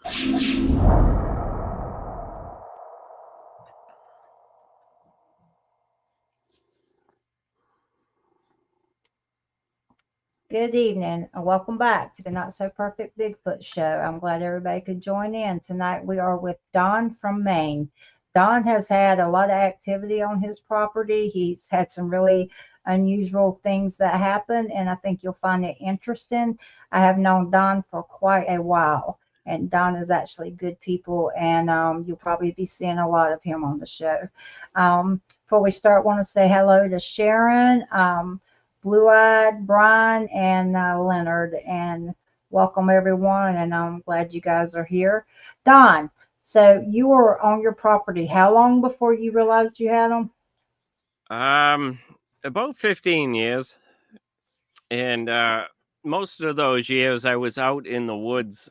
Good evening and welcome back to the Not So Perfect Bigfoot Show. I'm glad everybody could join in. Tonight we are with Don from Maine. Don has had a lot of activity on his property. He's had some really unusual things that happen, and I think you'll find it interesting. I have known Don for quite a while, and Don is actually good people, and you'll probably be seeing a lot of him on the show. Before we start, I want to say hello to Sharon. Blue Eyed, Brian, and Leonard, and welcome everyone. And I'm glad you guys are here. Don, so you were on your property how long before you realized you had them? About 15 years. And most of those years I was out in the woods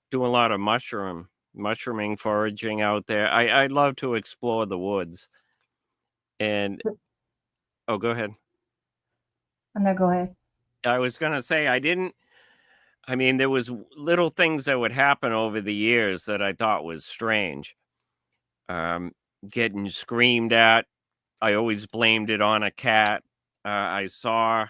doing a lot of mushrooming, foraging out there. I love to explore the woods. And oh, go ahead. No, go ahead. I was going to say there was little things that would happen over the years that I thought was strange. Getting screamed at. I always blamed it on a cat. I saw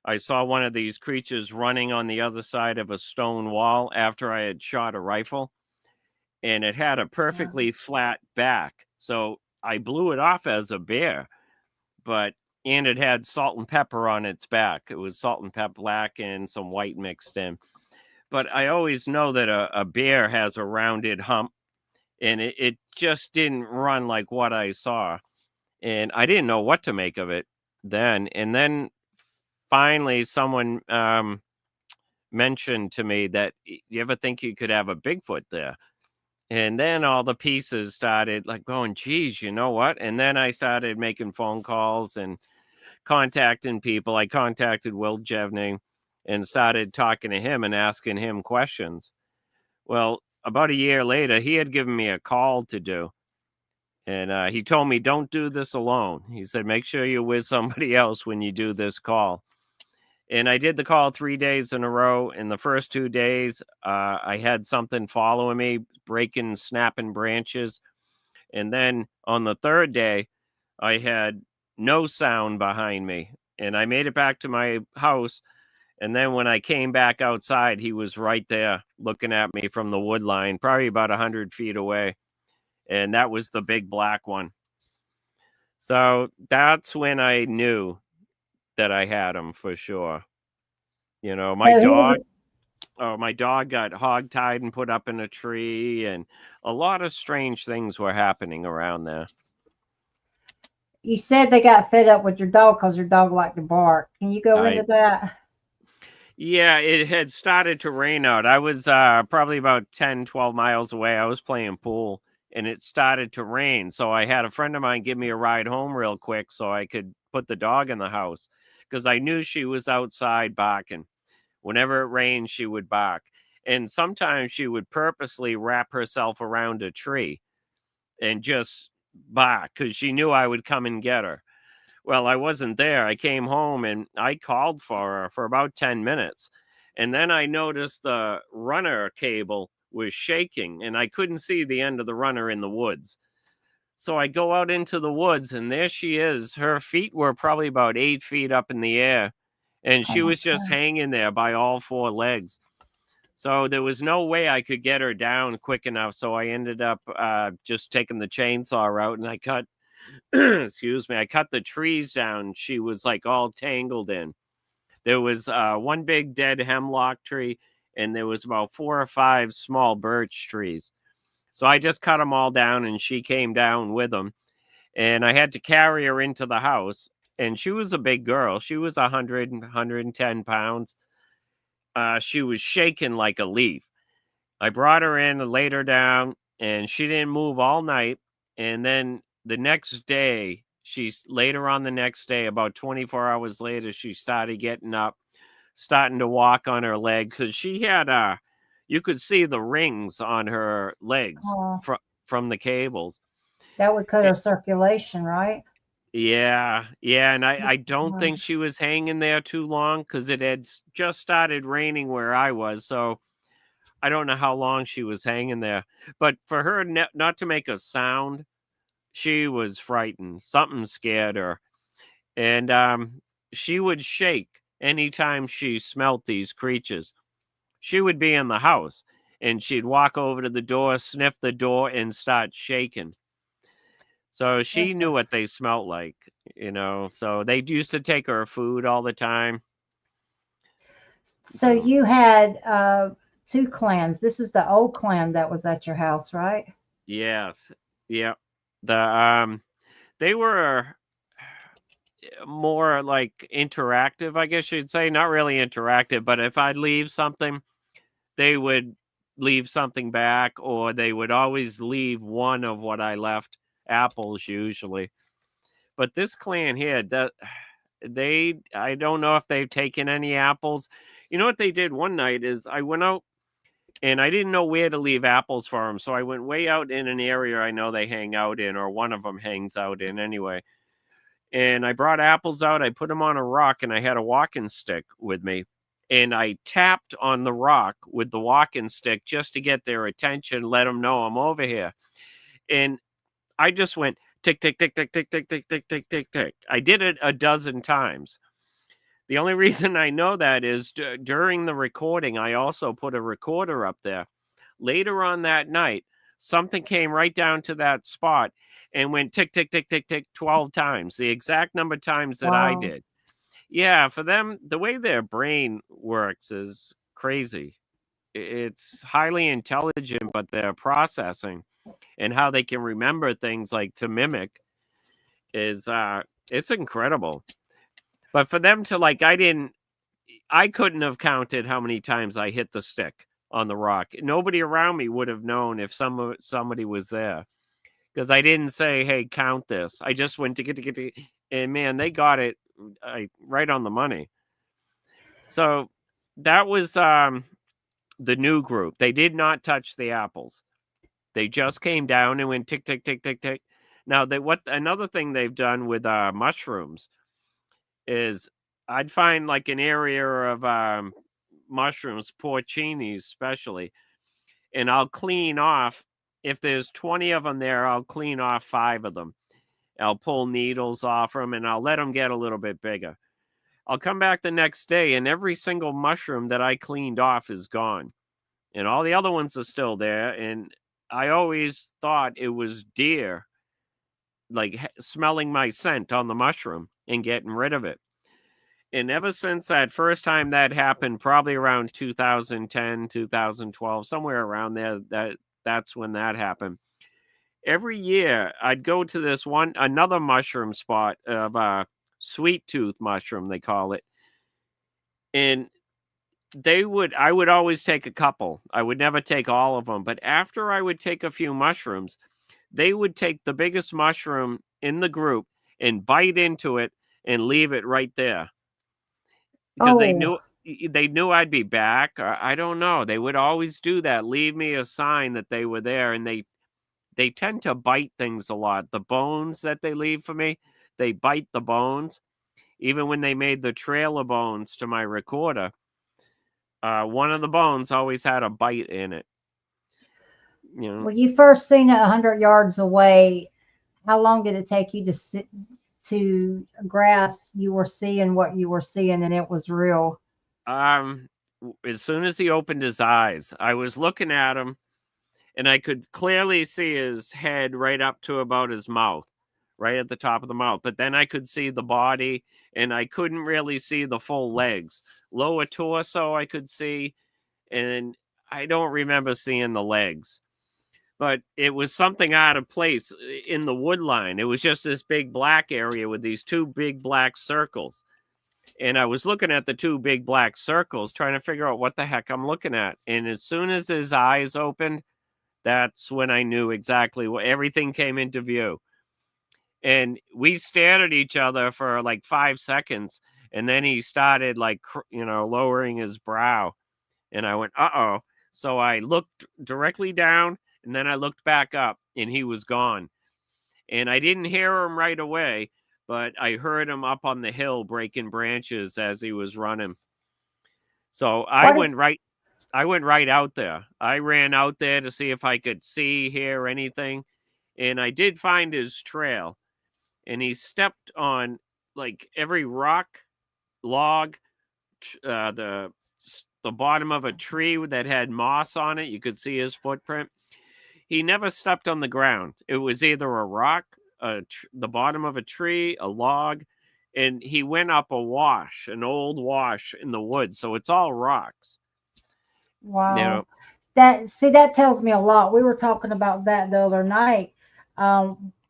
one of these creatures running on the other side of a stone wall after I had shot a rifle, and it had a perfectly flat back. So I blew it off as a bear, and it had salt and pepper on its back. It was salt and pepper black and some white mixed in. But I always know that a bear has a rounded hump, and it just didn't run like what I saw. And I didn't know what to make of it then. And then finally someone mentioned to me that, you ever think you could have a Bigfoot there? And then all the pieces started like going, geez, you know what? And then I started making phone calls and contacting people. I contacted Will Jevning and started talking to him and asking him questions. Well, about a year later, he had given me a call to do. And he told me, don't do this alone. He said, make sure you're with somebody else when you do this call. And I did the call 3 days in a row. In the first 2 days, I had something following me, breaking, snapping branches. And then on the third day, I had no sound behind me. And I made it back to my house. And then when I came back outside, he was right there looking at me from the wood line, probably about 100 feet away. And that was the big black one. So that's when I knew that I had him for sure. You know, my dog got hogtied and put up in a tree, and a lot of strange things were happening around there. You said they got fed up with your dog because your dog liked to bark. Can you go into that? Yeah, it had started to rain out. I was probably about 10, 12 miles away. I was playing pool, and it started to rain. So I had a friend of mine give me a ride home real quick so I could put the dog in the house, because I knew she was outside barking. Whenever it rained, she would bark. And sometimes she would purposely wrap herself around a tree and just bark because she knew I would come and get her. Well, I wasn't there. I came home and I called for her for about 10 minutes. And then I noticed the runner cable was shaking and I couldn't see the end of the runner in the woods. So I go out into the woods and there she is. Her feet were probably about 8 feet up in the air. And she was just hanging there by all four legs. So there was no way I could get her down quick enough. So I ended up just taking the chainsaw out and I cut, I cut the trees down. She was like all tangled in. There was one big dead hemlock tree and there was about 4 or 5 small birch trees. So I just cut them all down and she came down with them. And I had to carry her into the house. And she was a big girl. She was 100, 110 pounds. She was shaking like a leaf. I brought her in and laid her down, and she didn't move all night. And then the next day, later on the next day, about 24 hours later, she started getting up, starting to walk on her leg, because she had, you could see the rings on her legs from the cables. That would cut her circulation, right? Yeah. And I don't think she was hanging there too long because it had just started raining where I was. So I don't know how long she was hanging there, but for her not to make a sound, she was frightened. Something scared her. And she would shake anytime she smelt these creatures. She would be in the house and she'd walk over to the door, sniff the door, and start shaking. So she Yes, knew sir. what they smelt like, you know. So they used to take her food all the time. So So you had two clans. This is the old clan that was at your house, right? yes, yeah. The they were more like interactive, I guess you'd say. Not really interactive, but if I'd leave something, they would leave something back, or they would always leave one of what I left, apples usually. But this clan here, I don't know if they've taken any apples. You know what they did one night is I went out and I didn't know where to leave apples for them. So I went way out in an area I know they hang out in, or one of them hangs out in anyway. And I brought apples out, I put them on a rock, and I had a walking stick with me. And I tapped on the rock with the walking stick just to get their attention, let them know I'm over here. And I just went tick, tick, tick, tick, tick, tick, tick, tick, tick, tick, tick. I did it a dozen times. The only reason I know that is during the recording, I also put a recorder up there. Later on that night, something came right down to that spot and went tick, tick, tick, tick, tick 12 times, the exact number of times that I Wow. did. Yeah, for them, the way their brain works is crazy. It's highly intelligent, but their processing and how they can remember things like to mimic is it's incredible. But for them to like I couldn't have counted how many times I hit the stick on the rock. Nobody around me would have known if somebody was there because I didn't say, "Hey, count this." I just went to get, and man, they got it right on the money. So that was the new group. They did not touch the apples. They just came down and went tick tick tick tick tick. Now they what another thing they've done with mushrooms is I'd find like an area of mushrooms, porcinis especially, and I'll clean off. If there's 20 of them there, I'll clean off 5 of them. I'll pull needles off them and I'll let them get a little bit bigger. I'll come back the next day and every single mushroom that I cleaned off is gone. And all the other ones are still there. And I always thought it was deer, like smelling my scent on the mushroom and getting rid of it. And ever since that first time that happened, probably around 2010, 2012, somewhere around there, that's when that happened. Every year I'd go to this another mushroom spot of sweet tooth mushroom, they call it. And I would always take a couple. I would never take all of them. But after I would take a few mushrooms, they would take the biggest mushroom in the group and bite into it and leave it right there because Oh, they knew I'd be back. Or I don't know. They would always do that, leave me a sign that they were there, and they tend to bite things a lot. The bones that they leave for me, they bite the bones. Even when they made the trail of bones to my recorder, one of the bones always had a bite in it. You know, when you first seen it 100 yards away, how long did it take you to to grasp you were seeing what you were seeing and it was real? as soon as he opened his eyes, I was looking at him and I could clearly see his head right up to about his mouth, right at the top of the mouth. But then I could see the body and I couldn't really see the full legs. Lower torso, I could see, and I don't remember seeing the legs. But it was something out of place in the wood line. It was just this big black area with these 2 big black circles. And I was looking at the 2 big black circles, trying to figure out what the heck I'm looking at. And as soon as his eyes opened, that's when I knew exactly what everything came into view. And we stared at each other for like 5 seconds. And then he started like, lowering his brow. And I went, uh-oh. So I looked directly down and then I looked back up and he was gone. And I didn't hear him right away, but I heard him up on the hill breaking branches as he was running. So I What did went right. I went right out there. I ran out there to see if I could see, hear anything, and I did find his trail. And he stepped on like every rock, log, the bottom of a tree that had moss on it. You could see his footprint. He never stepped on the ground. It was either a rock, the bottom of a tree, a log, and he went up a wash, an old wash in the woods. So it's all rocks. You know, Wow. That tells me a lot. We were talking about that the other night.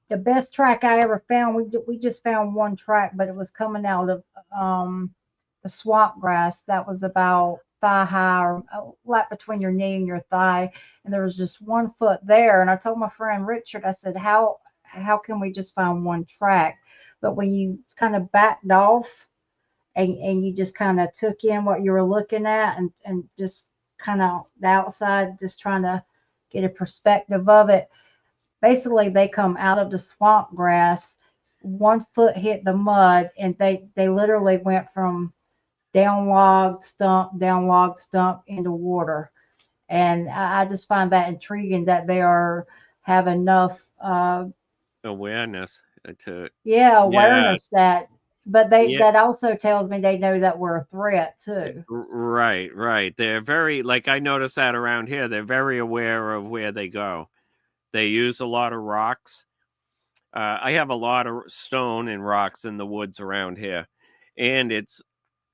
The best track I ever found, we just found one track, but it was coming out of the swamp grass that was about thigh high, or like between your knee and your thigh, and there was just 1 foot there. And I told my friend Richard, I said, how can we just find one track? But when you kind of backed off and you just kind of took in what you were looking at, and just kind of the outside, just trying to get a perspective of it. Basically, they come out of the swamp grass, 1 foot hit the mud, and they literally went from down log stump into water. And I just find that intriguing that they have enough awareness to, yeah, yeah, awareness that, but yeah. that also tells me they know that we're a threat too. Right, right. They're very, like, I notice that around here. They're very aware of where they go. They use a lot of rocks. I have a lot of stone and rocks in the woods around here, and it's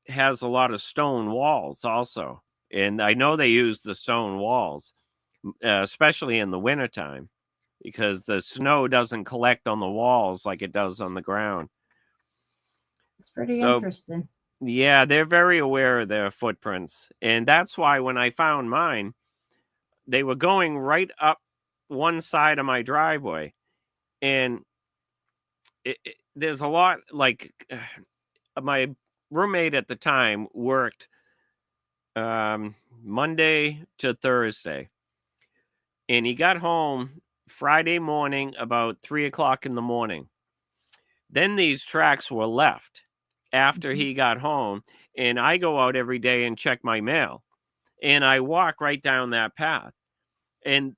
has a lot of stone walls also. And I know they use the stone walls, especially in the wintertime, because the snow doesn't collect on the walls like it does on the ground. It's pretty So interesting. yeah, they're very aware of their footprints. And that's why when I found mine, they were going right up one side of my driveway. And there's a lot, like, my roommate at the time worked Monday to Thursday. And he got home Friday morning about 3 o'clock in the morning. Then these tracks were left after Mhm. he got home. And I go out every day and check my mail. And I walk right down that path. And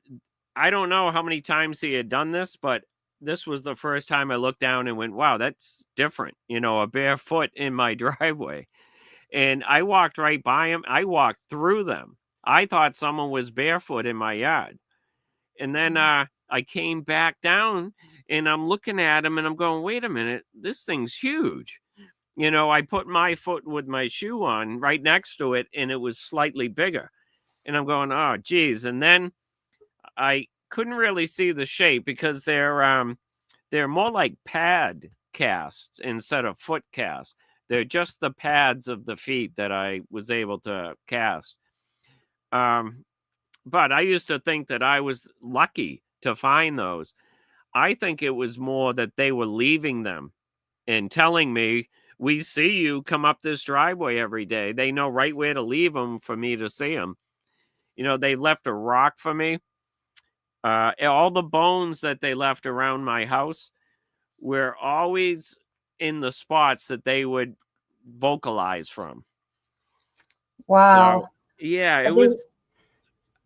I don't know how many times he had done this, but this was the first time I looked down and went, wow, that's different. A bare foot in my driveway. And I walked right by him. I walked through them. I thought someone was barefoot in my yard. And then I came back down and I'm looking at him and I'm going, wait a minute, this thing's huge. I put my foot with my shoe on right next to it and it was slightly bigger. And I'm going, oh, geez. And then I couldn't really see the shape because they're more like pad casts instead of foot casts. They're just the pads of the feet that I was able to cast. But I used to think that I was lucky to find those. I think it was more that they were leaving them and telling me, we see you come up this driveway every day. They know right where to leave them for me to see them. They left a rock for me. All the bones that they left around my house were always in the spots that they would vocalize from. So, Wow. yeah, I it do. was,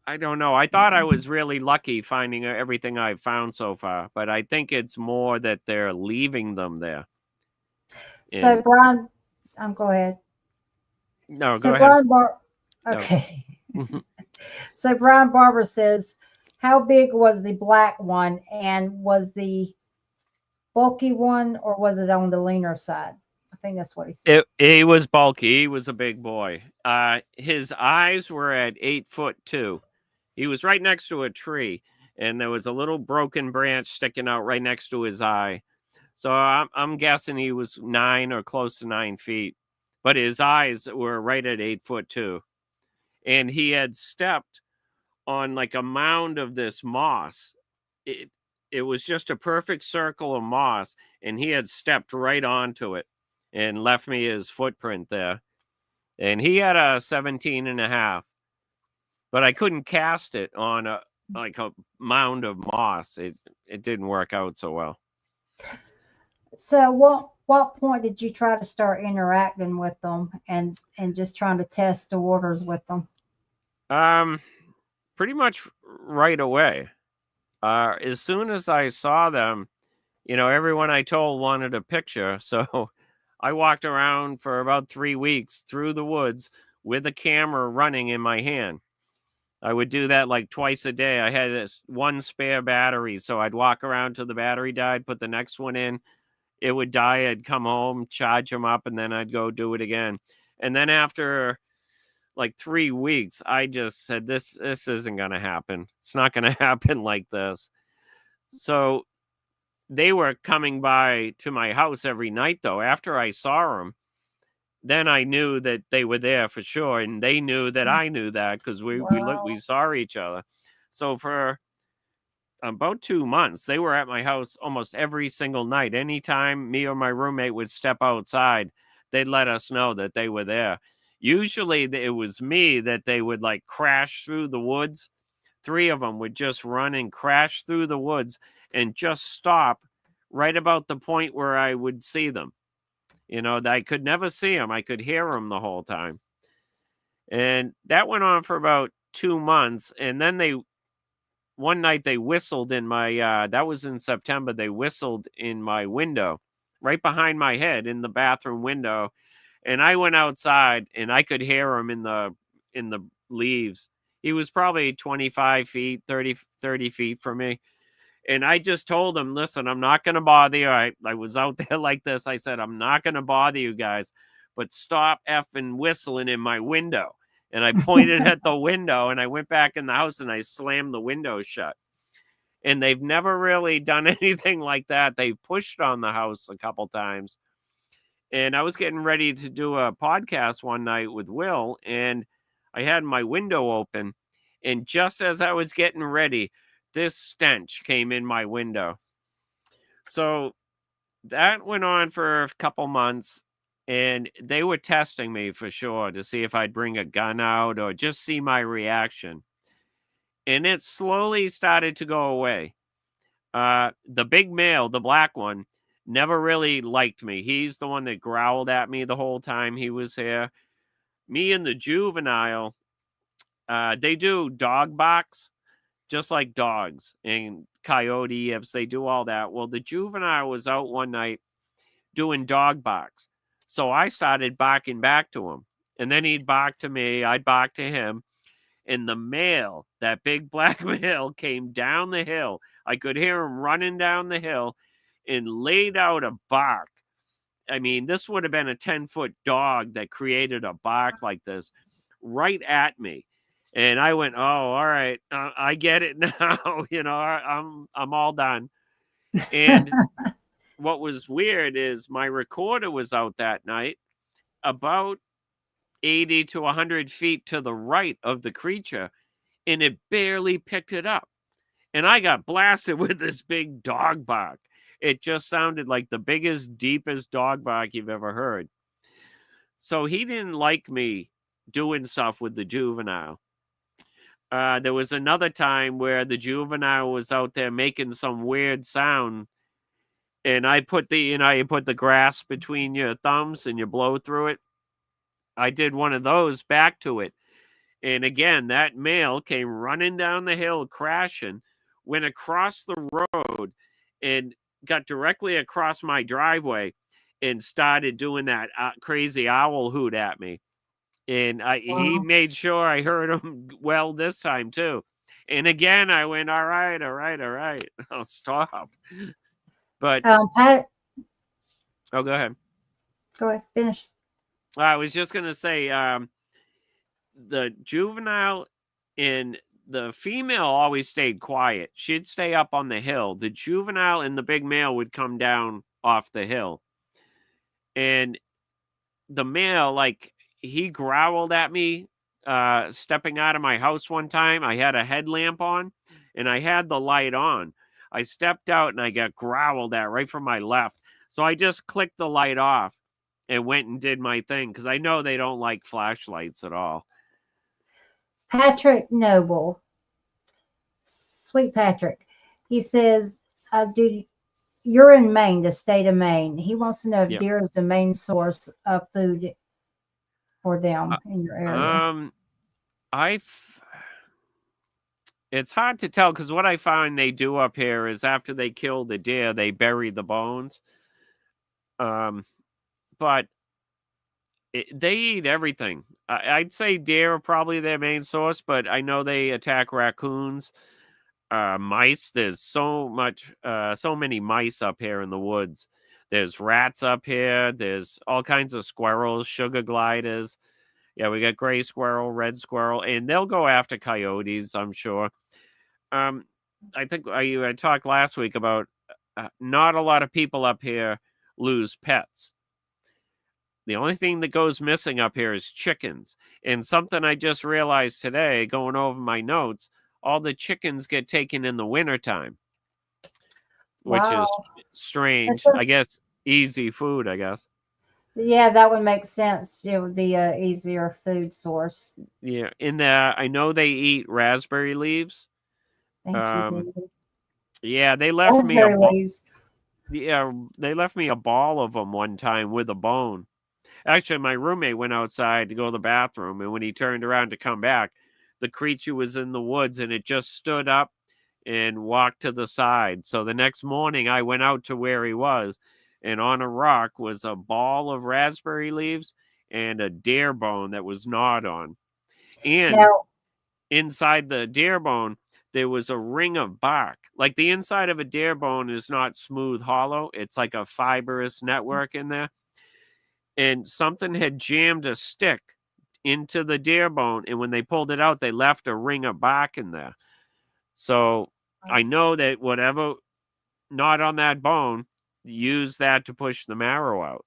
I don't know. I thought I was really lucky finding everything I've found so far, but I think it's more that they're leaving them there. So And Brian, go ahead. no, So go ahead. No. Okay. So Brian Barber says, how big was the black one, and was the bulky one, or was it on the leaner side? I think that's what he said. He was bulky. He was a big boy. His eyes were at 8 foot 2. He was right next to a tree, and there was a little broken branch sticking out right next to his eye. So I'm guessing he was 9 or close to 9 feet, but his eyes were right at 8 foot 2, and he had stepped on like a mound of this moss. It it was just a perfect circle of moss, and he had stepped right onto it and left me his footprint there. And he had a 17 and a half, but I couldn't cast it on a mound of moss. It didn't work out so well. So what point did you try to start interacting with them, and just trying to test the waters with them? Pretty much right away. As soon as I saw them, everyone I told wanted a picture. So I walked around for about 3 weeks through the woods with a camera running in my hand. I would do that like twice a day. I had one spare battery. So I'd walk around till the battery died, put the next one in. It would die. I'd come home, charge them up, and then I'd go do it again. And then after like 3 weeks, I just said, this isn't going to happen. It's not going to happen like this. So they were coming by to my house every night, though. After I saw them, then I knew that they were there for sure, and they knew that I knew that because we Wow. saw each other. So for about 2 months, they were at my house almost every single night. Anytime me or my roommate would step outside, they'd let us know that they were there. Usually it was me that they would like crash through the woods. 3 of them would just run and crash through the woods and just stop right about the point where I would see them. I could never see them. I could hear them the whole time. And that went on for about 2 months. And then one night they whistled in my, that was in September, they whistled in my window, right behind my head in the bathroom window. And I went outside and I could hear him in the leaves. He was probably 25 feet, 30 feet from me. And I just told him, listen, I'm not going to bother you. I was out there like this. I said, I'm not going to bother you guys, but stop effing whistling in my window. And I pointed at the window and I went back in the house and I slammed the window shut. And they've never really done anything like that. They've pushed on the house a couple times. And I was getting ready to do a podcast one night with Will, and I had my window open. And just as I was getting ready, this stench came in my window. So that went on for a couple months, and they were testing me for sure to see if I'd bring a gun out or just see my reaction. And it slowly started to go away. The big male, the black one, never really liked me. He's the one that growled at me the whole time he was here. Me and the juvenile, they do dog barks, just like dogs, and coyote yips. They do all that. Well, the juvenile was out one night doing dog barks. So I started barking back to him. And then he'd bark to me. I'd bark to him. And the male, that big black male, came down the hill. I could hear him running down the hill and laid out a bark. I mean, this would have been a 10-foot dog that created a bark like this right at me. And I went, oh, all right, I get it now. I'm all done. And what was weird is my recorder was out that night about 80 to 100 feet to the right of the creature, and it barely picked it up. And I got blasted with this big dog bark. It just sounded like the biggest, deepest dog bark you've ever heard. So he didn't like me doing stuff with the juvenile. There was another time where the juvenile was out there making some weird sound, and I put you put the grass between your thumbs and you blow through it. I did one of those back to it. And again, that male came running down the hill, crashing, went across the road and got directly across my driveway and started doing that crazy owl hoot at me. And he made sure I heard him well this time too. And again, I went, all right. I'll stop. But Pat, oh, go ahead. go ahead, finish. I was just going to say, the juvenile and the female always stayed quiet. She'd stay up on the hill. The juvenile and the big male would come down off the hill. And the male, like, he growled at me stepping out of my house one time. I had a headlamp on and I had the light on. I stepped out and I got growled at right from my left. So I just clicked the light off and went and did my thing because I know they don't like flashlights at all. Patrick Noble, sweet Patrick, he says, you're in Maine, the state of Maine. He wants to know if deer is the main source of food for them in your area. It's hard to tell because what I find they do up here is after they kill the deer, they bury the bones. But they eat everything. I'd say deer are probably their main source, but I know they attack raccoons, mice. There's so many mice up here in the woods. There's rats up here. There's all kinds of squirrels, sugar gliders. Yeah, we got gray squirrel, red squirrel, and they'll go after coyotes, I'm sure. Um, I think I talked last week about not a lot of people up here lose pets. The only thing that goes missing up here is chickens. And something I just realized today, going over my notes, all the chickens get taken in the wintertime, which Wow. is strange. I It's guess easy food, I guess. Yeah, that would make sense. It would be a easier food source. Yeah. I know they eat raspberry leaves. Thank you, Um, David. yeah, they left me a Raspberry leaves. yeah, they left me a ball of them one time with a bone. Actually, my roommate went outside to go to the bathroom, and when he turned around to come back, the creature was in the woods and it just stood up and walked to the side. So the next morning, I went out to where he was, and on a rock was a ball of raspberry leaves and a deer bone that was gnawed on. And Now, inside the deer bone, there was a ring of bark. Like the inside of a deer bone is not smooth, hollow, it's like a fibrous network in there. And something had jammed a stick into the deer bone, and when they pulled it out, they left a ring of bark in there. So I know that whatever not on that bone, use that to push the marrow out.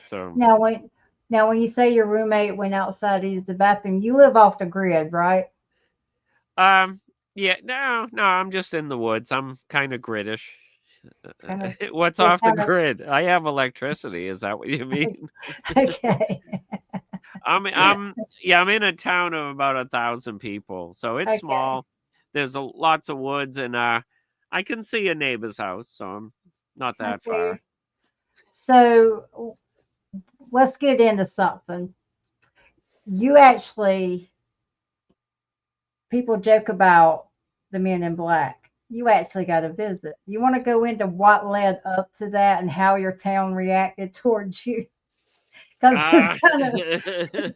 So now when you say your roommate went outside to use the bathroom, you live off the grid, right? yeah, no, I'm just in the woods. I'm kind of griddish. Kind of, What's yeah, off the kind of. grid? I have electricity. Is that what you mean? Okay, I'm in a town of about 1,000 people, so it's okay, small. There's lots of woods, and I can see a neighbor's house, so I'm not that far. okay. So let's get into something. You actually, people joke about the Men in Black. You actually got a visit. You want to go into what led up to that and how your town reacted towards you? Because Uh, it's kind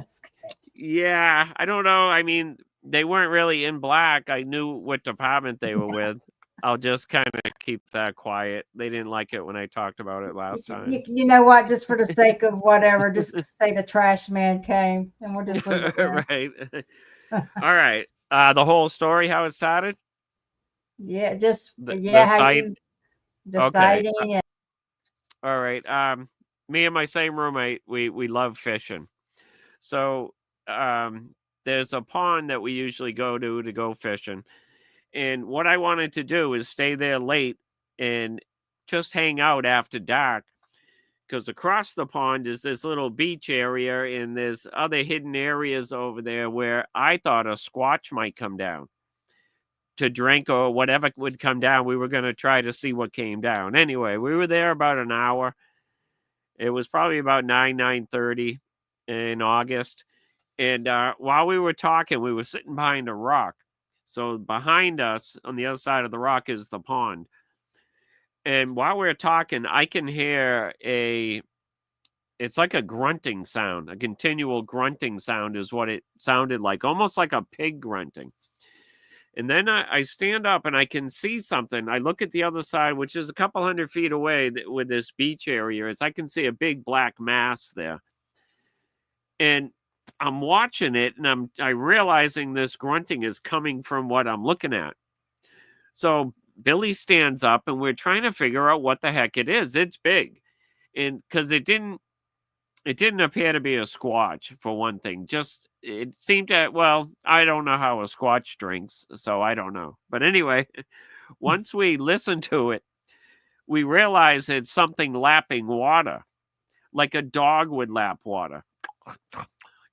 of sketchy. yeah, I don't know. I mean, they weren't really in black. I knew what department they were with. I'll just kind of keep that quiet. They didn't like it when I talked about it last time. You know what? Just for the sake of whatever, just say the trash man came, and we'll just leave it there. Right. All right. The whole story, how it started? Yeah, just The yeah, how site. you Okay. deciding and All right. Me and my same roommate, we love fishing. So there's a pond that we usually go to go fishing. And what I wanted to do is stay there late and just hang out after dark. Because across the pond is this little beach area, and there's other hidden areas over there where I thought a squatch might come down to drink or whatever would come down. We were going to try to see what came down. Anyway, we were there about an hour. It was probably about 9:30 in August. And while we were talking, we were sitting behind a rock. So behind us on the other side of the rock is the pond. And while we are talking, I can hear it's like a grunting sound, a continual grunting sound is what it sounded like, almost like a pig grunting. And then I stand up and I can see something. I look at the other side, which is a couple 100 feet away with this beach area. Is I can see a big black mass there. And I'm watching it and I realizing this grunting is coming from what I'm looking at. So Billy stands up and we're trying to figure out what the heck it is. It's big. And because it didn't appear to be a squatch, for one thing. Just it seemed to, well, I don't know how a squatch drinks, so I don't know. But anyway, once we listen to it, we realize it's something lapping water, like a dog would lap water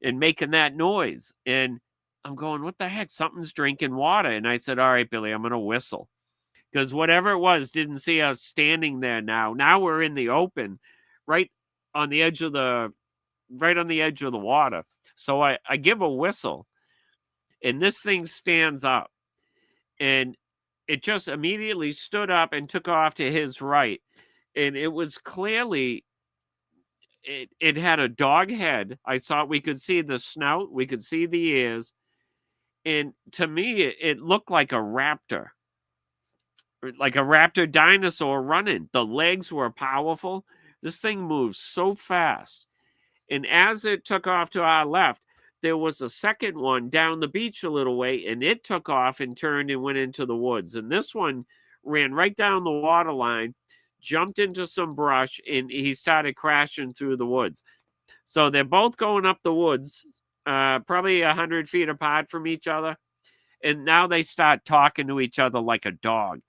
and making that noise. And I'm going, what the heck? Something's drinking water. And I said, all right, Billy, I'm going to whistle. Because whatever it was didn't see us standing there now. Now we're in the open, right on the edge of the right on the edge of the water. So I give a whistle. and this thing stands up, and it just immediately stood up and took off to his right, and it was clearly it had a dog head. We could see the snout, we could see the ears, and to me it looked like a raptor, like a raptor dinosaur running. The legs were powerful. This thing moves so fast. And as it took off to our left, there was a second one down the beach a little way, and it took off and turned and went into the woods. And this one ran right down the water line, jumped into some brush, and he started crashing through the woods. So they're both going up the woods, probably 100 feet apart from each other. And now they start talking to each other like a dog.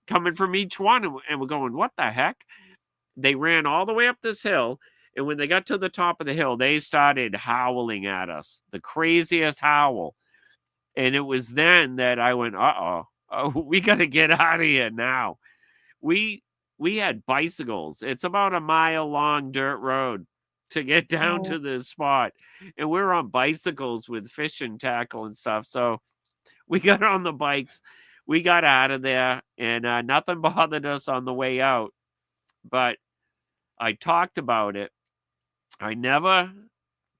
Coming from each one. And we're going, what the heck? They ran all the way up this hill. And when they got to the top of the hill, they started howling at us. The craziest howl. And it was then that I went, oh, we got to get out of here now. We had bicycles. It's about a mile long dirt road to get down to this spot. And we're on bicycles with fishing tackle and stuff. So we got on the bikes. We got out of there, and nothing bothered us on the way out. But I talked about it. I never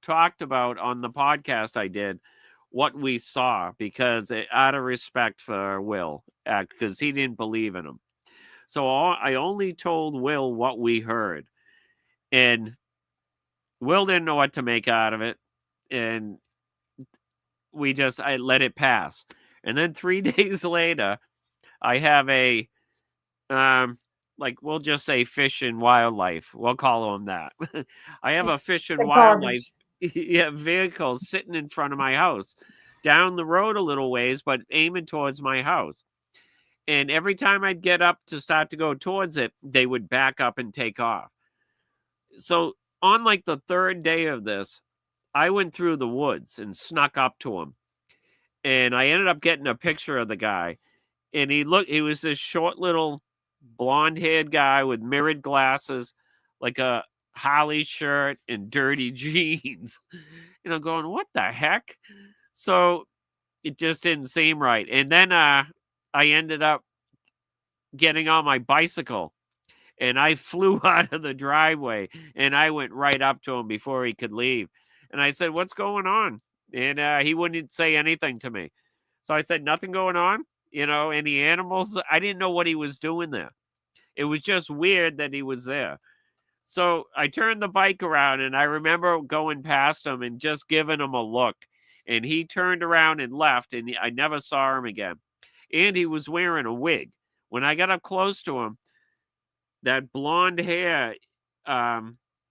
talked about on the podcast I did what we saw, because out of respect for Will, because he didn't believe in him. So I only told Will what we heard. And Will didn't know what to make out of it. And I let it pass. And then 3 days later, I have a, we'll just say fish and wildlife. We'll call them that. I have a fish and wildlife vehicle sitting in front of my house, down the road a little ways, but aiming towards my house. And every time I'd get up to start to go towards it, they would back up and take off. So on like the third day of this, I went through the woods and snuck up to him. And I ended up getting a picture of the guy. And he was this short little blonde-haired guy with mirrored glasses, like a Holly shirt and dirty jeans. And I'm going, what the heck? So it just didn't seem right. And then I ended up getting on my bicycle, and I flew out of the driveway, and I went right up to him before he could leave. And I said, what's going on? And he wouldn't say anything to me. So I said, nothing going on? Any animals? I didn't know what he was doing there. It was just weird that he was there. So I turned the bike around, and I remember going past him and just giving him a look. And he turned around and left, and I never saw him again. And he was wearing a wig. When I got up close to him, that blonde hair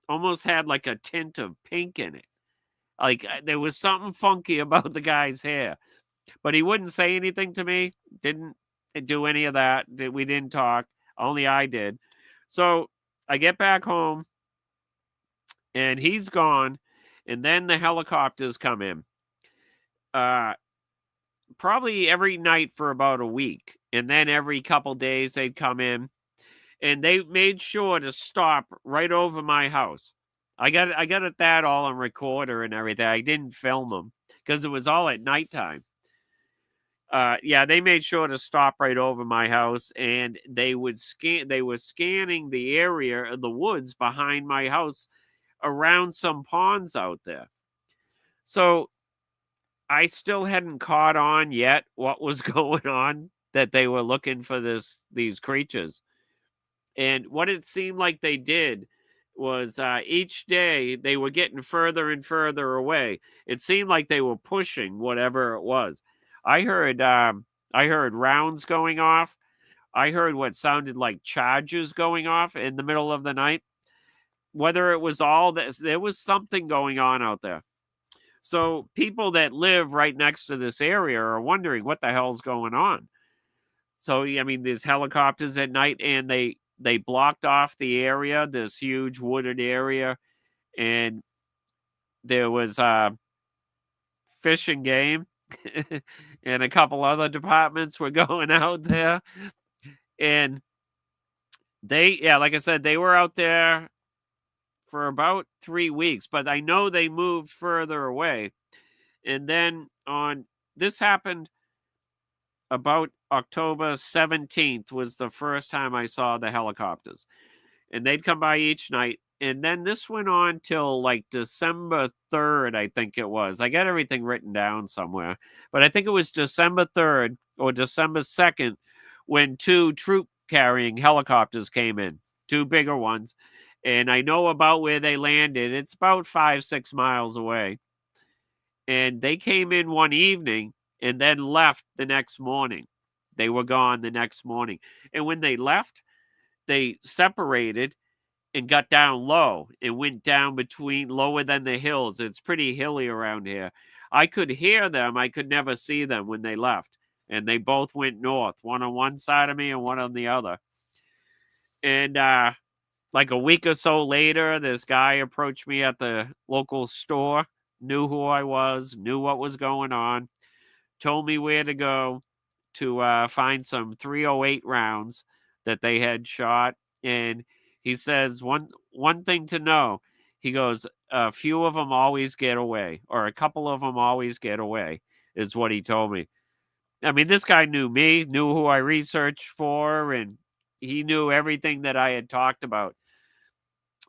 almost had like a tint of pink in it. Like there was something funky about the guy's hair. But he wouldn't say anything to me. Didn't do any of that. We didn't talk. Only I did. So I get back home, and he's gone. And then the helicopters come in. Probably every night for about a week. And then every couple days they'd come in. And they made sure to stop right over my house. I got that all on recorder and everything. I didn't film them because it was all at nighttime. They made sure to stop right over my house, and they were scanning the area of the woods behind my house around some ponds out there. So I still hadn't caught on yet what was going on, that they were looking for these creatures. And what it seemed like they did was each day they were getting further and further away. It seemed like they were pushing whatever it was. I heard rounds going off. I heard what sounded like charges going off in the middle of the night. Whether it was all this, there was something going on out there. So people that live right next to this area are wondering what the hell's going on. So, I mean, there's helicopters at night, and they blocked off the area, this huge wooded area, and there was fish and game, and a couple other departments were going out there. And like I said, they were out there for about 3 weeks, but I know they moved further away. And then this happened about October 17th was the first time I saw the helicopters. And they'd come by each night. And then this went on till like December 3rd, I think it was. I got everything written down somewhere. But I think it was December 3rd or December 2nd when 2 troop carrying helicopters came in, 2 bigger ones. And I know about where they landed. It's about 5-6 miles away. And they came in one evening and then left the next morning. They were gone the next morning. And when they left, they separated and got down low and went down lower than the hills. It's pretty hilly around here. I could hear them. I could never see them when they left. And they both went north, one on one side of me and one on the other. And like a week or so later, this guy approached me at the local store, knew who I was, knew what was going on, told me where to go to find some 308 rounds that they had shot. And he says, one thing to know, he goes, a few of them always get away, or a couple of them always get away, is what he told me. I mean, this guy knew me, knew who I researched for, and he knew everything that I had talked about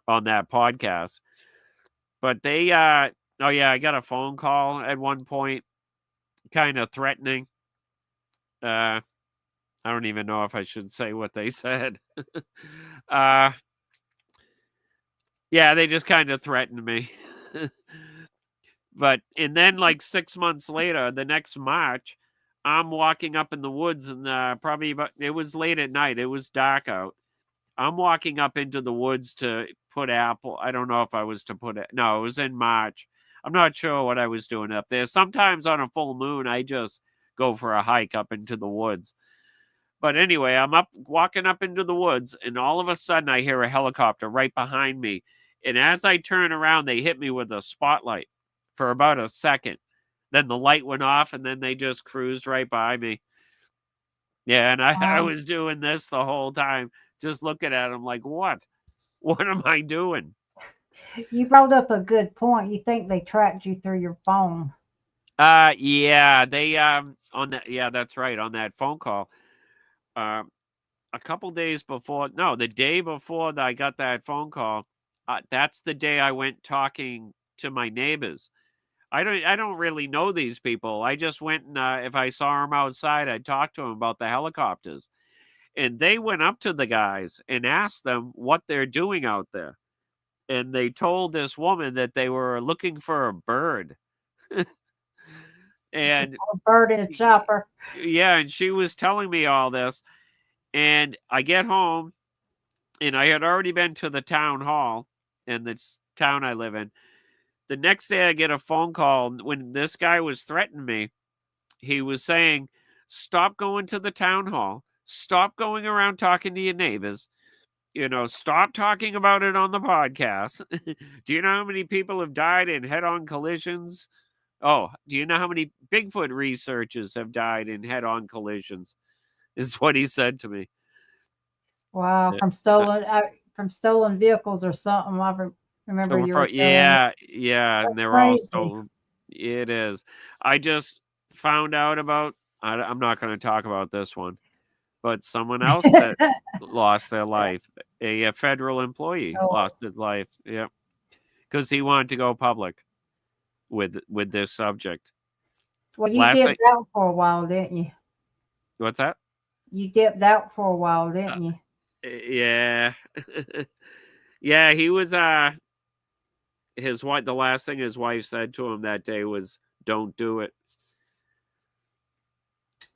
on that podcast. But they, oh yeah, I got a phone call at one point, kind of threatening. I don't even know if I should say what they said. Yeah, they just kind of threatened me. And then like 6 months later, the next March, I'm walking up in the woods and it was late at night. It was dark out. I'm walking up into the woods to put apple. I don't know if I was to put it. No, it was in March. I'm not sure what I was doing up there. Sometimes on a full moon, I just go for a hike up into the woods. But anyway, I'm walking up into the woods, and all of a sudden I hear a helicopter right behind me. And as I turn around, they hit me with a spotlight for about a second. Then the light went off, and then they just cruised right by me. Yeah, and I was doing this the whole time, just looking at them like, what? What am I doing? You brought up a good point. You think they tracked you through your phone? Yeah, they on that. Yeah, that's right. On that phone call, a couple days before, no, the day before that I got that phone call, that's the day I went talking to my neighbors. I don't really know these people. I just went and if I saw them outside, I'd talk to them about the helicopters. And they went up to the guys and asked them what they're doing out there. And they told this woman that they were looking for a bird. And A bird in a chopper. yeah, and she was telling me all this. And I get home, and I had already been to the town hall in this town I live in. The next day, I get a phone call when this guy was threatening me. He was saying, stop going to the town hall. Stop going around talking to your neighbors. Stop talking about it on the podcast. Do you know how many people have died in head-on collisions? Oh, do you know how many Bigfoot researchers have died in head-on collisions? Is what he said to me. Wow, from stolen vehicles or something. I remember you were telling me. Yeah, and they're all Crazy. stolen. It is. I just found out about. I'm not going to talk about this one, but someone else that lost their life. A federal employee lost his life. Yeah, because he wanted to go public with this subject. Well, you dipped out for a while, didn't you? What's that? You dipped out for a while, didn't you? Yeah. Yeah, he was his wife, the last thing his wife said to him that day was, don't do it.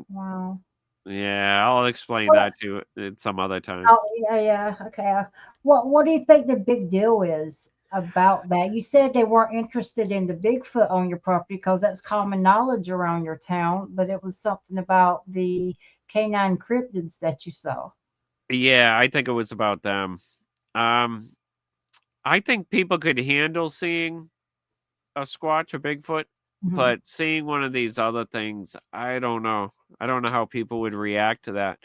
Wow. Yeah, I'll explain that to you at some other time. Oh, yeah. Okay. What do you think the big deal is about that? You said they weren't interested in the Bigfoot on your property because that's common knowledge around your town, but it was something about the canine cryptids that you saw. Yeah, I think it was about them. I think people could handle seeing a Squatch or Bigfoot, but seeing one of these other things, I don't know. I don't know how people would react to that.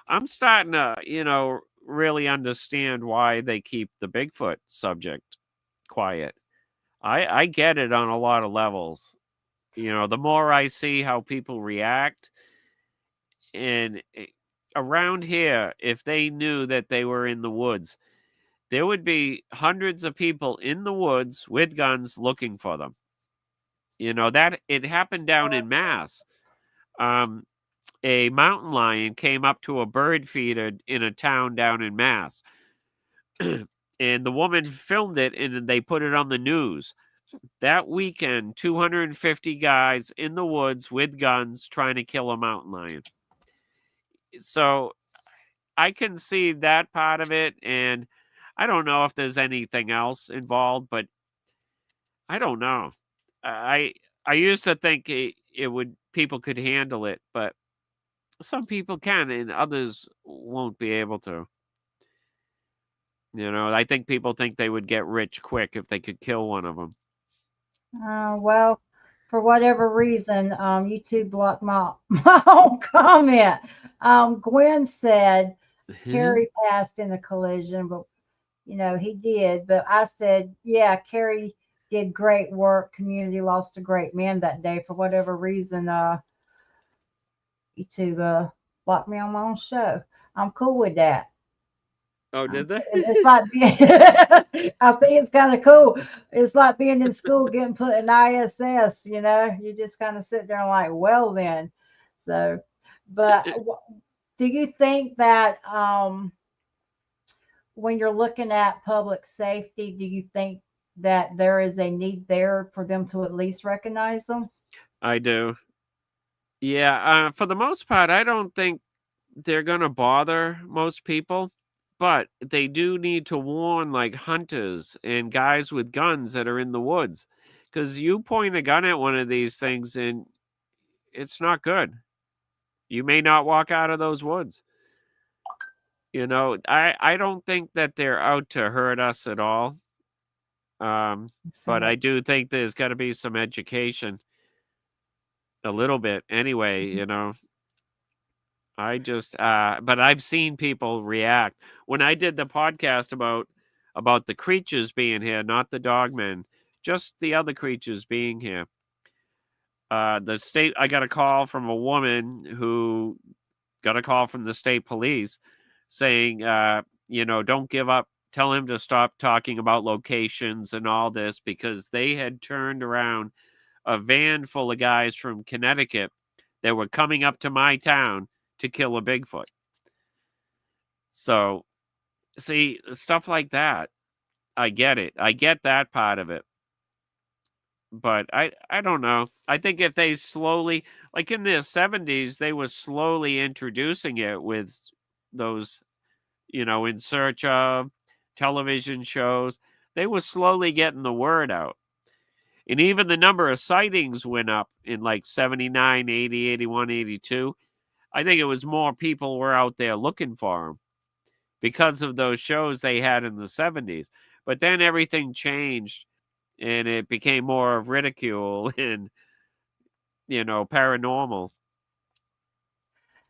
I'm starting to, really understand why they keep the Bigfoot subject quiet. I get it on a lot of levels. The more I see how people react, and around here, if they knew that they were in the woods, there would be hundreds of people in the woods with guns looking for them. That it happened down in Mass. A mountain lion came up to a bird feeder in a town down in Mass. And the woman filmed it and they put it on the news. That weekend, 250 guys in the woods with guns trying to kill a mountain lion. So I can see that part of it, and I don't know if there's anything else involved, but I don't know. I used to think it would people could handle it, but some people can and others won't be able to. I think people think they would get rich quick if they could kill one of them. Well, for whatever reason, YouTube blocked my own comment. Gwen said Kerry passed in the collision, but he did. But I said, yeah, Kerry did great work. Community lost a great man that day. For whatever reason, YouTube blocked me on my own show. I'm cool with that. Oh, did they? It's like being, I think it's kind of cool. It's like being in school getting put in ISS, you just kind of sit there and like, well then. So, but do you think that when you're looking at public safety, do you think that there is a need there for them to at least recognize them? I do. Yeah, for the most part, I don't think they're going to bother most people, but they do need to warn like hunters and guys with guns that are in the woods, because you point a gun at one of these things and it's not good. You may not walk out of those woods. I don't think that they're out to hurt us at all. But I do think there's got to be some education, a little bit anyway. I just but I've seen people react when I did the podcast about the creatures being here, not the dogmen, just the other creatures being here. The state, I got a call from a woman who got a call from the state police saying, don't give up. Tell him to stop talking about locations and all this, because they had turned around a van full of guys from Connecticut that were coming up to my town to kill a Bigfoot. So, see, stuff like that, I get it. I get that part of it. But I don't know. I think if they slowly, like in the 70s, they were slowly introducing it with those, In Search Of television shows. They were slowly getting the word out. And even the number of sightings went up in like 79, 80, 81, 82. I think it was more people were out there looking for them because of those shows they had in the 70s. But then everything changed and it became more of ridicule and, paranormal.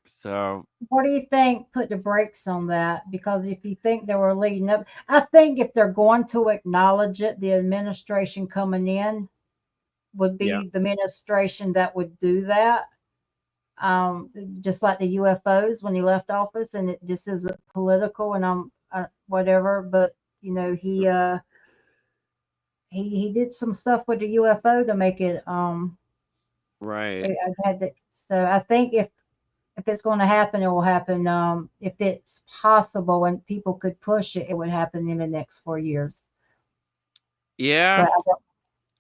So what do you think put the brakes on that? Because if you think they were leading up, I think if they're going to acknowledge it, the administration coming in would be the administration that would do that. Just like the UFOs when he left office, and this isn't political, and I'm whatever, but he did some stuff with the UFO to make it right. So I think if it's going to happen, it will happen. If it's possible and people could push it, it would happen in the next 4 years. Yeah,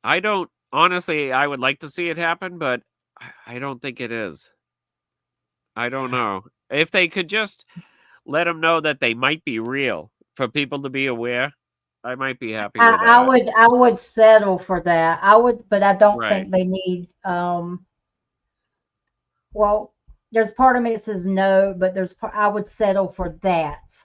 I don't honestly. I would like to see it happen, but I don't think it is. I don't know. If they could just let them know that they might be real for people to be aware, I might be happy with that. I would settle for that. I would, but I don't think they need. Well, there's part of me that says no, but I would settle for that,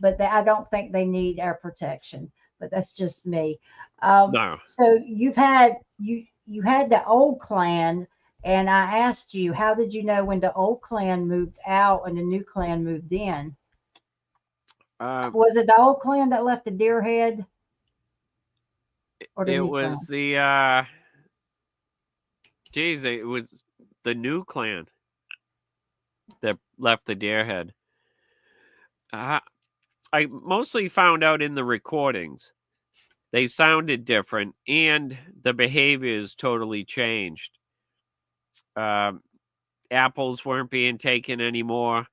but I don't think they need air protection. But that's just me. No. So you had the old clan, and I asked you, how did you know when the old clan moved out and the new clan moved in? Was it the old clan that left the deer head? or the It new was clan? the geez, it was the new clan that left the Darehead. Uh, I mostly found out in the recordings. They sounded different, and the behaviors totally changed. Um, Apples weren't being taken anymore.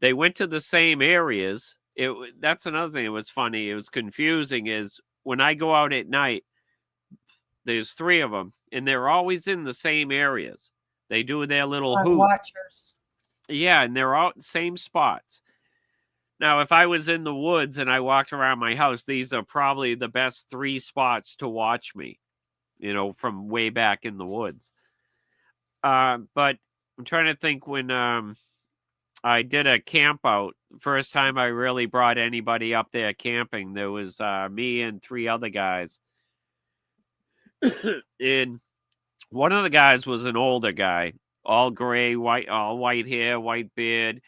They went to the same areas. That's another thing that was funny. It was confusing. Is when I go out at night, there's three of them, and they're always in the same areas. They do their little Like hoot. watchers. Yeah, and they're all same spots. Now, if I was in the woods and I walked around my house, these are probably the best three spots to watch me, from way back in the woods. But I'm trying to think when I did a camp out. First time I really brought anybody up there camping, there was me and three other guys. And one of the guys was an older guy, all gray, all white hair, white beard.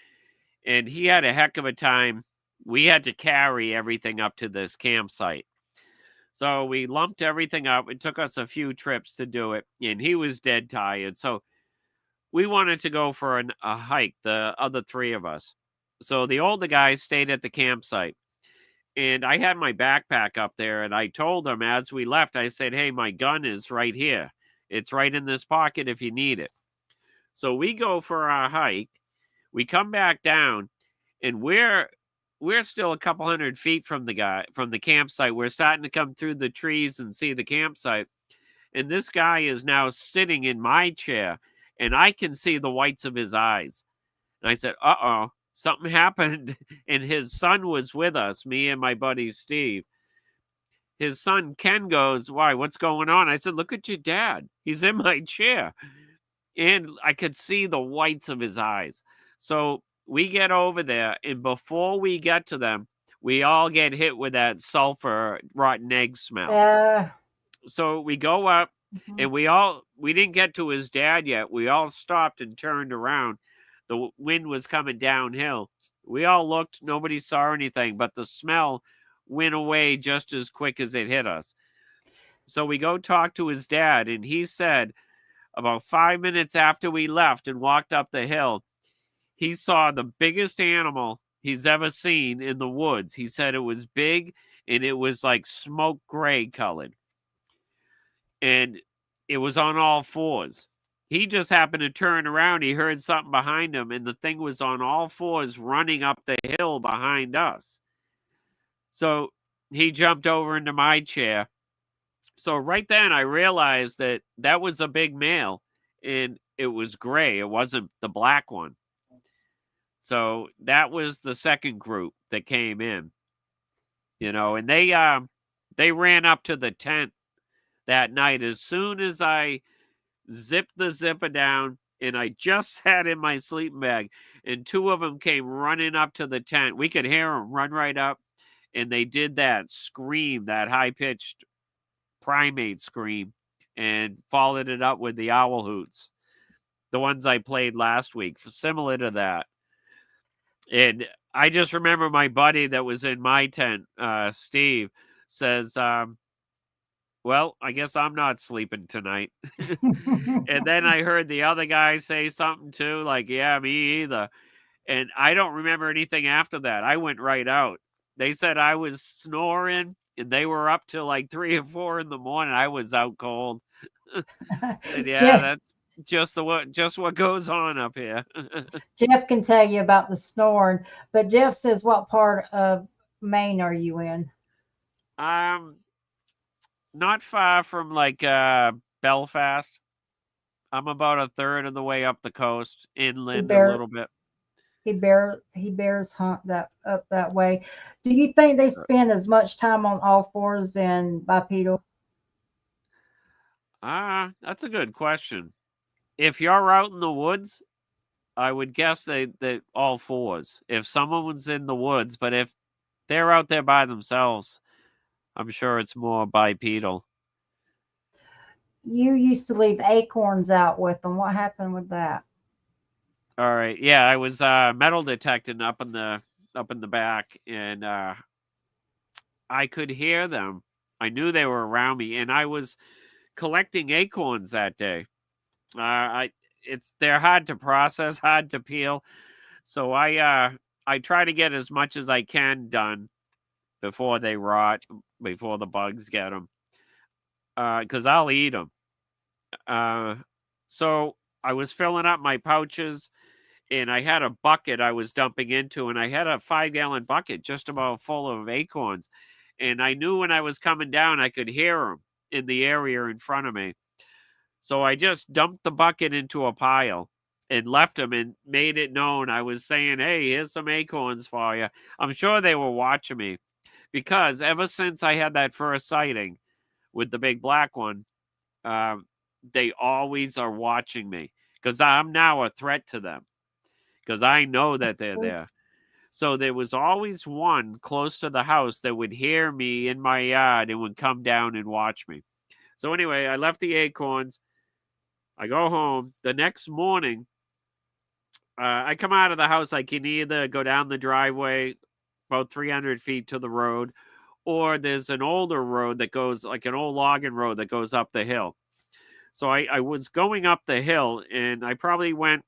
And he had a heck of a time. We had to carry everything up to this campsite. So we lumped everything up. It took us a few trips to do it. And he was dead tired. So we wanted to go for a hike, the other three of us. So the older guy stayed at the campsite. And I had my backpack up there. And I told him as we left, I said, hey, my gun is right here. It's right in this pocket if you need it. So we go for our hike. We come back down. And we're still a couple 100 feet from the campsite. We're starting to come through the trees and see the campsite. And this guy is now sitting in my chair, and I can see the whites of his eyes. And I said, uh-oh, something happened. And his son was with us, me and my buddy Steve. His son Ken goes, why, what's going on? I said, look at your dad. He's in my chair. And I could see the whites of his eyes. So we get over there, and before we get to them, we all get hit with that sulfur rotten egg smell. So we go up, and we didn't get to his dad yet. We all stopped and turned around. The wind was coming downhill. We all looked, nobody saw anything, but the smell went away just as quick as it hit us. So we go talk to his dad, and he said about 5 minutes after we left and walked up the hill, he saw the biggest animal he's ever seen in the woods. He said it was big, and it was like smoke gray colored. And it was on all fours. He just happened to turn around. He heard something behind him, and the thing was on all fours running up the hill behind us. So he jumped over into my chair. So right then I realized that was a big male, and it was gray. It wasn't the black one. So that was the second group that came in, and they ran up to the tent that night. As soon as I zipped the zipper down and I just sat in my sleeping bag, and two of them came running up to the tent. We could hear them run right up, and they did that scream, that high-pitched primate scream, and followed it up with the owl hoots, the ones I played last week, similar to that. And I just remember my buddy that was in my tent, Steve, says, well, I guess I'm not sleeping tonight. And then I heard the other guy say something too, like, yeah, me either. And I don't remember anything after that. I went right out. They said I was snoring, and they were up till like 3 or 4 in the morning. I was out cold. Said, yeah, that's just what goes on up here. Jeff can tell you about the snoring, but Jeff says, what part of Maine are you in? Not far from like Belfast. I'm about a third of the way up the coast, inland a little bit. He bears hunt that up that way. Do you think they spend as much time on all fours than bipedal? That's a good question. If you're out in the woods, I would guess they all fours. If someone was in the woods, but if they're out there by themselves, I'm sure it's more bipedal. You used to leave acorns out with them. What happened with that? All right. Yeah, I was metal detecting up in the back, and I could hear them. I knew they were around me, and I was collecting acorns that day. They're hard to process, hard to peel. So I try to get as much as I can done before they rot, before the bugs get them, because I'll eat them. So I was filling up my pouches, and I had a bucket I was dumping into, and I had a 5-gallon bucket just about full of acorns. And I knew when I was coming down, I could hear them in the area in front of me. So I just dumped the bucket into a pile and left them and made it known. I was saying, hey, here's some acorns for you. I'm sure they were watching me, because ever since I had that first sighting with the big black one, they always are watching me, because I'm now a threat to them, because I know that they're there. So there was always one close to the house that would hear me in my yard and would come down and watch me. So anyway, I left the acorns. I go home. The next morning, I come out of the house. I can either go down the driveway about 300 feet to the road, or there's an older road that goes, like an old logging road that goes up the hill. So I was going up the hill, and I probably went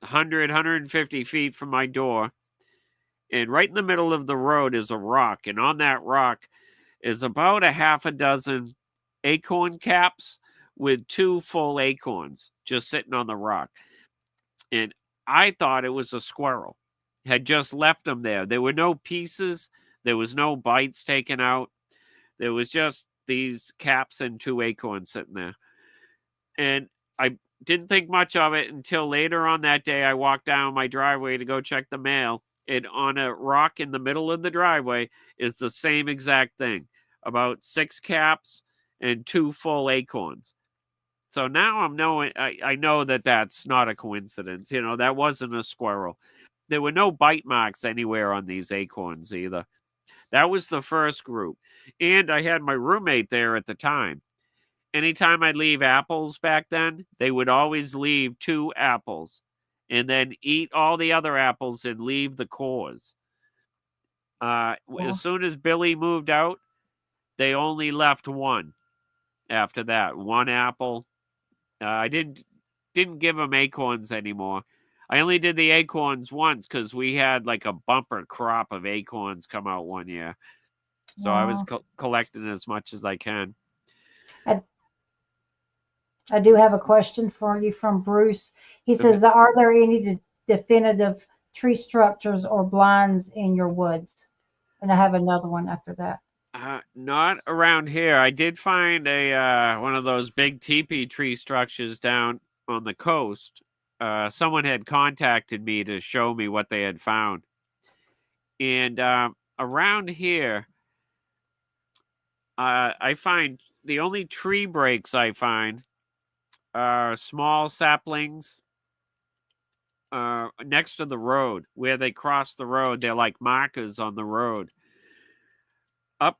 100, 150 feet from my door. And right in the middle of the road is a rock. And on that rock is about a half a dozen acorn caps with 2 full acorns just sitting on the rock. And I thought it was a squirrel. Had just left them there. There were no pieces. There was no bites taken out. There was just these caps and 2 acorns sitting there. And I didn't think much of it until later on that day. I walked down my driveway to go check the mail. And on a rock in the middle of the driveway is the same exact thing. About 6 caps and 2 full acorns. So now I know that that's not a coincidence. You know, that wasn't a squirrel. There were no bite marks anywhere on these acorns either. That was the first group. And I had my roommate there at the time. Anytime I'd leave apples back then, they would always leave 2 apples and then eat all the other apples and leave the cores. As soon as Billy moved out, they only left 1 after that. 1 apple. I didn't give them acorns anymore. I only did the acorns once because we had like a bumper crop of acorns come out one year. So I was collecting as much as I can. I do have a question for you from Bruce. He says, are there any definitive tree structures or blinds in your woods? And I have another one after that. Not around here. I did find a one of those big teepee tree structures down on the coast. Someone had contacted me to show me what they had found. And around here, I find the only tree breaks I find are small saplings next to the road. Where they cross the road, they're like markers on the road.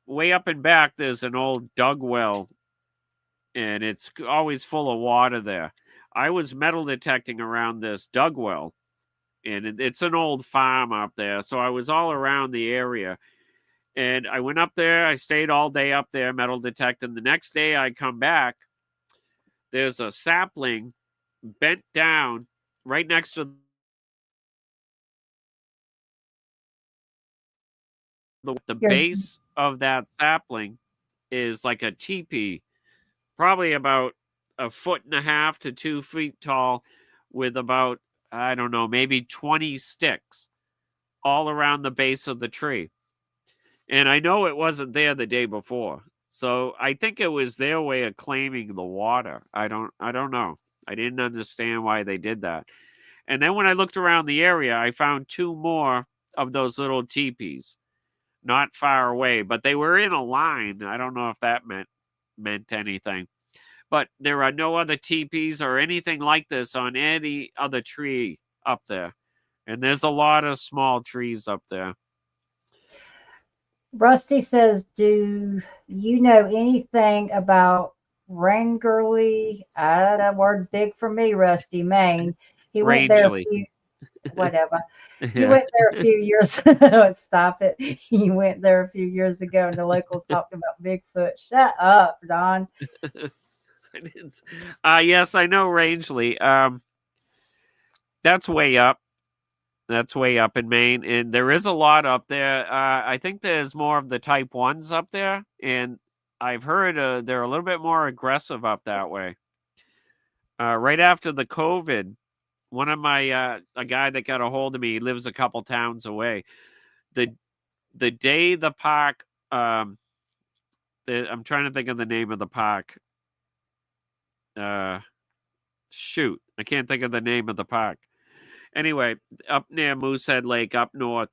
Way up and back, there's an old dug well, and it's always full of water there. I was metal detecting around this dug well, and it's an old farm up there, so I was all around the area. And I went up there. I stayed all day up there metal detecting. The next day I come back, there's a sapling bent down right next to the base of that sapling is like a teepee, probably about 1.5 to 2 feet tall, with about, I don't know, maybe 20 sticks all around the base of the tree. And I know it wasn't there the day before. So I think it was their way of claiming the water. I don't know. I didn't understand why they did that. And then when I looked around the area, I found 2 more of those little teepees, not far away, but they were in a line. I don't know if that meant anything. But there are no other teepees or anything like this on any other tree up there. And there's a lot of small trees up there. Rusty says, do you know anything about Rangerly? That word's big for me, Rusty, Maine. He went there whatever. You Yeah. went there a few years stop it. You went there a few years ago and the locals talked about Bigfoot. Shut up, Don. It's, yes, I know Rangeley. That's way up. That's way up in Maine, and there is a lot up there. I think there's more of the type ones up there, and I've heard they're a little bit more aggressive up that way. Right after the COVID, one of my a guy that got a hold of me, he lives a couple towns away. The the day the park, I'm trying to think of the name of the park. Uh, Shoot, I can't think of the name of the park. Anyway, up near Moosehead Lake, up north,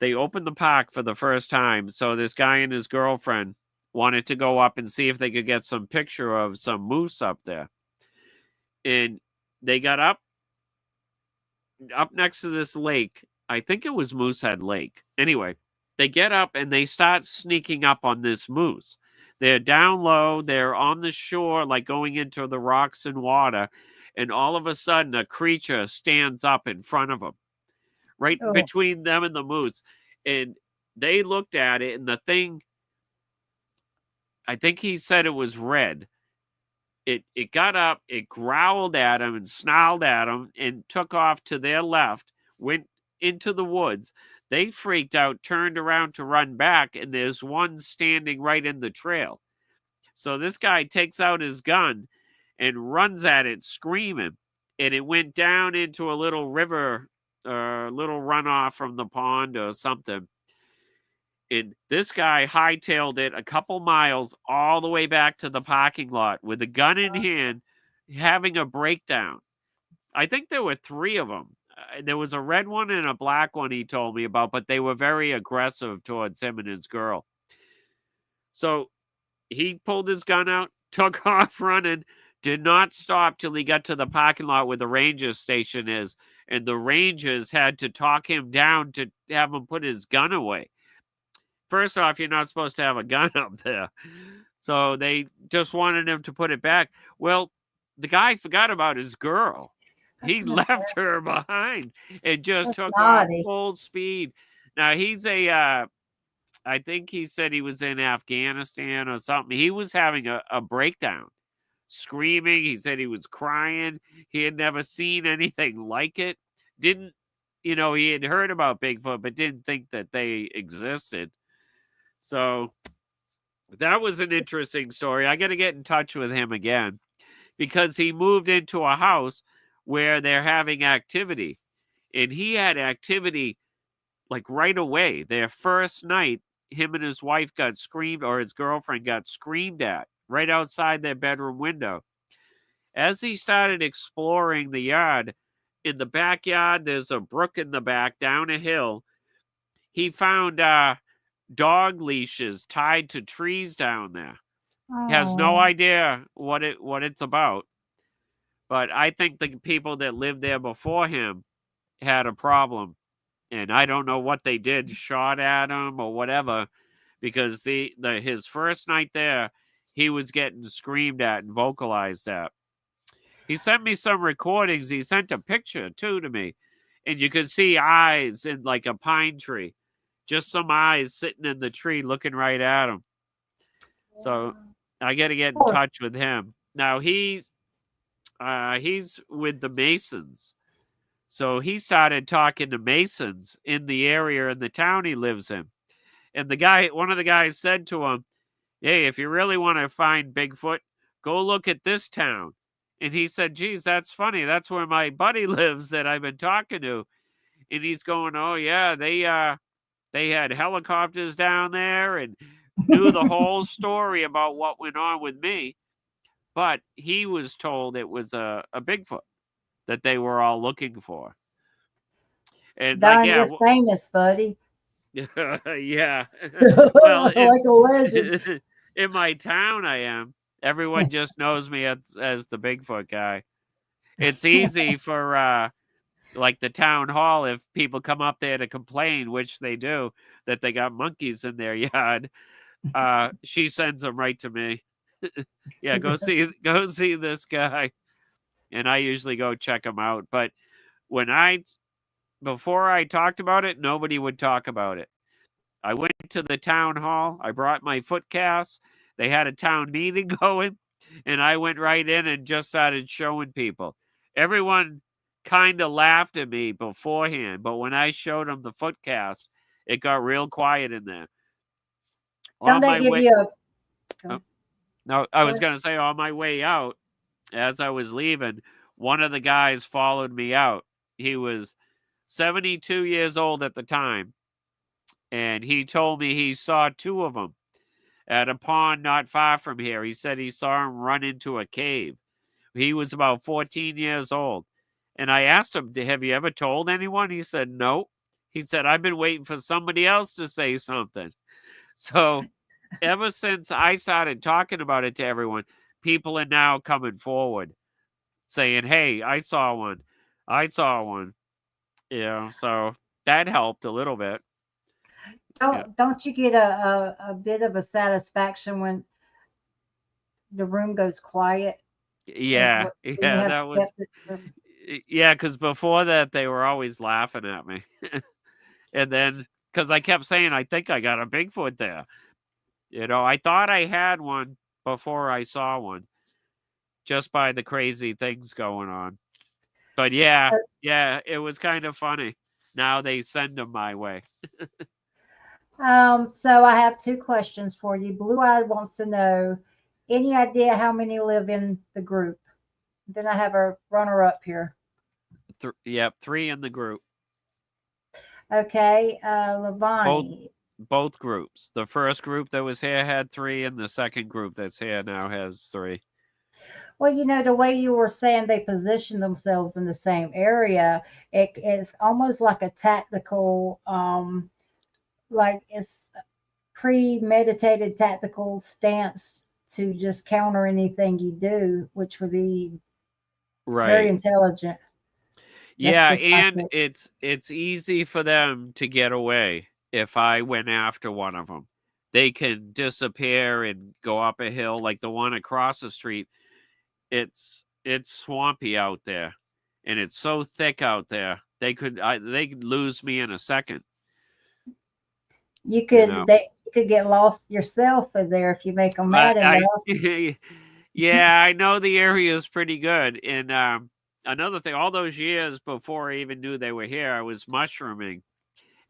they opened the park for the first time. So this guy and his girlfriend wanted to go up and see if they could get some picture of some moose up there. And they got up next to this lake. I think it was Moosehead Lake. Anyway, they get up and they start sneaking up on this moose. They're down low, they're on the shore, like going into the rocks and water, and all of a sudden a creature stands up in front of them, right Oh, between them and the moose. And they looked at it, and the thing, I think he said it was red. It got up, it growled at him and snarled at him and took off to their left, went into the woods. They freaked out, turned around to run back, and there's one standing right in the trail. So this guy takes out his gun and runs at it, screaming. And it went down into a little river, little runoff from the pond or something. And this guy hightailed it a couple miles all the way back to the parking lot with a gun in hand, having a breakdown. I think there were three of them. There was a red one and a black one he told me about, but they were very aggressive towards him and his girl. So he pulled his gun out, took off running, did not stop till he got to the parking lot where the ranger station is. And the rangers had to talk him down to have him put his gun away. First off, you're not supposed to have a gun up there. So they just wanted him to put it back. Well, the guy forgot about his girl. He left her behind and just took off naughty. full speed. Now, he's I think he said he was in Afghanistan or something. He was having a breakdown, screaming. He said he was crying. He had never seen anything like it. Didn't, he had heard about Bigfoot, but didn't think that they existed. So that was an interesting story. I got to get in touch with him again because he moved into a house where they're having activity. And he had activity like right away. Their first night, him and his wife got screamed, or his girlfriend got screamed at right outside their bedroom window. As he started exploring the yard, in the backyard, there's a brook in the back down a hill. He found dog leashes tied to trees down there. He has no Oh, idea what it's about. But I think the people that lived there before him had a problem. And I don't know what they did, shot at him or whatever, because his first night there, he was getting screamed at and vocalized at. He sent me some recordings. He sent a picture too to me, and you could see eyes in like a pine tree, just some eyes sitting in the tree looking right at him. So I got to get in touch with him. Now he's with the Masons. So he started talking to Masons in the area in the town he lives in. And one of the guys said to him, "Hey, if you really want to find Bigfoot, go look at this town." And he said, "Geez, that's funny. That's where my buddy lives that I've been talking to." And he's going, "Oh yeah, they had helicopters down there and knew the whole story about what went on with me." But he was told it was a Bigfoot that they were all looking for. And like, Don, yeah, you're famous, buddy. yeah. Well, Like a legend. in my town, I am. Everyone just knows me as the Bigfoot guy. It's easy for like the town hall if people come up there to complain, which they do, that they got monkeys in their yard. She sends them right to me. Yeah, go see this guy, and I usually go check him out. But when I before I talked about it, nobody would talk about it. I went to the town hall. I brought my foot casts. They had a town meeting going, and I went right in and just started showing people. Everyone kind of laughed at me beforehand, but when I showed them the foot cast, it got real quiet in there. Don't On they my give way, you a oh, no, I was what? going to say on my way out, as I was leaving, one of the guys followed me out. He was 72 years old at the time, and he told me he saw two of them at a pond not far from here. He said he saw him run into a cave. He was about 14 years old. And I asked him, have you ever told anyone? He said, no. He said, I've been waiting for somebody else to say something. So ever since I started talking about it to everyone, people are now coming forward saying, hey, I saw one. I saw one. So that helped a little bit. Yeah. Don't you get a bit of a satisfaction when the room goes quiet and Yeah. when you Yeah. have That was, skeptics? yeah. Because before that, they were always laughing at me. And then, because I kept saying, I think I got a Bigfoot there. I thought I had one before I saw one, just by the crazy things going on. But yeah, it was kind of funny. Now they send them my way. So I have two questions for you. Blue Eyed wants to know, any idea how many live in the group? Then I have a runner up here. Yep, 3 in the group. Okay, Both Lavani. both groups. The first group that was here had 3, and the second group that's here now has 3. Well, the way you were saying they position themselves in the same area, it is almost like a tactical, like it's premeditated tactical stance to just counter anything you do, which would be very Right. intelligent. That's Yeah, just my and pick. it's easy for them to get away if I went after one of them. They can disappear and go up a hill like the one across the street. It's swampy out there, and it's so thick out there. They could lose me in a second, You you could know. they you could get lost yourself in there if you make them mad I enough. yeah, I know the area is pretty good. And another thing, all those years before I even knew they were here, I was mushrooming,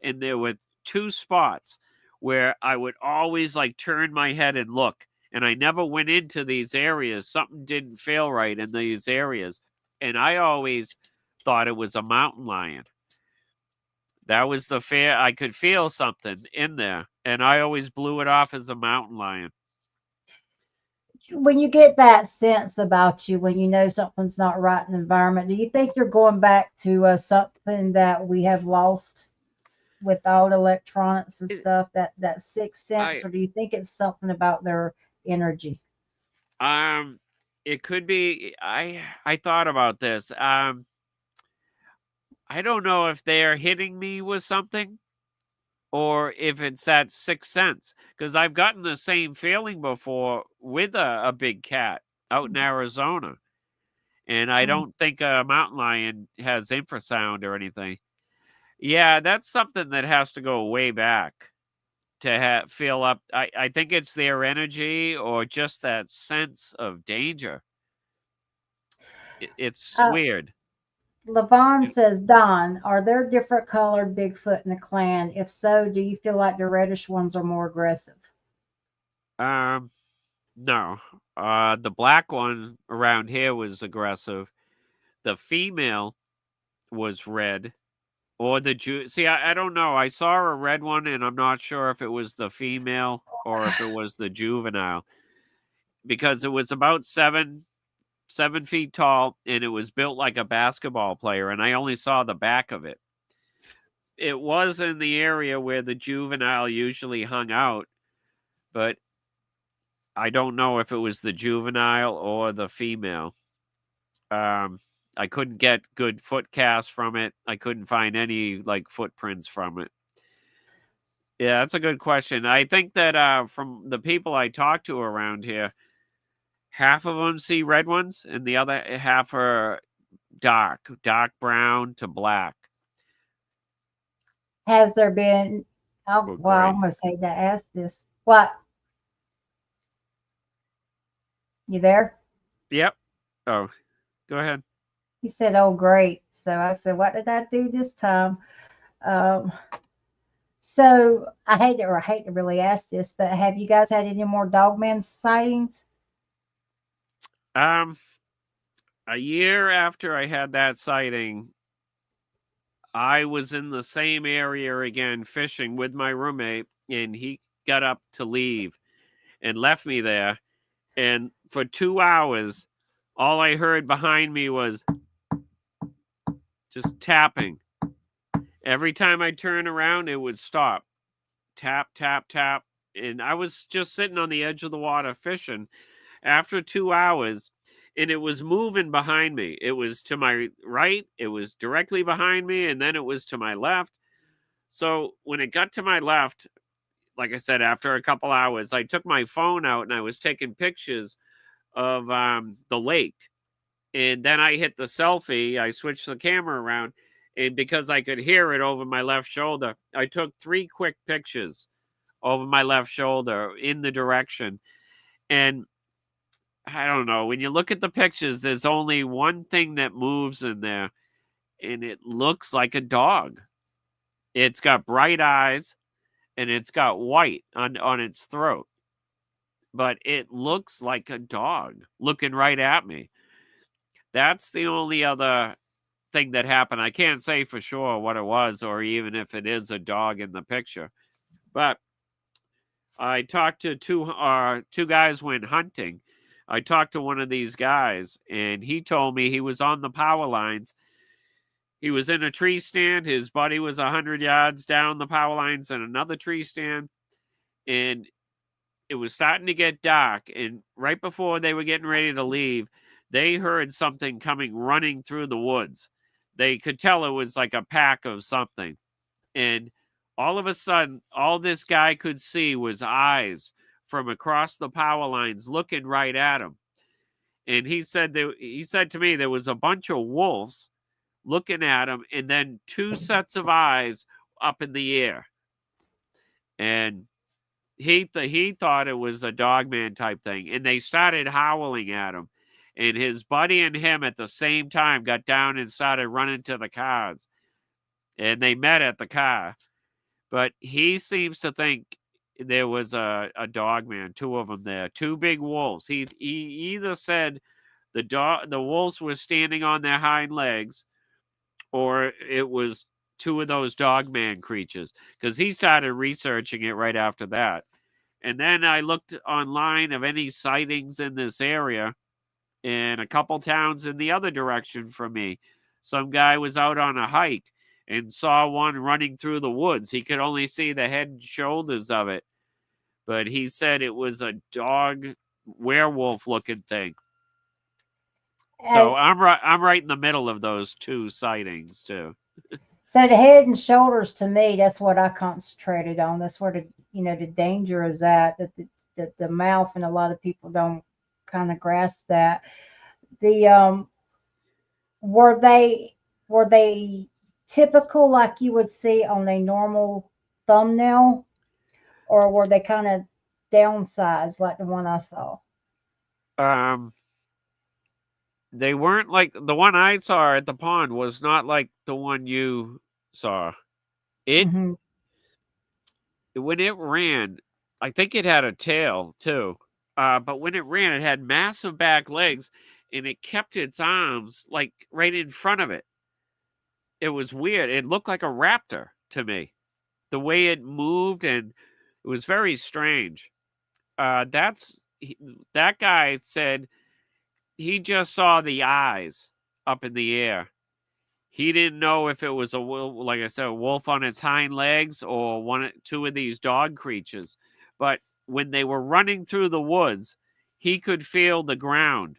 and there were 2 spots where I would always like turn my head and look, and I never went into these areas. Something didn't feel right in these areas, and I always thought it was a mountain lion. That was the fear. I could feel something in there, and I always blew it off as a mountain lion. When you get that sense about you, when you know something's not right in the environment, do you think you're going back to something that we have lost with all electronics and It, stuff, that sixth sense, I or do you think it's something about their energy? um, it could be. I thought about this. I don't know if they're hitting me with something or if it's that sixth sense, because I've gotten the same feeling before with a big cat out in Arizona, and I Mm. don't think a mountain lion has infrasound or anything. Yeah, that's something that has to go way back to feel up. I think it's their energy or just that sense of danger. It's Uh, weird. Levon says, Don, are there different colored Bigfoot in the clan? If so, do you feel like the reddish ones are more aggressive? Um, no. The black one around here was aggressive. The female was red, or the see, I don't know. I saw a red one, and I'm not sure if it was the female or if it was the juvenile, because it was about 7 feet tall, and it was built like a basketball player, and I only saw the back of it. It was in the area where the juvenile usually hung out, but I don't know if it was the juvenile or the female. Um, I couldn't get good foot casts from it. I couldn't find any like footprints from it. Yeah, that's a good question. I think that from the people I talk to around here, half of them see red ones, and the other half are dark brown to black. Has there been? Oh, Well, well, I great. almost hate to ask this. What? You there? Yep. Oh, go ahead. He said, "Oh, great." So I said, "What did I do this time?" Um, so I hate to really ask this, but have you guys had any more dogman sightings? Um, a year after I had that sighting, I was in the same area again fishing with my roommate, and he got up to leave and left me there. And for 2 hours, all I heard behind me was just tapping. Every time I turned around, it would stop. Tap, tap, tap. And I was just sitting on the edge of the water fishing after 2 hours, and it was moving behind me. It was to my right, it was directly behind me, and then it was to my left. So when it got to my left, like I said, after a couple hours, I took my phone out and I was taking pictures of the lake. And then I hit the selfie. I switched the camera around. And because I could hear it over my left shoulder, I took 3 quick pictures over my left shoulder in the direction. And I don't know, when you look at the pictures, there's only one thing that moves in there, and it looks like a dog. It's got bright eyes and it's got white on its throat, but it looks like a dog looking right at me. That's the only other thing that happened. I can't say for sure what it was or even if it is a dog in the picture. But I talked to two guys went hunting. I talked to one of these guys and he told me he was on the power lines. He was in a tree stand. His buddy was 100 yards down the power lines in another tree stand. And it was starting to get dark. And right before they were getting ready to leave, they heard something coming running through the woods. They could tell it was like a pack of something. And all of a sudden, all this guy could see was eyes from across the power lines looking right at him. And he said to me there was a bunch of wolves looking at him, and then 2 sets of eyes up in the air. And he thought it was a dogman type thing, and they started howling at him. And his buddy and him at the same time got down and started running to the cars, and they met at the car. But he seems to think there was a dogman, 2 of them there, 2 big wolves. He either said the wolves were standing on their hind legs, or it was 2 of those dogman creatures, because he started researching it right after that. And then I looked online of any sightings in this area in a couple towns in the other direction from me. Some guy was out on a hike and saw one running through the woods. He could only see the head and shoulders of it, but he said it was a dog werewolf looking thing. So I'm right in the middle of those 2 sightings too. So the head and shoulders, to me, that's what I concentrated on. That's where the danger is at. That the mouth, and a lot of people don't kind of grasp that. The were they typical like you would see on a normal thumbnail, or were they kind of downsized like the one I saw? They weren't like the one I saw at the pond was not like the one you saw. It Mm-hmm. When it ran, I think it had a tail too. But when it ran, it had massive back legs, and it kept its arms like right in front of it. It was weird. It looked like a raptor to me. The way it moved, and it was very strange. That guy said he just saw the eyes up in the air. He didn't know if it was a wolf, like I said, a wolf on its hind legs or 2 of these dog creatures. But when they were running through the woods, he could feel the ground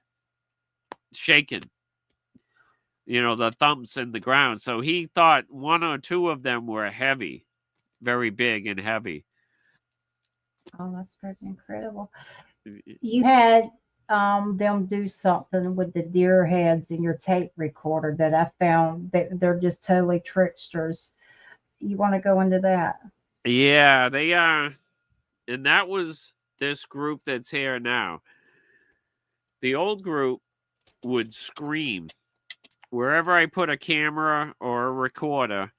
shaking. The thumps in the ground. So he thought 1 or 2 of them were heavy, very big and heavy. Oh, that's pretty incredible. You had them do something with the deer heads in your tape recorder that I found that they're just totally tricksters. you want to go into that? Yeah, they and that was this group that's here now. The old group would scream wherever I put a camera or a recorder.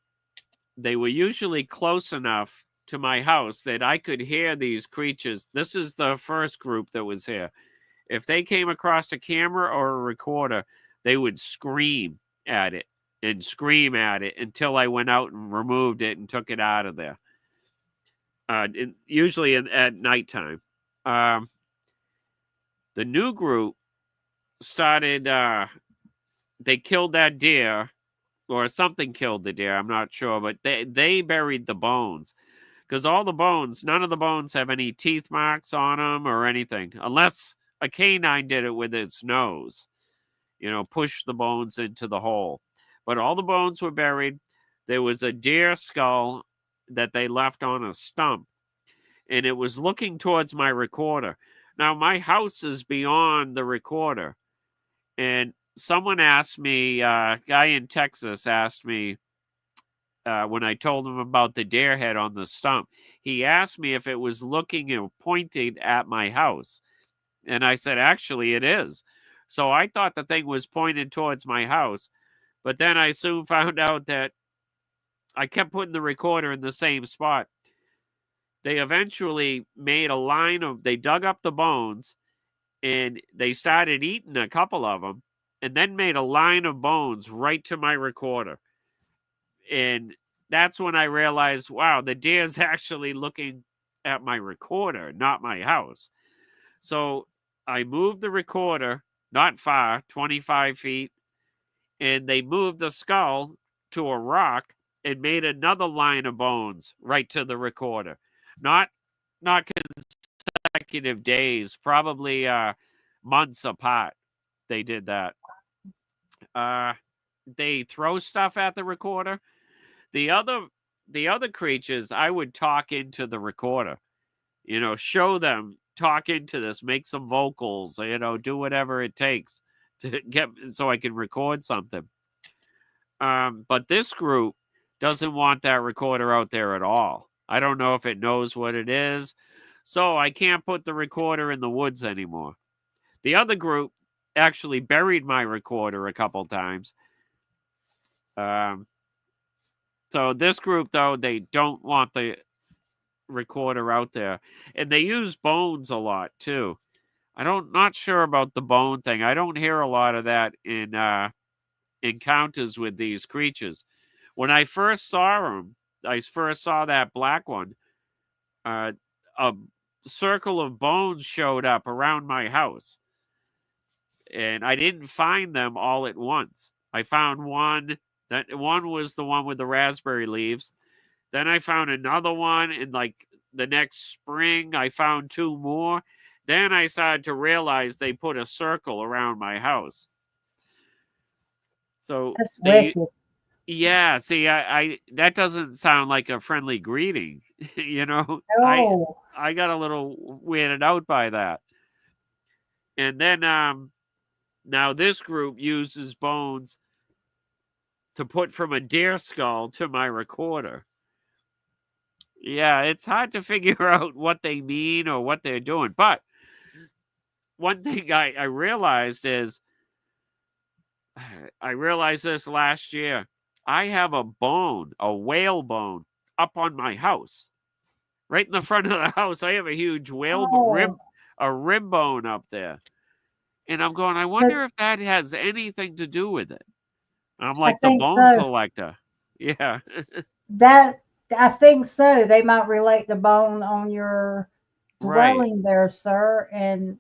They were usually close enough to my house that I could hear these creatures. This is the first group that was here. If they came across a camera or a recorder, they would scream at it and scream at it until I went out and removed it and took it out of there. Usually at nighttime. The new group started, they killed that deer, or something killed the deer, I'm not sure, but they buried the bones. Because all the bones, none of the bones have any teeth marks on them or anything, unless a canine did it with its nose, push the bones into the hole. But all the bones were buried. There was a deer skull that they left on a stump, and it was looking towards my recorder. Now, my house is beyond the recorder, and someone asked me, a guy in Texas asked me, when I told him about the deer head on the stump, he asked me if it was looking and pointing at my house. And I said, actually, it is. So I thought the thing was pointed towards my house. But then I soon found out that I kept putting the recorder in the same spot. They eventually made a line they dug up the bones and they started eating a couple of them and then made a line of bones right to my recorder. And that's when I realized, wow, the deer's actually looking at my recorder, not my house. So I moved the recorder, not far, 25 feet, and they moved the skull to a rock and made another line of bones right to the recorder. Not consecutive days, probably months apart. They did that. They throw stuff at the recorder. The other creatures, I would talk into the recorder, show them, talk into this, make some vocals, do whatever it takes to get so I can record something. But this group doesn't want that recorder out there at all. I don't know if it knows what it is, so I can't put the recorder in the woods anymore. The other group actually buried my recorder a couple times. So this group, though, they don't want the recorder out there. And they use bones a lot, too. Not sure about the bone thing. I don't hear a lot of that in encounters with these creatures. When I first saw them, I first saw that black one, a circle of bones showed up around my house. And I didn't find them all at once. I found one. That one was the one with the raspberry leaves. Then I found another one in the next spring. I found two more. Then I started to realize they put a circle around my house. So that's wicked. Yeah, see, I that doesn't sound like a friendly greeting, No. I got a little weirded out by that. And then now this group uses bones to put from a deer skull to my recorder. Yeah, it's hard to figure out what they mean or what they're doing. But one thing I realized is, I realized this last year. I have a bone, a whale bone, up on my house. Right in the front of the house, I have a huge whale rib bone up there. And I'm going, I wonder if that has anything to do with it. I'm like the bone collector. Yeah. I think so. They might relate the bone on your dwelling there, sir, and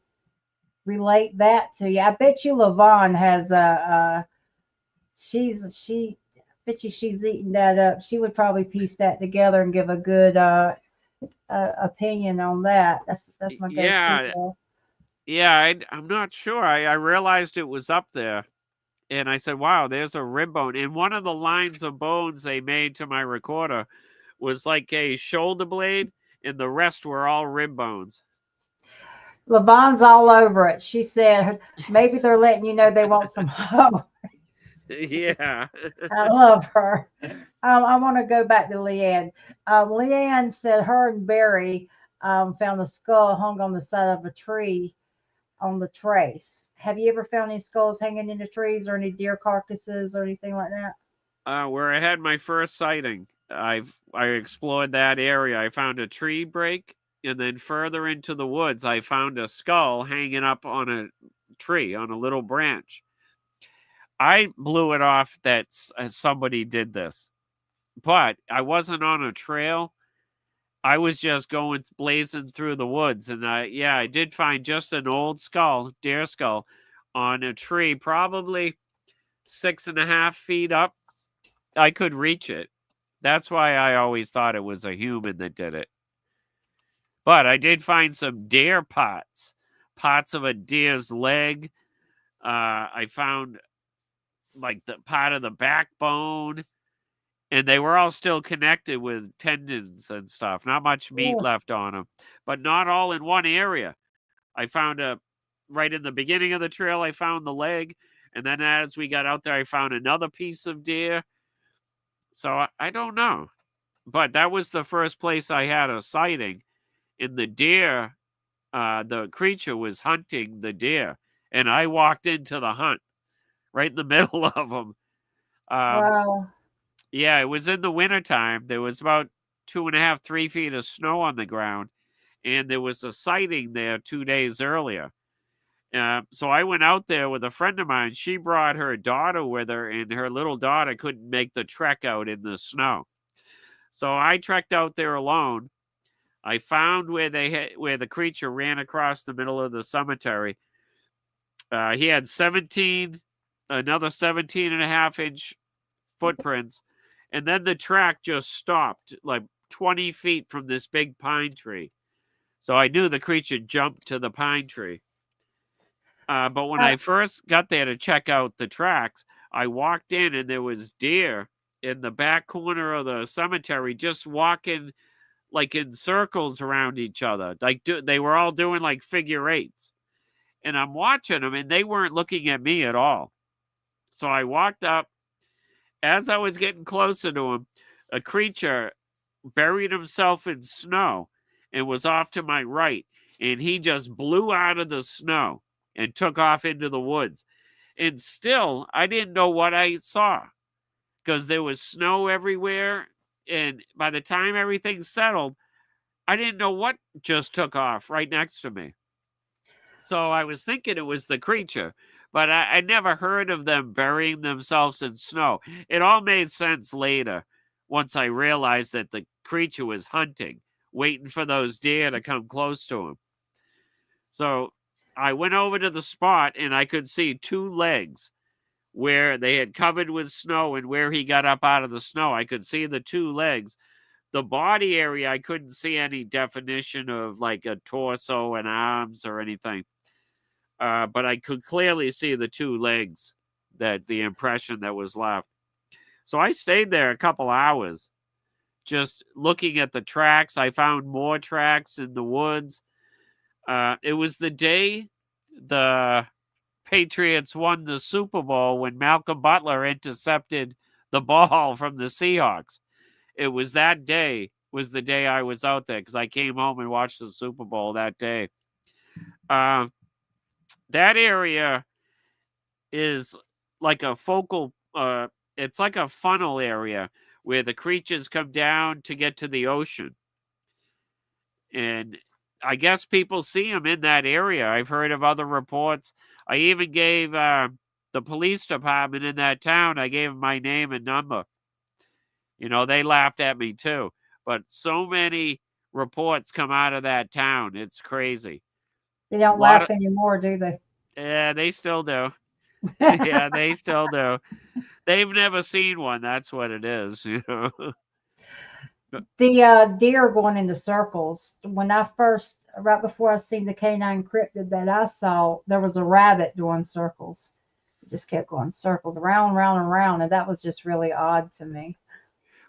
relate that to you. I bet you LaVon has bet you she's eating that up. She would probably piece that together and give a good opinion on that. That's my go-to. Yeah, I'm not sure. I realized it was up there. And I said, wow, there's a rib bone. And one of the lines of bones they made to my recorder was like a shoulder blade, and the rest were all rib bones. LaVon's all over it. She said maybe they're letting you know they want some homework. Yeah. I love her. I want to go back to Leanne. Leanne said her and Barry found a skull hung on the side of a tree on the trace. Have you ever found any skulls hanging in the trees or any deer carcasses or anything like that? Where I had my first sighting, I explored that area. I found a tree break, and then further into the woods, I found a skull hanging up on a tree on a little branch. I blew it off that somebody did this, but I wasn't on a trail. I was just going blazing through the woods, and I did find just an old skull, deer skull, on a tree, probably 6.5 feet up. I could reach it. That's why I always thought it was a human that did it. But I did find some deer parts of a deer's leg. I found like the part of the backbone, and they were all still connected with tendons and stuff. Not much meat Oh, left on them, but not all in one area. I found right in the beginning of the trail, I found the leg, and then as we got out there, I found another piece of deer. So I don't know, but that was the first place I had a sighting. In the deer, the creature was hunting the deer, and I walked into the hunt right in the middle of them. Um, wow. yeah, it was in the wintertime. There was about 2.5, 3 feet of snow on the ground, and there was a sighting there 2 days earlier. So I went out there with a friend of mine. She brought her daughter with her, and her little daughter couldn't make the trek out in the snow. So I trekked out there alone. I found where where the creature ran across the middle of the cemetery. He had another 17.5 inch footprints, and then the track just stopped like 20 feet from this big pine tree. So I knew the creature jumped to the pine tree. But when Uh, I first got there to check out the tracks, I walked in and there was deer in the back corner of the cemetery just walking like in circles around each other. They were all doing like figure eights. And I'm watching them and they weren't looking at me at all. So I walked up. As I was getting closer to him, a creature buried himself in snow and was off to my right. And he just blew out of the snow and took off into the woods. And still, I didn't know what I saw because there was snow everywhere. And by the time everything settled, I didn't know what just took off right next to me. So I was thinking it was the creature, but I never heard of them burying themselves in snow. It all made sense later once I realized that the creature was hunting, waiting for those deer to come close to him. So I went over to the spot and I could see two legs where they had covered with snow, and where he got up out of the snow, I could see the two legs. The body area, I couldn't see any definition of like a torso and arms or anything. But I could clearly see the two legs, that the impression that was left. So I stayed there a couple hours just looking at the tracks. I found more tracks in the woods. It was the day the Patriots won the Super Bowl when Malcolm Butler intercepted the ball from the Seahawks. It was that day, was the day I was out there because I came home and watched the Super Bowl that day. That area is like a it's like a funnel area where the creatures come down to get to the ocean. And I guess people see them in that area. I've heard of other reports. I even gave the police department in that town, I gave them my name and number. You know, they laughed at me too. But so many reports come out of that town. It's crazy. they A don't lot of, laugh anymore, do they? yeah, they still do. Yeah, they still do. They've never seen one. That's what it is, you know. The deer going into circles. When I first, right before I seen the canine cryptid that I saw, there was a rabbit doing circles. It just kept going circles around, round, and round, and that was just really odd to me.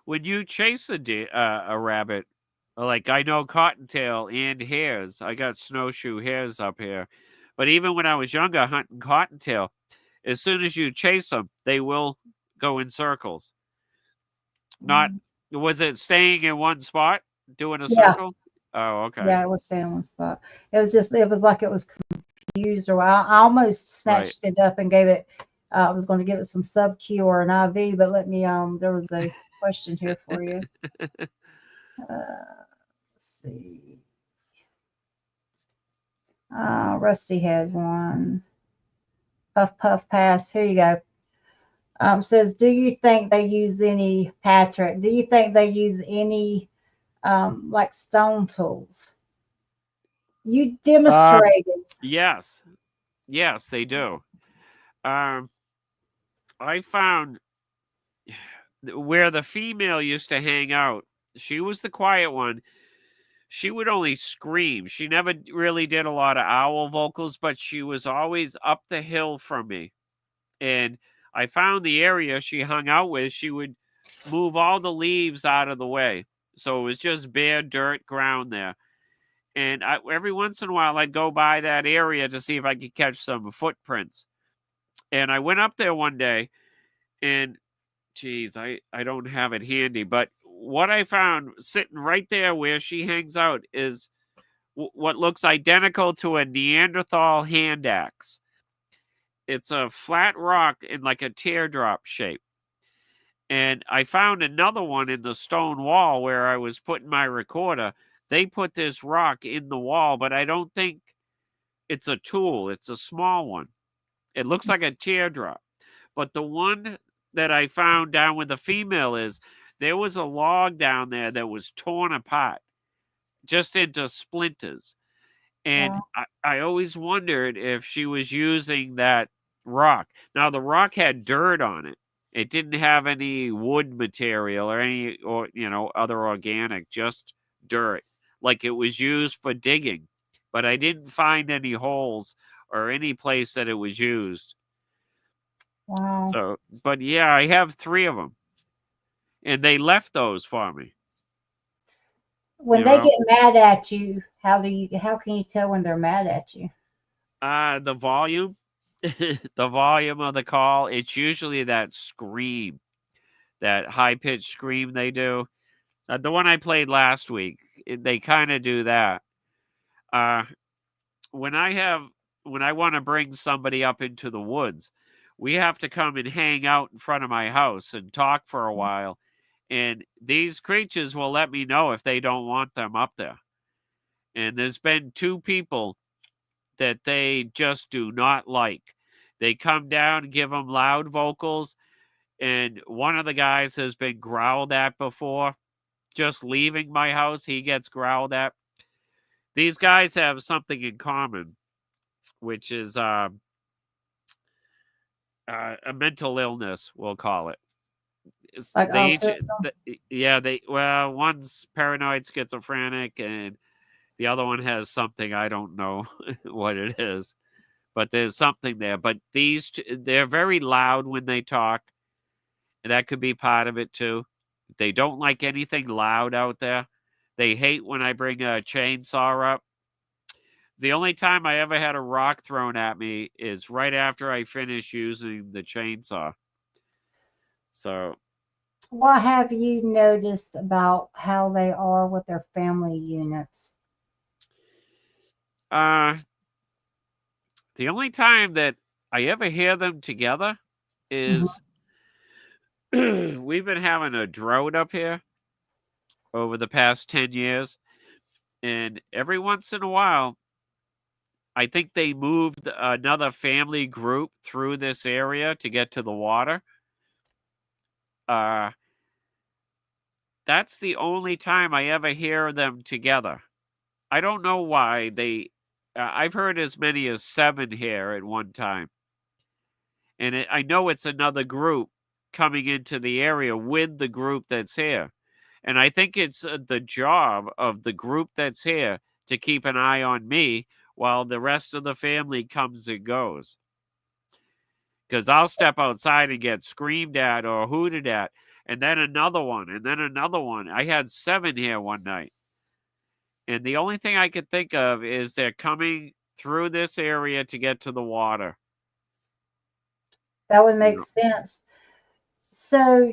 When you chase a rabbit, like I know cottontail and hares, I got snowshoe hares up here. But even when I was younger hunting cottontail, as soon as you chase them, they will go in circles. Not, was it staying in one spot, doing a Yeah, circle? Oh, okay. yeah, it was staying in one spot. It was just, it was like it was confused, or I almost Right. snatched it up and gave it. I was going to give it some sub Q or an IV, but let me. There was a question here for you. Let's see. Rusty had one. Puff puff pass. Here you go. Says, do you think they use any, Patrick? Do you think they use any like stone tools? You demonstrated. Yes. Yes, they do. Um, I found where the female used to hang out. She was the quiet one. She would only scream. She never really did a lot of owl vocals, but she was always up the hill from me. And I found the area she hung out with, she would move all the leaves out of the way. So it was just bare dirt ground there. And every once in a while, I'd go by that area to see if I could catch some footprints. And I went up there one day, and geez, I don't have it handy, but what I found sitting right there where she hangs out is what looks identical to a Neanderthal hand axe. It's a flat rock in like a teardrop shape. And I found another one in the stone wall where I was putting my recorder. They put this rock in the wall, but I don't think it's a tool. It's a small one. It looks like a teardrop. But the one that I found down where the female is, there was a log down there that was torn apart, just into splinters. And Wow. I always wondered if she was using that rock. Now, the rock had dirt on it. It didn't have any wood material or any, or, other organic, just dirt, like it was used for digging. But I didn't find any holes or any place that it was used. Wow. So, but yeah, I have 3 of them, and they left those for me, When you they know? get mad at you, how can you tell when they're mad at you? The volume, the volume of the call, it's usually that scream, that high-pitched scream they do. The one I played last week, they kinda do that. Uh, when I wanna bring somebody up into the woods, we have to come and hang out in front of my house and talk for a while, and these creatures will let me know if they don't want them up there. And there's been 2 people that they just do not like. They come down, give them loud vocals, and one of the guys has been growled at before. Just leaving my house, he gets growled at. These guys have something in common, which is a mental illness, we'll call it. Like They each, autism? yeah, one's paranoid schizophrenic, and the other one has something, I don't know what it is, but there's something there. But they're very loud when they talk, and that could be part of it too. They don't like anything loud out there. They hate when I bring a chainsaw up. The only time I ever had a rock thrown at me is right after I finish using the chainsaw. So, What have you noticed about how they are with their family units? uh, the only time that I ever hear them together Mhm. is we've been having a drought up here over the past 10 years. And every once in a while, I think they moved another family group through this area to get to the water. Uh, that's the only time I ever hear them together. I don't know why I've heard as many as 7 here at one time. And I know it's another group coming into the area with the group that's here. And I think it's the job of the group that's here to keep an eye on me while the rest of the family comes and goes. Because I'll step outside and get screamed at or hooted at, and then another one, and then another one. I had 7 here one night. And the only thing I could think of is they're coming through this area to get to the water. That would You make know? sense. So,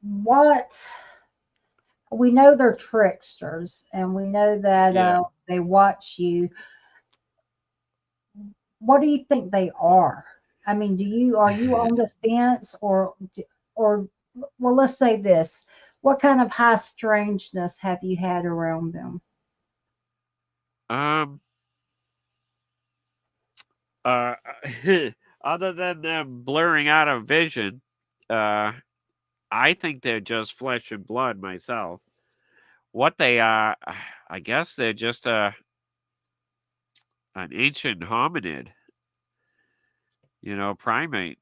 what we know they're tricksters, and we know that Yeah. they watch you. What do you think they are? I mean, are you on the fence, or well, let's say this: what kind of high strangeness have you had around them? um. Uh. Other than them blurring out of vision, uh, I think they're just flesh and blood myself. What they are, I guess they're just an ancient hominid, primate.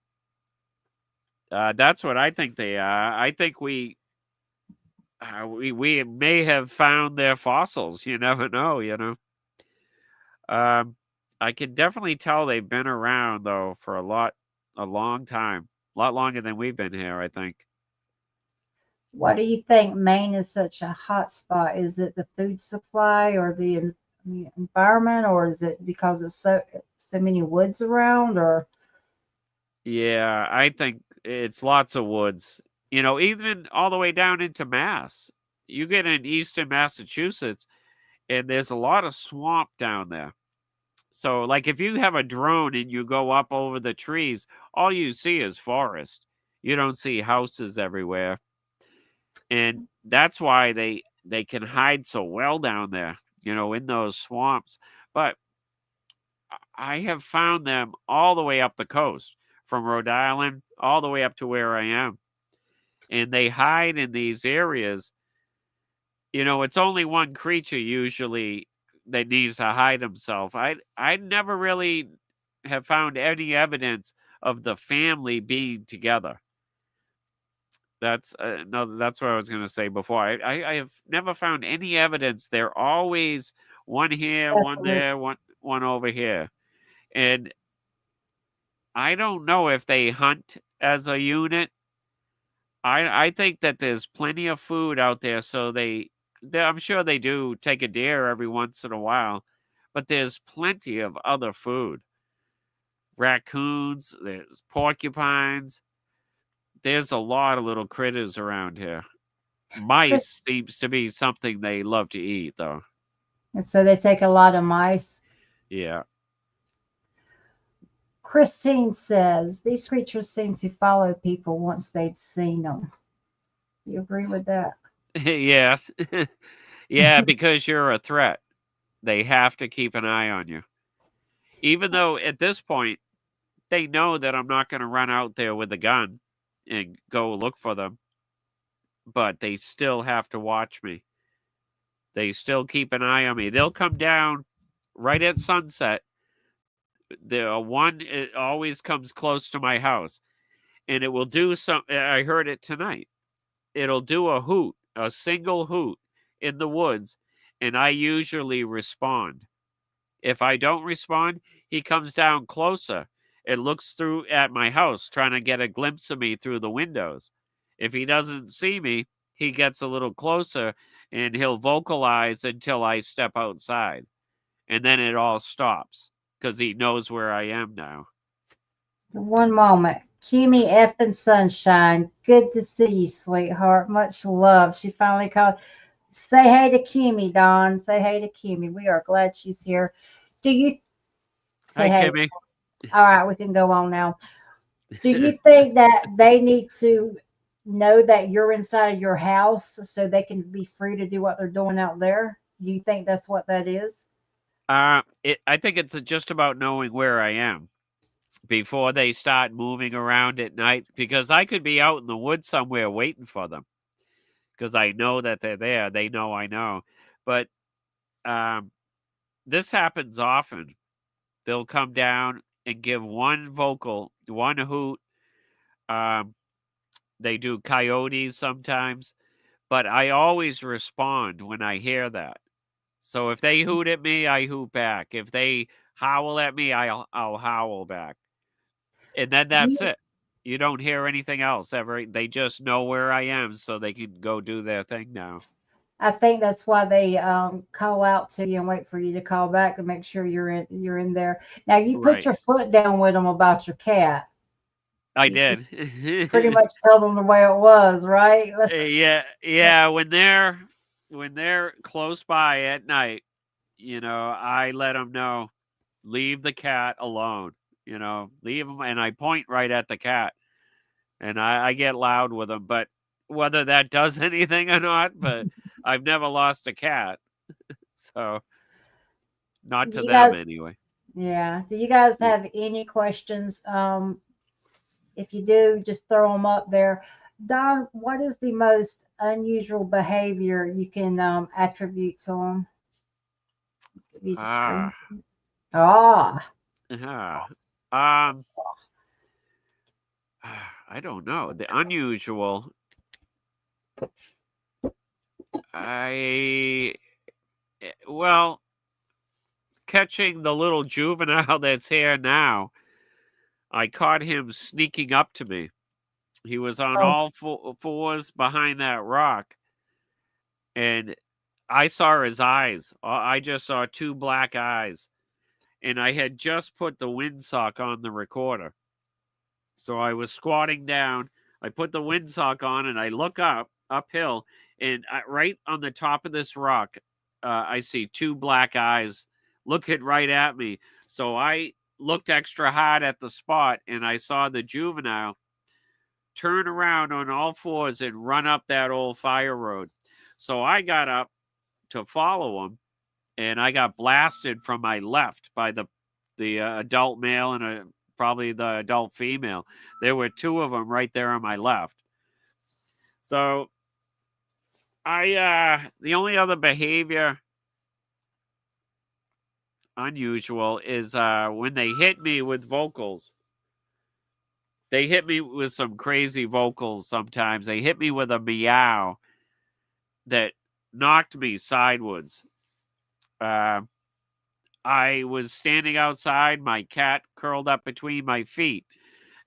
That's what I think they are. I think we may have found their fossils. You never know. Um, I can definitely tell they've been around though for a long time, a lot longer than we've been here. I think. What do you think Maine is such a hot spot? Is it the food supply or the environment, or is it because it's so many woods around? Or Yeah, I think it's lots of woods. Even all the way down into Mass. You get in eastern Massachusetts, and there's a lot of swamp down there. So, like, if you have a drone and you go up over the trees, all you see is forest. You don't see houses everywhere, and that's why they can hide so well down there. In those swamps. But I have found them all the way up the coast, from Rhode Island all the way up to where I am, and they hide in these areas. It's only one creature usually that needs to hide himself. I never really have found any evidence of the family being together. That's no, that's what I was going to say before. I have never found any evidence. They're always one here, one definitely. there, one over here, and I don't know if they hunt as a unit. I think that there's plenty of food out there, so I'm sure they do take a deer every once in a while, but there's plenty of other food. Raccoons, there's porcupines. There's a lot of little critters around here. Chris, Mice seems to be something they love to eat, though. and so they take a lot of mice. Yeah. Christine says these creatures seem to follow people once they've seen them. You agree with that? Yes. Yeah, because you're a threat. They have to keep an eye on you. Even though at this point, they know that I'm not going to run out there with a gun and go look for them, but they still have to watch me. They still keep an eye on me. They'll come down right at sunset. The one it always comes close to my house, and it will do some. I heard it tonight. It'll do a hoot, a single hoot in the woods, and I usually respond. If I don't respond, he comes down closer and looks through at my house, trying to get a glimpse of me through the windows. If he doesn't see me, he gets a little closer and he'll vocalize until I step outside. And then it all stops because he knows where I am now. One moment. Kimmy F and Sunshine. Good to see you, sweetheart. Much love. She finally called. Say hey to Kimmy, Don. Say hey to Kimmy. We are glad she's here. Do you say Hi, hey? Kimmy. All right, we can go on now. Do you think that they need to know that you're inside of your house so they can be free to do what they're doing out there? Do you think that's what that is? I think it's just about knowing where I am before they start moving around at night because I could be out in the woods somewhere waiting for them because I know that they're there. They know I know. But um, this happens often. They'll come down and give one vocal, one hoot. Um, they do coyotes sometimes, but I always respond when I hear that. So if they hoot at me, I hoot back. If they howl at me, I'll howl back. And then that's You it. You don't hear anything else ever. They just know where I am so they can go do their thing now. I think that's why they call out to you and wait for you to call back to make sure you're in there. Now you put Right. your foot down with them about your cat. I You just did. pretty much tell them the way it was, right? Let's. Yeah, yeah. When they're close by at night, I let them know, leave the cat alone. Leave them, and I point right at the cat, and I get loud with them. But whether that does anything or not, but I've never lost a cat, so not Do to you them guys? anyway. Yeah. Do you guys have any questions? If you do, just throw them up there. Don, what is the most unusual behavior you can attribute to them? Give you the screen. Ah, Ah, yeah. Um, I don't know. The unusual. I well, catching the little juvenile that's here now. I caught him sneaking up to me. He was on oh, all fours behind that rock, and I saw his eyes. I just saw two black eyes, and I had just put the windsock on the recorder. So I was squatting down. I put the windsock on, and I look uphill, and right on the top of this rock, I see two black eyes looking right at me. So I looked extra hard at the spot, and I saw the juvenile turn around on all fours and run up that old fire road. So I got up to follow him, and I got blasted from my left by the adult male and probably the adult female. There were two of them right there on my left. So the only other behavior unusual is when they hit me with vocals. They hit me with some crazy vocals sometimes. They hit me with a meow that knocked me sideways. Uh, I was standing outside, my cat curled up between my feet,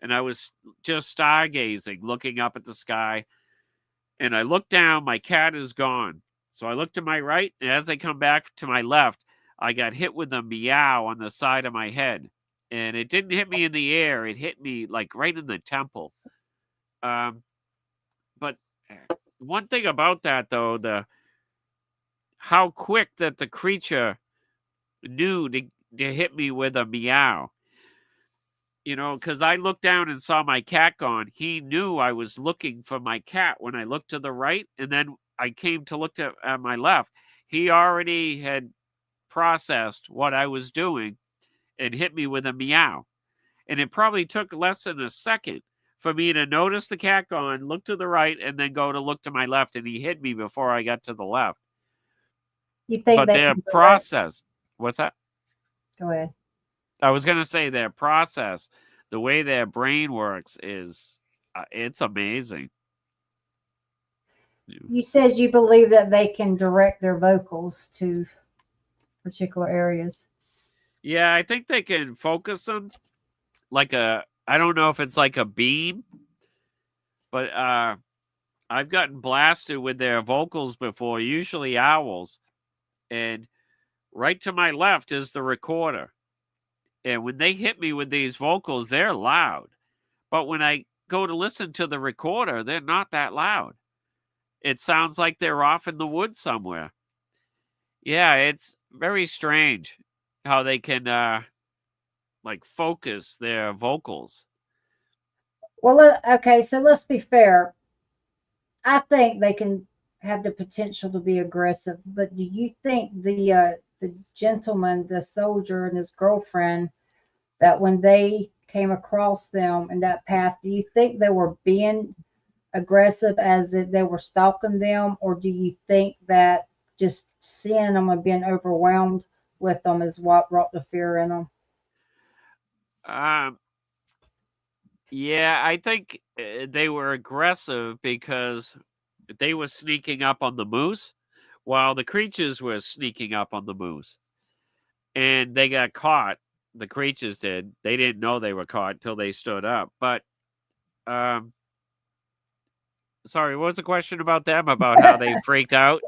and I was just stargazing, looking up at the sky. And I look down, my cat is gone. So I look to my right, and as I come back to my left, I got hit with a meow on the side of my head. And it didn't hit me in the air, it hit me like right in the temple. Um, but one thing about that though, the how quick that the creature knew to hit me with a meow. Because I looked down and saw my cat gone. He knew I was looking for my cat when I looked to the right, and then I came to look at my left. He already had processed what I was doing and hit me with a meow. And it probably took less than a second for me to notice the cat gone, look to the right, and then go to look to my left, and he hit me before I got to the left. you think But they their can direct? process, what's that? Go ahead. I was going to say their process, the way their brain works is, it's amazing. You said you believe that they can direct their vocals to particular areas. Yeah, I think they can focus them like I don't know if it's like a beam, but I've gotten blasted with their vocals before, usually owls. And right to my left is the recorder. And when they hit me with these vocals, they're loud. But when I go to listen to the recorder, they're not that loud. It sounds like they're off in the woods somewhere. Yeah, it's very strange how they can like focus their vocals. Well, okay, so let's be fair. I think they can have the potential to be aggressive, but do you think the gentleman, the soldier, and his girlfriend, that when they came across them in that path, do you think they were being aggressive as if they were stalking them, or do you think that just seeing them and being overwhelmed with them is what brought the fear in them? Um, yeah, I think they were aggressive because they were sneaking up on the moose while the creatures were sneaking up on the moose. And they got caught. The creatures did. They didn't know they were caught until they stood up. But um, Sorry, what was the question about them? About how they freaked out?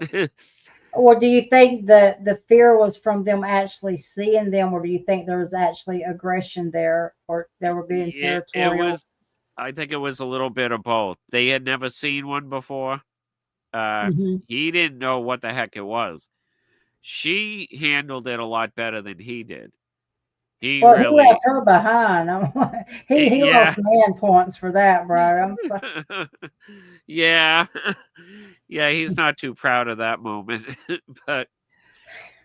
Or do you think the fear was from them actually seeing them, or do you think there was actually aggression there, or they were being It territorial? was. I think it was a little bit of both. They had never seen one before. Uh, Hmm. he didn't know what the heck it was. She handled it a lot better than he did. He Well, he really, left her behind. He yeah, lost man points for that, bro. I'm sorry. yeah, yeah. He's not too proud of that moment, but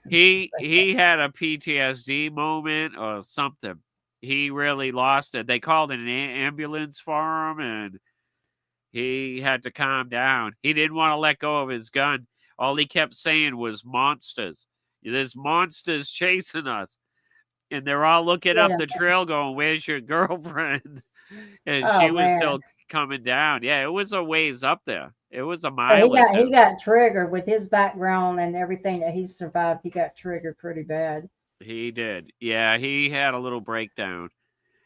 he had a PTSD moment or something. He really lost it. They called an ambulance for him, and he had to calm down. He didn't want to let go of his gun. All he kept saying was monsters. There's monsters chasing us. And they're all looking up Yeah. the trail going, "Where's your girlfriend?" And Oh she was man. still coming down. Yeah, it was a ways up there. It was a So mile or he two. got triggered with his background and everything that he survived. He got triggered pretty bad. He did. Yeah, he had a little breakdown.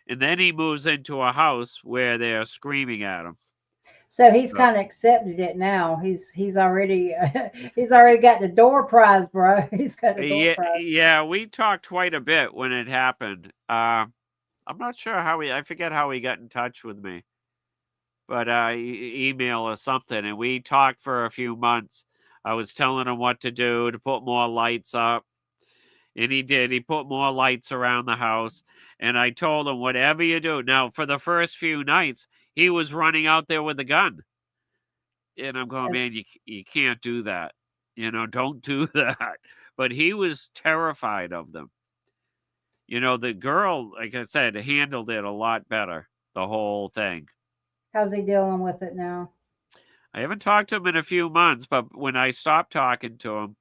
And then he moves into a house where they're screaming at him. So he's So, kind of accepted it now. He's already he's already got the door prize, bro. He's got the door yeah, prize. yeah, we talked quite a bit when it happened. I'm not sure how I forget how he got in touch with me, but email or something. And we talked for a few months. I was telling him what to do to put more lights up. And he did. He put more lights around the house. And I told him, whatever you do. Now, for the first few nights, he was running out there with a gun. And I'm going, man, Yes. you can't do that. Don't do that. But he was terrified of them. The girl, like I said, handled it a lot better, the whole thing. How's he dealing with it now? I haven't talked to him in a few months, but when I stopped talking to him,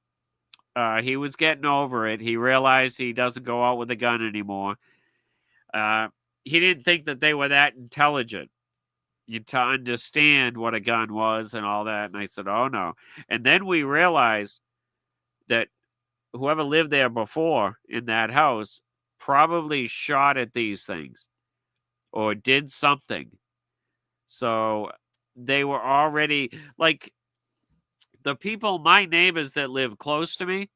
he was getting over it. He realized he doesn't go out with a gun anymore. Uh, he didn't think that they were that intelligent to understand what a gun was and all that. And I said, oh, no. And then we realized that whoever lived there before in that house probably shot at these things or did something. So they were already like the people, my neighbors that live close to me,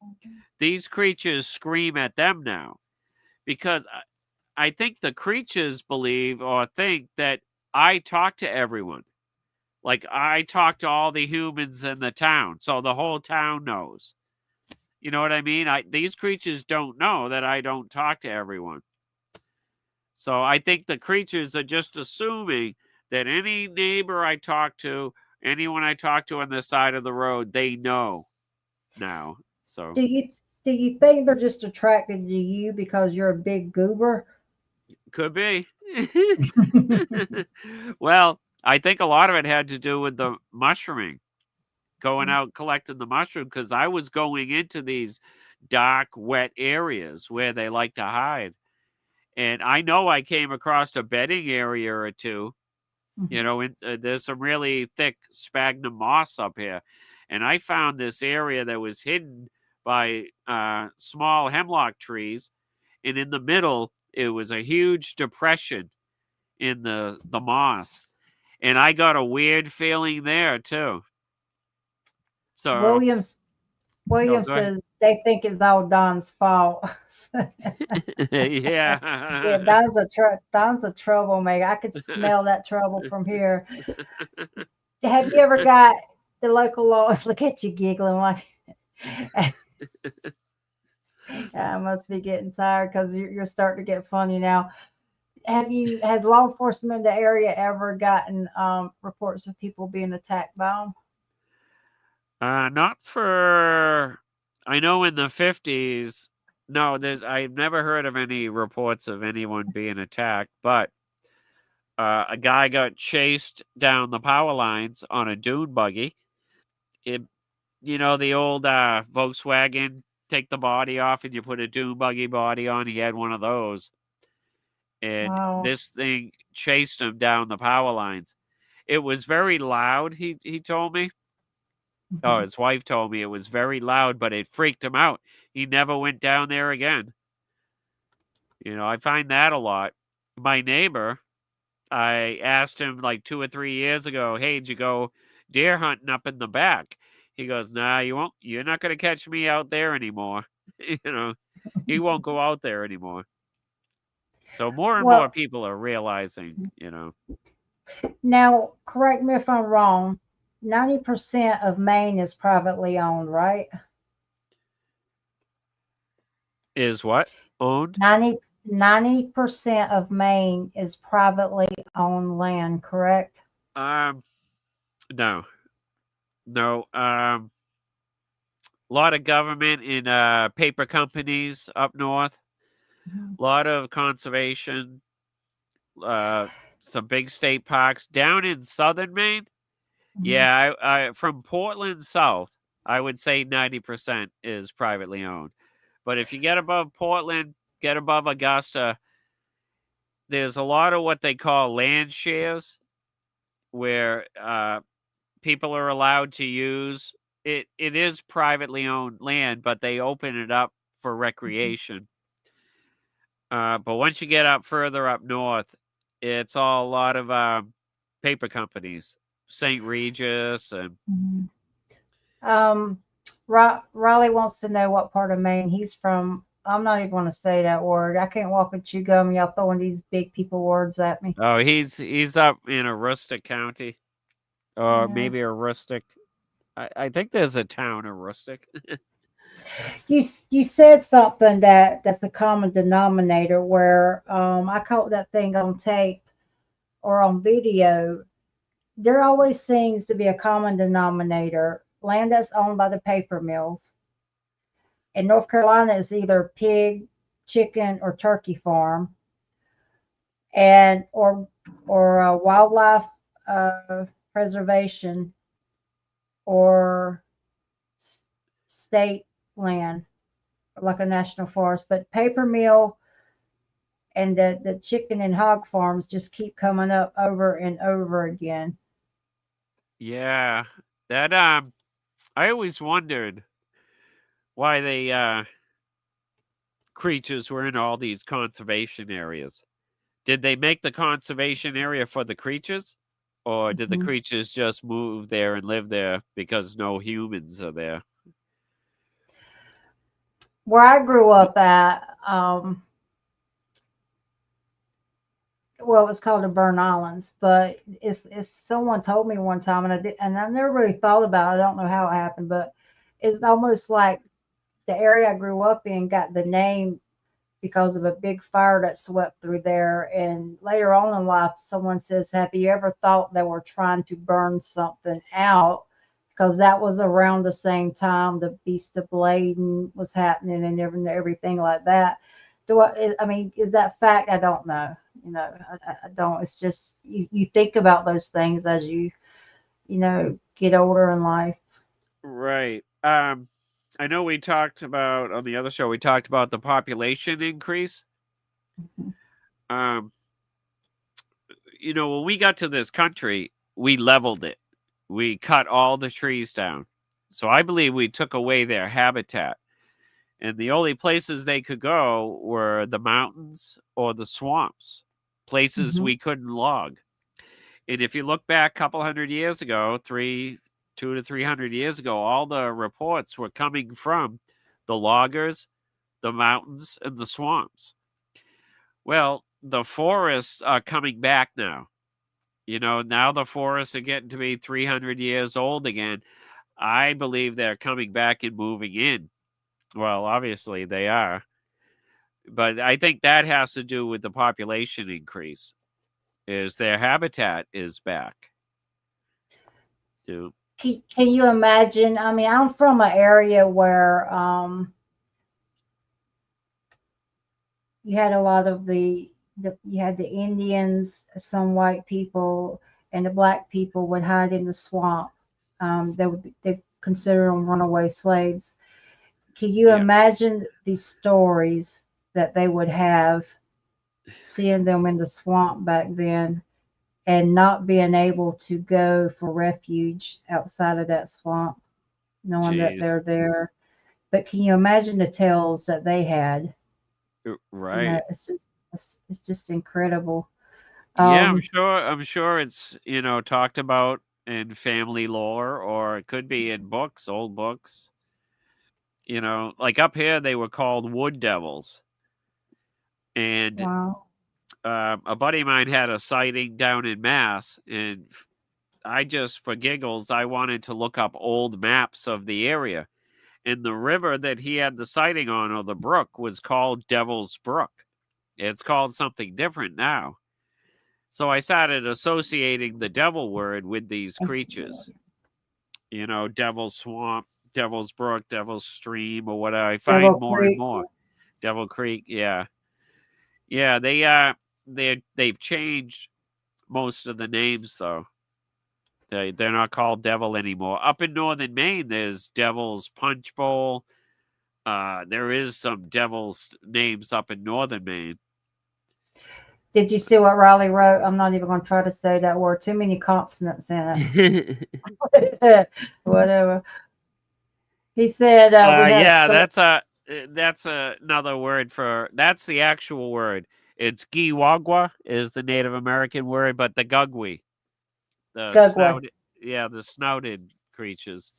these creatures scream at them now because I think the creatures believe or think that I talk to everyone. Like I talk to all the humans in the town, so the whole town knows. You know what I mean? These creatures don't know that I don't talk to everyone. So I think the creatures are just assuming that any neighbor I talk to, anyone I talk to on the side of the road, they know now. So Do you think they're just attracted to you because you're a big goober? could be. Well, I think a lot of it had to do with the mushrooming, going out collecting the mushroom because I was going into these dark, wet areas where they like to hide. And I know I came across a bedding area or two. Mhm. There's some really thick sphagnum moss up here. And I found this area that was hidden by small hemlock trees. And in the middle, it was a huge depression in the moss. And I got a weird feeling there too. So, Williams no, Williams go ahead. says they think it's all Don's fault. Yeah, Yeah. Don's a troublemaker. I could smell that trouble from here. Have you ever got the local law? Look at you giggling like I must be getting tired because you're starting to get funny now. Has law enforcement in the area ever gotten reports of people being attacked by them? Not for. I know in the 50s. No, I've never heard of any reports of anyone being attacked, but a guy got chased down the power lines on a dune buggy. It, the old Volkswagen, take the body off and you put a dune buggy body on. He had one of those, and Wow. this thing chased him down the power lines. It was very loud. He told me. Oh, Mhm. his wife told me it was very loud, but it freaked him out. He never went down there again. I find that a lot. My neighbor, I asked him like 2 or 3 years ago, hey, did you go deer hunting up in the back. He goes, nah, you won't. You're not going to catch me out there anymore. You know, he won't go out there anymore. So more and more Well, people are realizing, you know, now correct me if I'm wrong. 90% of Maine is privately owned, right? is what owned. 90% of Maine is privately owned land, correct? Um, no, no. A lot of government in paper companies up north. Mhm. A lot of conservation. Uh, some big state parks down in southern Maine. Mhm. Yeah, I from Portland south, I would say 90% is privately owned. But if you get above Portland, get above Augusta, there's a lot of what they call land shares where people are allowed to use it. It is privately owned land, but they open it up for recreation. But once you get up further up north, it's all a lot of paper companies, St. Regis, and Mhm. Um, Raleigh wants to know what part of Maine he's from. I'm not even going to say that word. I can't walk and chew gum. Y'all throwing these big people words at me. oh, he's up in a rustic county, or Yeah. maybe a rustic. I think there's a town of rustic. You said something that's the common denominator where I caught that thing on tape or on video. There always seems to be a common denominator. Land that's owned by the paper mills. In North Carolina, it's either pig, chicken, or turkey farm, and or wildlife uh, preservation or state land, like a national forest. But paper mill and the chicken and hog farms just keep coming up over and over again. Yeah, that I always wondered why they creatures were in all these conservation areas. Did they make the conservation area for the creatures? Or did the Mhm. creatures just move there and live there because no humans are there? Where I grew up at, well, it was called the Burn Islands, but it's someone told me one time, and I never really thought about it. I don't know how it happened, but it's almost like the area I grew up in got the name because of a big fire that swept through there. And later on in life, someone says, "Have you ever thought they were trying to burn something out?" Because that was around the same time the Beast of Bladen was happening and everything like that. I mean, is that fact? I don't know. I don't. It's just you think about those things as get older in life. Right. I know we talked about on the other show, we talked about the population increase. Mhm. Um, when we got to this country, we leveled it. We cut all the trees down. So I believe we took away their habitat. And the only places they could go were the mountains or the swamps, places Mhm. we couldn't log. And if you look back a couple hundred years ago, 200 to 300 years ago, all the reports were coming from the loggers, the mountains, and the swamps. Well, the forests are coming back now. Now the forests are getting to be 300 years old again. I believe they're coming back and moving in. Well, obviously they are. But I think that has to do with the population increase, is their habitat is back. You Can you imagine? I mean, I'm from an area where you had a lot of you had the Indians, some white people, and the black people would hide in the swamp. They consider them runaway slaves. Can you yeah. imagine these stories that they would have seeing them in the swamp back then and not being able to go for refuge outside of that swamp, knowing that Jeez. they're there? But can you imagine the tales that they had? Right. It's just incredible. Yeah, Um, I'm sure it's, talked about in family lore, or it could be in books, old books. You know, like up here, they were called wood devils. And Wow. a buddy of mine had a sighting down in Mass, and I just, for giggles, I wanted to look up old maps of the area. And the river that he had the sighting on, or the brook, was called Devil's Brook. It's called something different now. So I started associating the devil word with these creatures. You know, Devil's Swamp, Devil's Brook, Devil's Stream, or what I find Devil more and Creek. more. Devil Creek, yeah. Yeah, they've changed most of the names though. They're not called Devil anymore. Up in northern Maine, there's Devil's Punch Bowl. There is some Devil's names up in northern Maine. Did you see what Riley wrote? I'm not even going to try to say that word. Too many consonants in it. Whatever. He said we had Yeah, a that's another word for, that's the actual word. It's Giwagwa is the Native American word, but the Gugwi, the Gugway. snouted, yeah, the snouted creatures.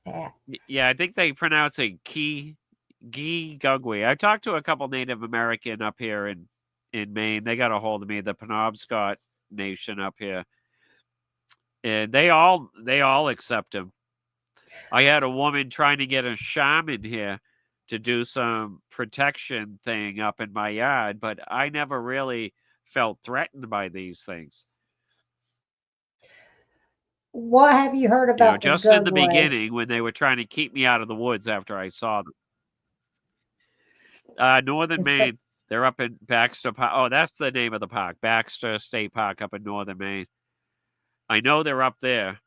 Yeah. Yeah, I think they pronounce it Gugwi. I talked to a couple Native American up here in Maine. They got a hold of me, the Penobscot Nation up here, and they all accept him. I had a woman trying to get a shaman here to do some protection thing up in my yard, but I never really felt threatened by these things. What have you heard You know, about the just in the Gugway? beginning when they were trying to keep me out of the woods after I saw them. Northern Maine, they're up in Baxter Park. Oh, that's the name of the park, Baxter State Park up in northern Maine. I know they're up there.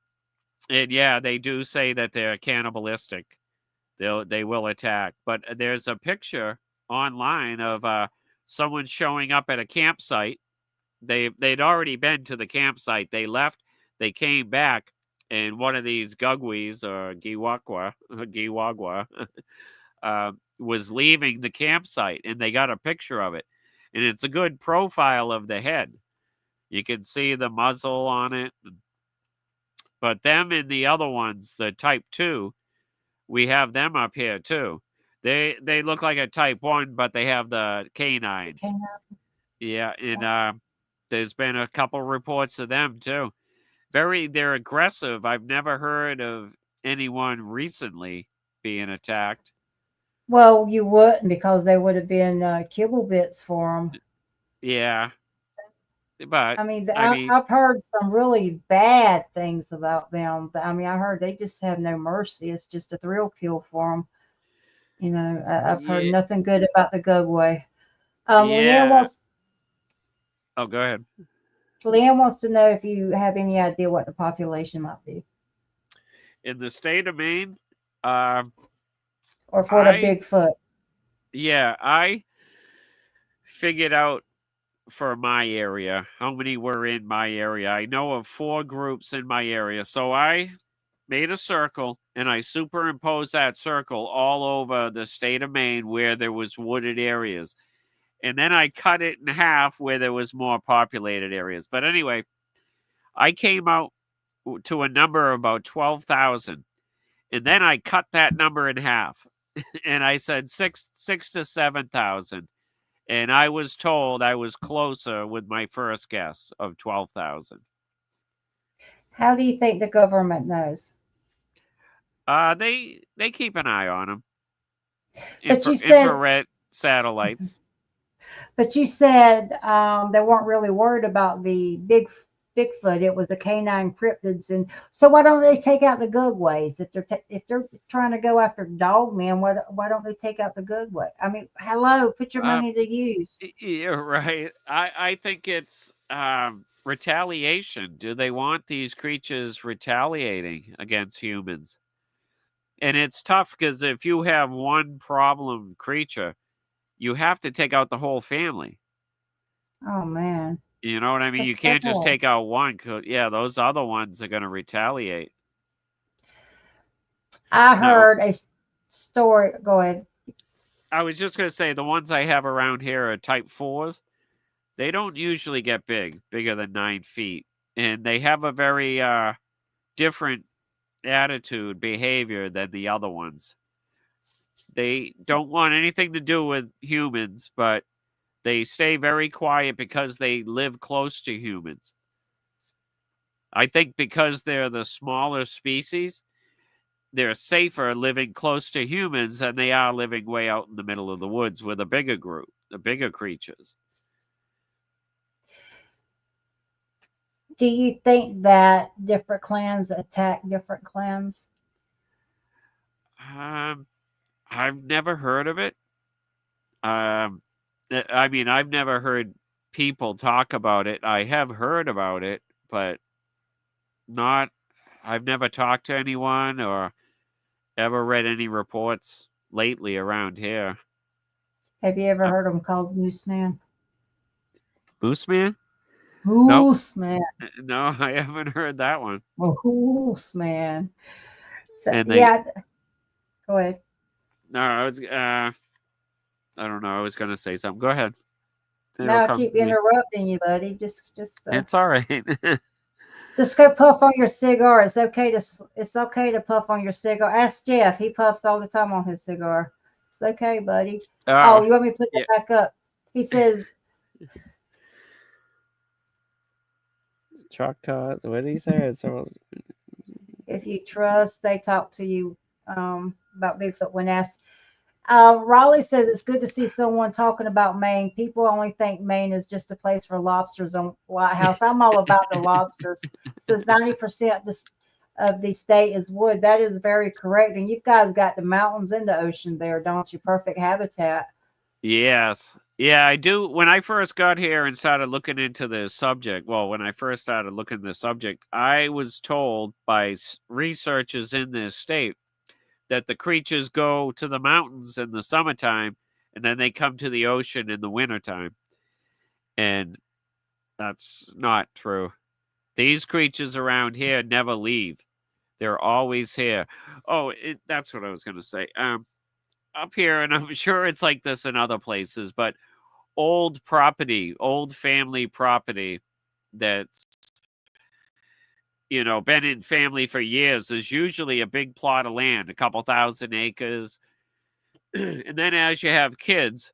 And yeah, they do say that they're cannibalistic. They will attack. But there's a picture online of someone showing up at a campsite. They'd already been to the campsite. They left. They came back, and one of these Gugwis or Giwagwa was leaving the campsite, and they got a picture of it. And it's a good profile of the head. You can see the muzzle on it. But them and the other ones, the type 2, we have them up here too. They look like a type 1, but they have the canines. Yeah, and there's been a couple reports of them too. They're aggressive. I've never heard of anyone recently being attacked. Well, you wouldn't because they would have been kibble bits for them. Yeah, but I mean, I've heard some really bad things about them. I mean, I heard they just have no mercy. It's just a thrill kill for them. You know, I've heard yeah, nothing good about the Gugway. yeah. Oh, go ahead. Leanne wants to know if you have any idea what the population might be, In the state of Maine, or for the Bigfoot. Yeah, I figured out for my area how many were in my area. I know of 4 groups in my area. So I made a circle and I superimposed that circle all over the state of Maine where there was wooded areas. And then I cut it in half where there was more populated areas. But anyway, I came out to a number of about 12,000. And then I cut that number in half. And I said 6 to 7,000. And I was told I was closer with my first guess of 12,000. How do you think the government knows? They keep an eye on them. But you said infrared satellites. But you said they weren't really worried about the Bigfoot. It was the canine cryptids, and so why don't they take out the Gugways if they're trying to go after dogmen? Why don't they take out the Gugway? I mean, hello, put your money to use. Yeah, right. I think it's retaliation. Do they want these creatures retaliating against humans? And it's tough because if you have one problem creature, you have to take out the whole family. Oh man. You know what I mean? That's you can't so just cool. take out one. Yeah, those other ones are going to retaliate. I heard a story. Go ahead. I was just going to say the ones I have around here are type 4s. They don't usually get bigger than 9 feet. and they have a very different attitude, behavior than the other ones. They don't want anything to do with humans, but they stay very quiet because they live close to humans. I think because they're the smaller species, they're safer living close to humans than they are living way out in the middle of the woods with a bigger group, the bigger creatures. Do you think that different clans attack different clans? I've never heard of it. I mean, I've never heard people talk about it. I have heard about it, but not. I've never talked to anyone or ever read any reports lately around here. Have you ever heard them called Moose Man? Moose Man? Nope. Moose Man. No, I haven't heard that one. Moose Man. So, And yeah, go ahead. No, I don't know. I was going to say something. Go ahead. No, I keep interrupting you, buddy. Just. It's all right. Just go puff on your cigar. It's okay to puff on your cigar. Ask Jeff. He puffs all the time on his cigar. It's okay, buddy. Oh, you want me to put that back up? He says, Choctaws. What did he say? if you trust, they talk to you about Bigfoot when asked. Raleigh says it's good to see someone talking about Maine. People only think Maine is just a place for lobsters on Lighthouse. I'm all about the lobsters. It says 90% of the state is wood. That is very correct. And you guys got the mountains and the ocean there, don't you? Perfect habitat. Yes. Yeah, I do. When I first got here and started looking into the subject, when I first started looking at the subject, I was told by researchers in this state that the creatures go to the mountains in the summertime and then they come to the ocean in the wintertime. And that's not true. These creatures around here never leave. They're always here. Oh, that's what I was going to say. Up here, and I'm sure it's like this in other places, but old property, old family property that's been in family for years is usually a big plot of land, a couple thousand acres. And then as you have kids,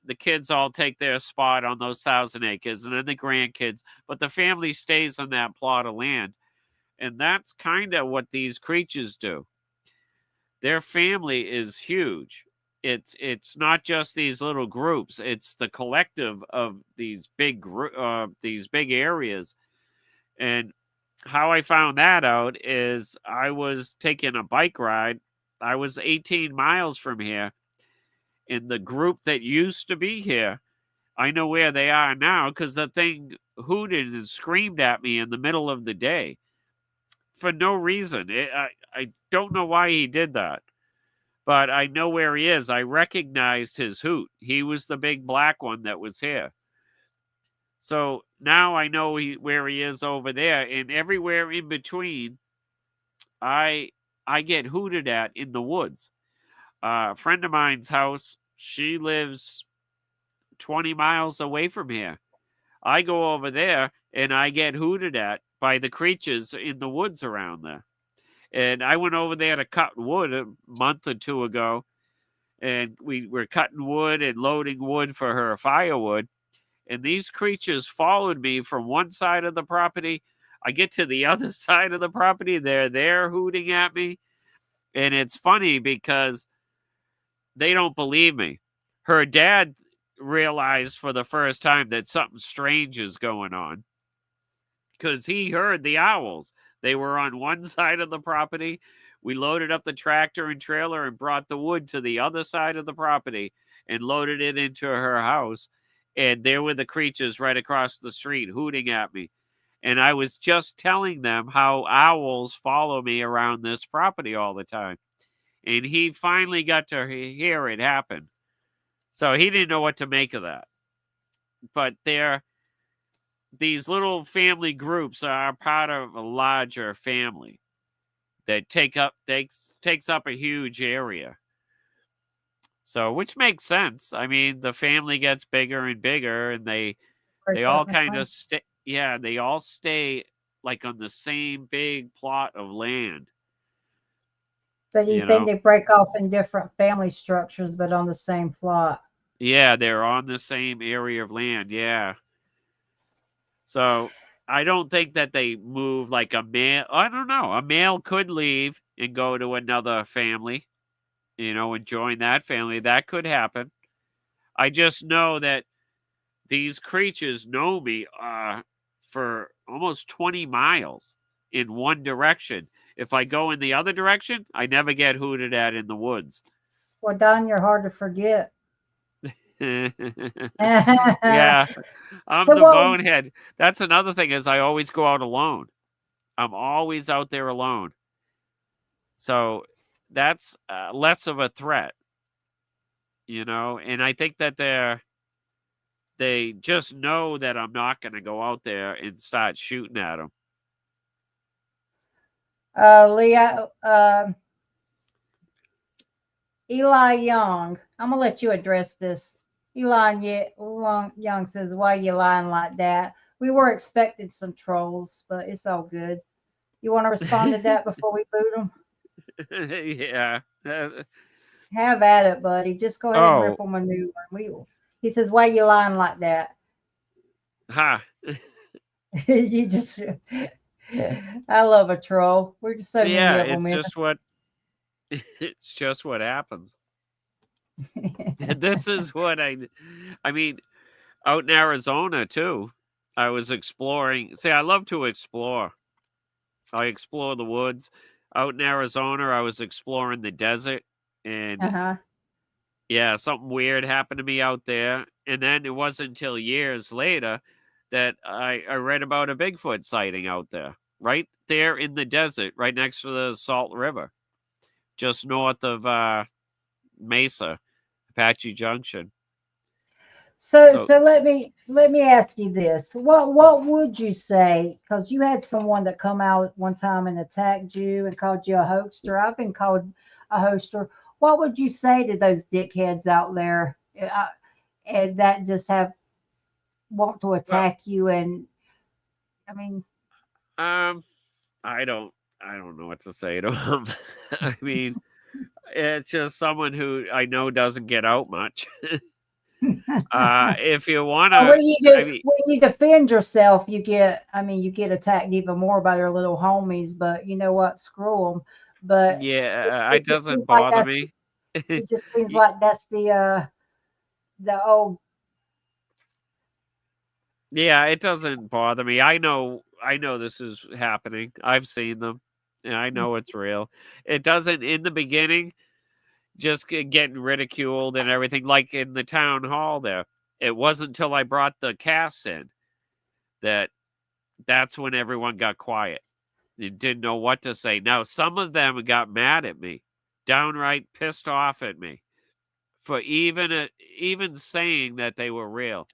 the kids all take their spot on those 1,000 acres, and then the grandkids, but the family stays on that plot of land. And that's kind of what these creatures do. Their family is huge. It's not just these little groups, it's the collective of these big areas. And how I found that out is I was taking a bike ride. I was 18 miles from here. In the group that used to be here, I know where they are now because the thing hooted and screamed at me in the middle of the day for no reason. I don't know why he did that, but I know where he is. I recognized his hoot. He was the big black one that was here. So now I know where he is over there, and everywhere in between, I get hooted at in the woods. A friend of mine's house, she lives 20 miles away from here. I go over there, and I get hooted at by the creatures in the woods around there. And I went over there to cut wood a month or two ago, and we were cutting wood and loading wood for her firewood. And these creatures followed me from one side of the property. I get to the other side of the property. They're there hooting at me. And it's funny because they don't believe me. Her dad realized for the first time that something strange is going on because he heard the owls. They were on one side of the property. We loaded up the tractor and trailer and brought the wood to the other side of the property and loaded it into her house. And there were the creatures right across the street hooting at me. And I was just telling them how owls follow me around this property all the time. And he finally got to hear it happen. So he didn't know what to make of that. But these little family groups are part of a larger family that takes up a huge area. So, which makes sense. I mean, the family gets bigger and bigger, and they all kind of Yeah, they all stay like on the same big plot of land. But you You think know, they break off in different family structures, but on the same plot? yeah, they're on the same area of land. Yeah, so I don't think that they move like a male. I don't know. A male could leave and go to another family, and join that family. That could happen. I just know that these creatures know me for almost 20 miles in one direction. If I go in the other direction, I never get hooted at in the woods. Well, Don, you're hard to forget. Yeah, I'm So the what? bonehead. That's another thing is I always go out alone. I'm always out there alone. So that's less of a threat. And I think that they just know that I'm not going to go out there and start shooting at them. Leah, Eli Young, I'm gonna let you address this. Young says, "Why you lying like that? We were expecting some trolls, but it's all good. You want to respond to that before we boot them? Yeah. Have at it, buddy. Just go ahead and rip Oh, them a new one. He says, "Why you lying like that? ha. You just." I love a troll. We're just so many Yeah, of them. it's just what happens. This is what I mean, out in Arizona too. I was exploring. See, I love to explore. I explore the woods. Out in Arizona, I was exploring the desert, and Uh-huh. yeah, something weird happened to me out there. And then it wasn't until years later that I read about a Bigfoot sighting out there, right there in the desert, right next to the Salt River, just north of Mesa, Apache Junction. So So so let me ask you this. What would you say? Because you had someone that come out one time and attacked you and called you a hoaxer. I've been called a hoaxer. What would you say to those dickheads out there and that just have want to well, attack you? And I mean, um, I don't I don't know what to say to him. I mean, it's just someone who I know doesn't get out much. If you wanna, I mean, when you defend yourself, you get attacked even more by their little homies. But you know what? Screw them. But yeah, it it just seems doesn't like bother that's me. it just seems Y- like that's the old. yeah, it doesn't bother me. I know this is happening. I've seen them. And I know it's real. It doesn't in the beginning just getting ridiculed and everything like in the town hall there. It wasn't until I brought the casts in that that's when everyone got quiet. They didn't know what to say. Now, some of them got mad at me, downright pissed off at me for even saying that they were real.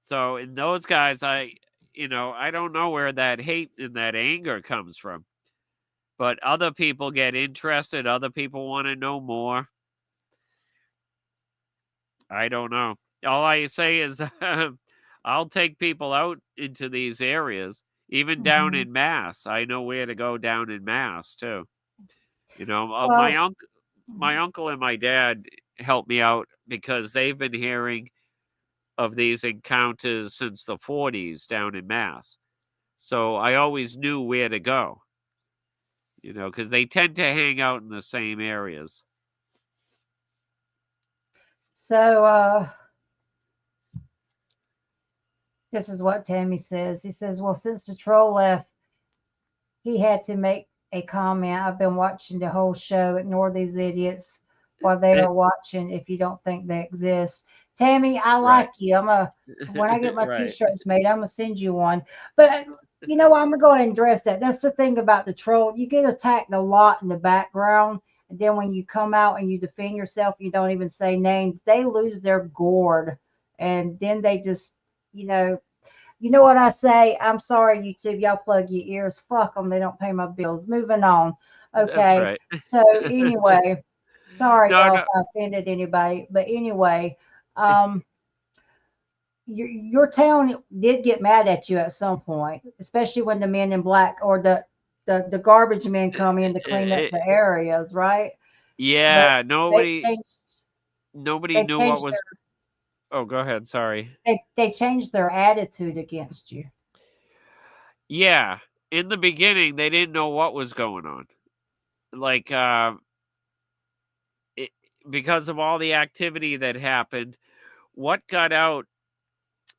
So, in those guys, I don't know where that hate and that anger comes from. But other people get interested. Other people want to know more. I don't know. All I say is I'll take people out into these areas, even down Mhm. in Mass. I know where to go down in Mass too. My Well, uncle, my uncle and my dad helped me out because they've been hearing of these encounters since the 40s down in Mass. So I always knew where to go, because they tend to hang out in the same areas. so this is what Tammy says. He says, "Well, since the troll left, he had to make a comment. I've been watching the whole show. Ignore these idiots while they are watching if you don't think they exist." Tammy, I Right. like you. When I get my Right. t-shirts made, I'm gonna send you one. But you know, I'm gonna go ahead and address that. That's the thing about the troll. You get attacked a lot in the background, and then when you come out and you defend yourself, you don't even say names. They lose their gourd, and then they just, you know, you know what I say? I'm sorry, YouTube. Y'all plug your ears. Fuck them. They don't pay my bills. Moving on. That's Okay. right. So anyway, sorry No, y'all if no. I offended anybody. But anyway, um, your town did get mad at you at some point, especially when the men in black or the garbage men come in to clean up It, the areas, right? But yeah, they nobody changed nobody they knew what changed was. Oh, go ahead. Sorry. they changed their attitude against you. Yeah, in the beginning, they didn't know what was going on. Like, it, because of all the activity that happened, what got out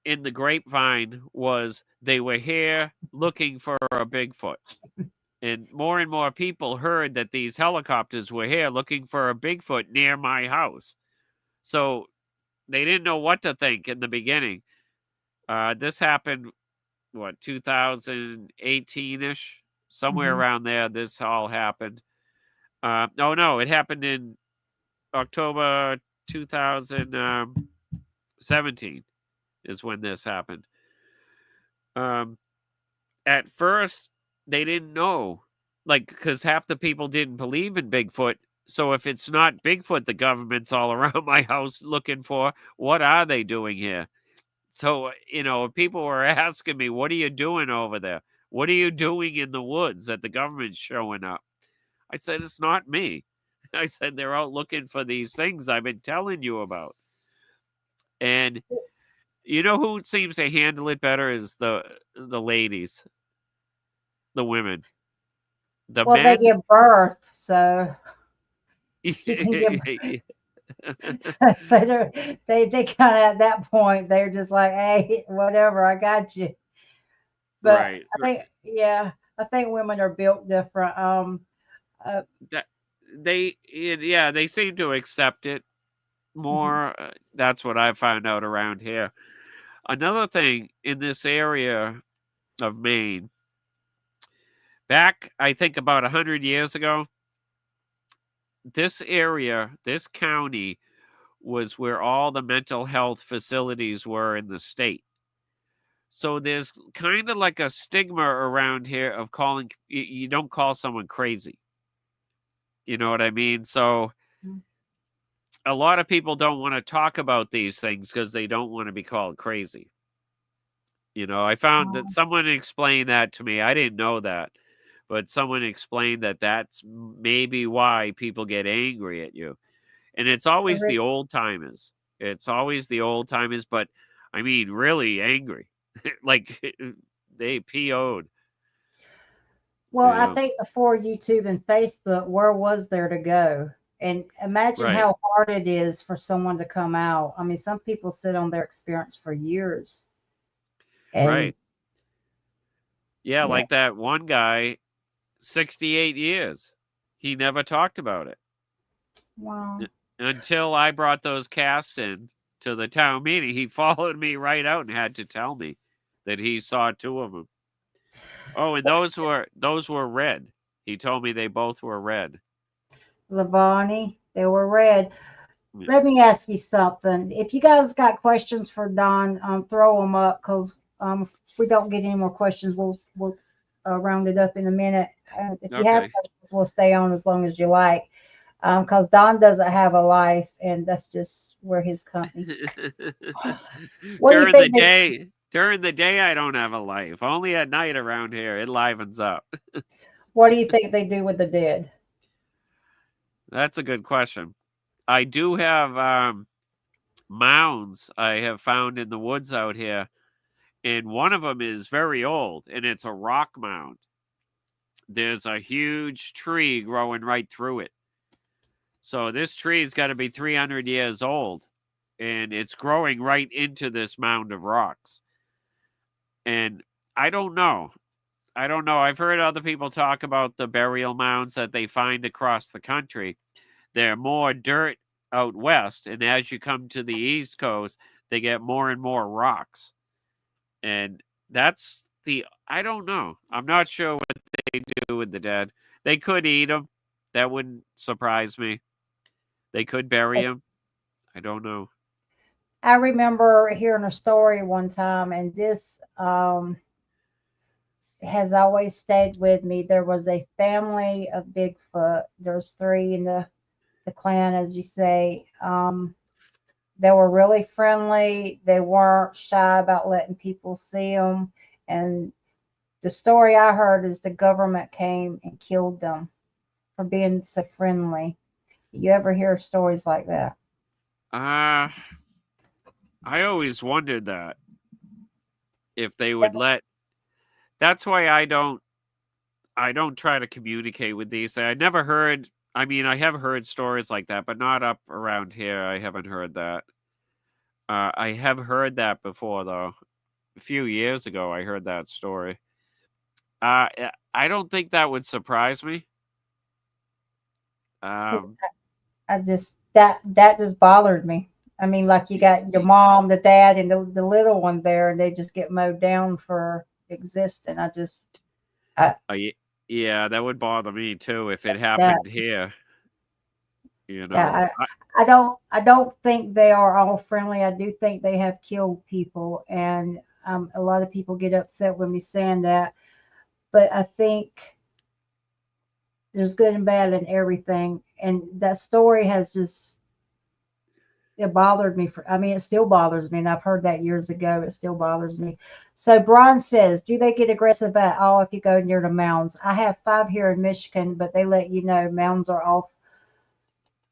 in the grapevine was they were here looking for a Bigfoot. And more people heard that these helicopters were here looking for a Bigfoot near my house. So they didn't know what to think in the beginning. This happened, what, 2018 ish? Somewhere Hmm. around there, this all happened. Oh, no, it happened in October 2017 is when this happened. Um, at first, they didn't know, like, because half the people didn't believe in Bigfoot. So if it's not Bigfoot, the government's all around my house looking for, what are they doing here? So, people were asking me, what are you doing over there? What are you doing in the woods that the government's showing up? I said, it's not me. I said, they're out looking for these things I've been telling you about. And you know who seems to handle it better is the ladies, the women. The Well, they men, give birth, so she can give. So they kind of at that point they're just like, hey, whatever, I got you. But right. I think, yeah, I think women are built different. Uh, That yeah, they seem to accept it mhm, more. That's what I found out around here. Another thing in this area of Maine, back I think about 100 years ago, this area, this county was where all the mental health facilities were in the state. So there's kind of like a stigma around here of calling you don't call someone crazy. You know what I mean? So a lot of people don't want to talk about these things because they don't want to be called crazy. I found that um, someone explained that to me. I didn't know that, but someone explained that that's maybe why people get angry at you. And it's always the old timers. It's always the old timers, but I mean, really angry. Like they PO'd, well, you I know. think before YouTube and Facebook, where was there to go? And imagine Right, how hard it is for someone to come out. I mean, some people sit on their experience for years, and right. Yeah, yeah, like that one guy, 68 years. He never talked about it. wow. Until I brought those casts in to the town meeting. He followed me right out and had to tell me that he saw two of them. Oh, and those were red. He told me they both were red. Lavani, they were red. Yeah. Let me ask you something. If you guys got questions for Don, throw them up because if we don't get any more questions, we'll round it up in a minute. If you have Okay. questions, we'll stay on as long as you like. Because Don doesn't have a life, and that's just where his company. What do you during the think they? day, during the day, I don't have a life. Only at night around here, it livens up. What do you think they do with the dead? That's a good question. I do have mounds I have found in the woods out here, and one of them is very old, and it's a rock mound. There's a huge tree growing right through it. So this tree's got to be 300 years old, and it's growing right into this mound of rocks. And I don't know. I don't know. I've heard other people talk about the burial mounds that they find across the country. They're more dirt out west, and as you come to the East Coast, they get more and more rocks. And that's the I don't know. I'm not sure what they do with the dead. They could eat them. That wouldn't surprise me. They could bury him. I don't know. I remember hearing a story one time, and this has always stayed with me. There was a family of Bigfoot. There's three in the clan, as you say. they were really friendly. They weren't shy about letting people see them. And the story I heard is the government came and killed them for being so friendly. You ever hear stories like that? Uh, I always wondered that if they would That's let. That's why I don't try to communicate with these. I never heard. I mean, I have heard stories like that, but not up around here. I haven't heard that. I have heard that before, though. A few years ago, I heard that story. I don't think that would surprise me. Um, I just that just bothered me. I mean, like you y- got your y- mom, the dad, and the little one there, and they just get mowed down for existing. I y- yeah, that would bother me too if it that happened here. You know, yeah, I don't think they are all friendly. I do think they have killed people, and a lot of people get upset with me saying that. But I think there's good and bad in everything, and that story has just it bothered me for, I mean, it still bothers me, and I've heard that years ago. It still bothers me. So Brian says, do they get aggressive at all if you go near the mounds? I have 5 here in Michigan, but they let you know mounds are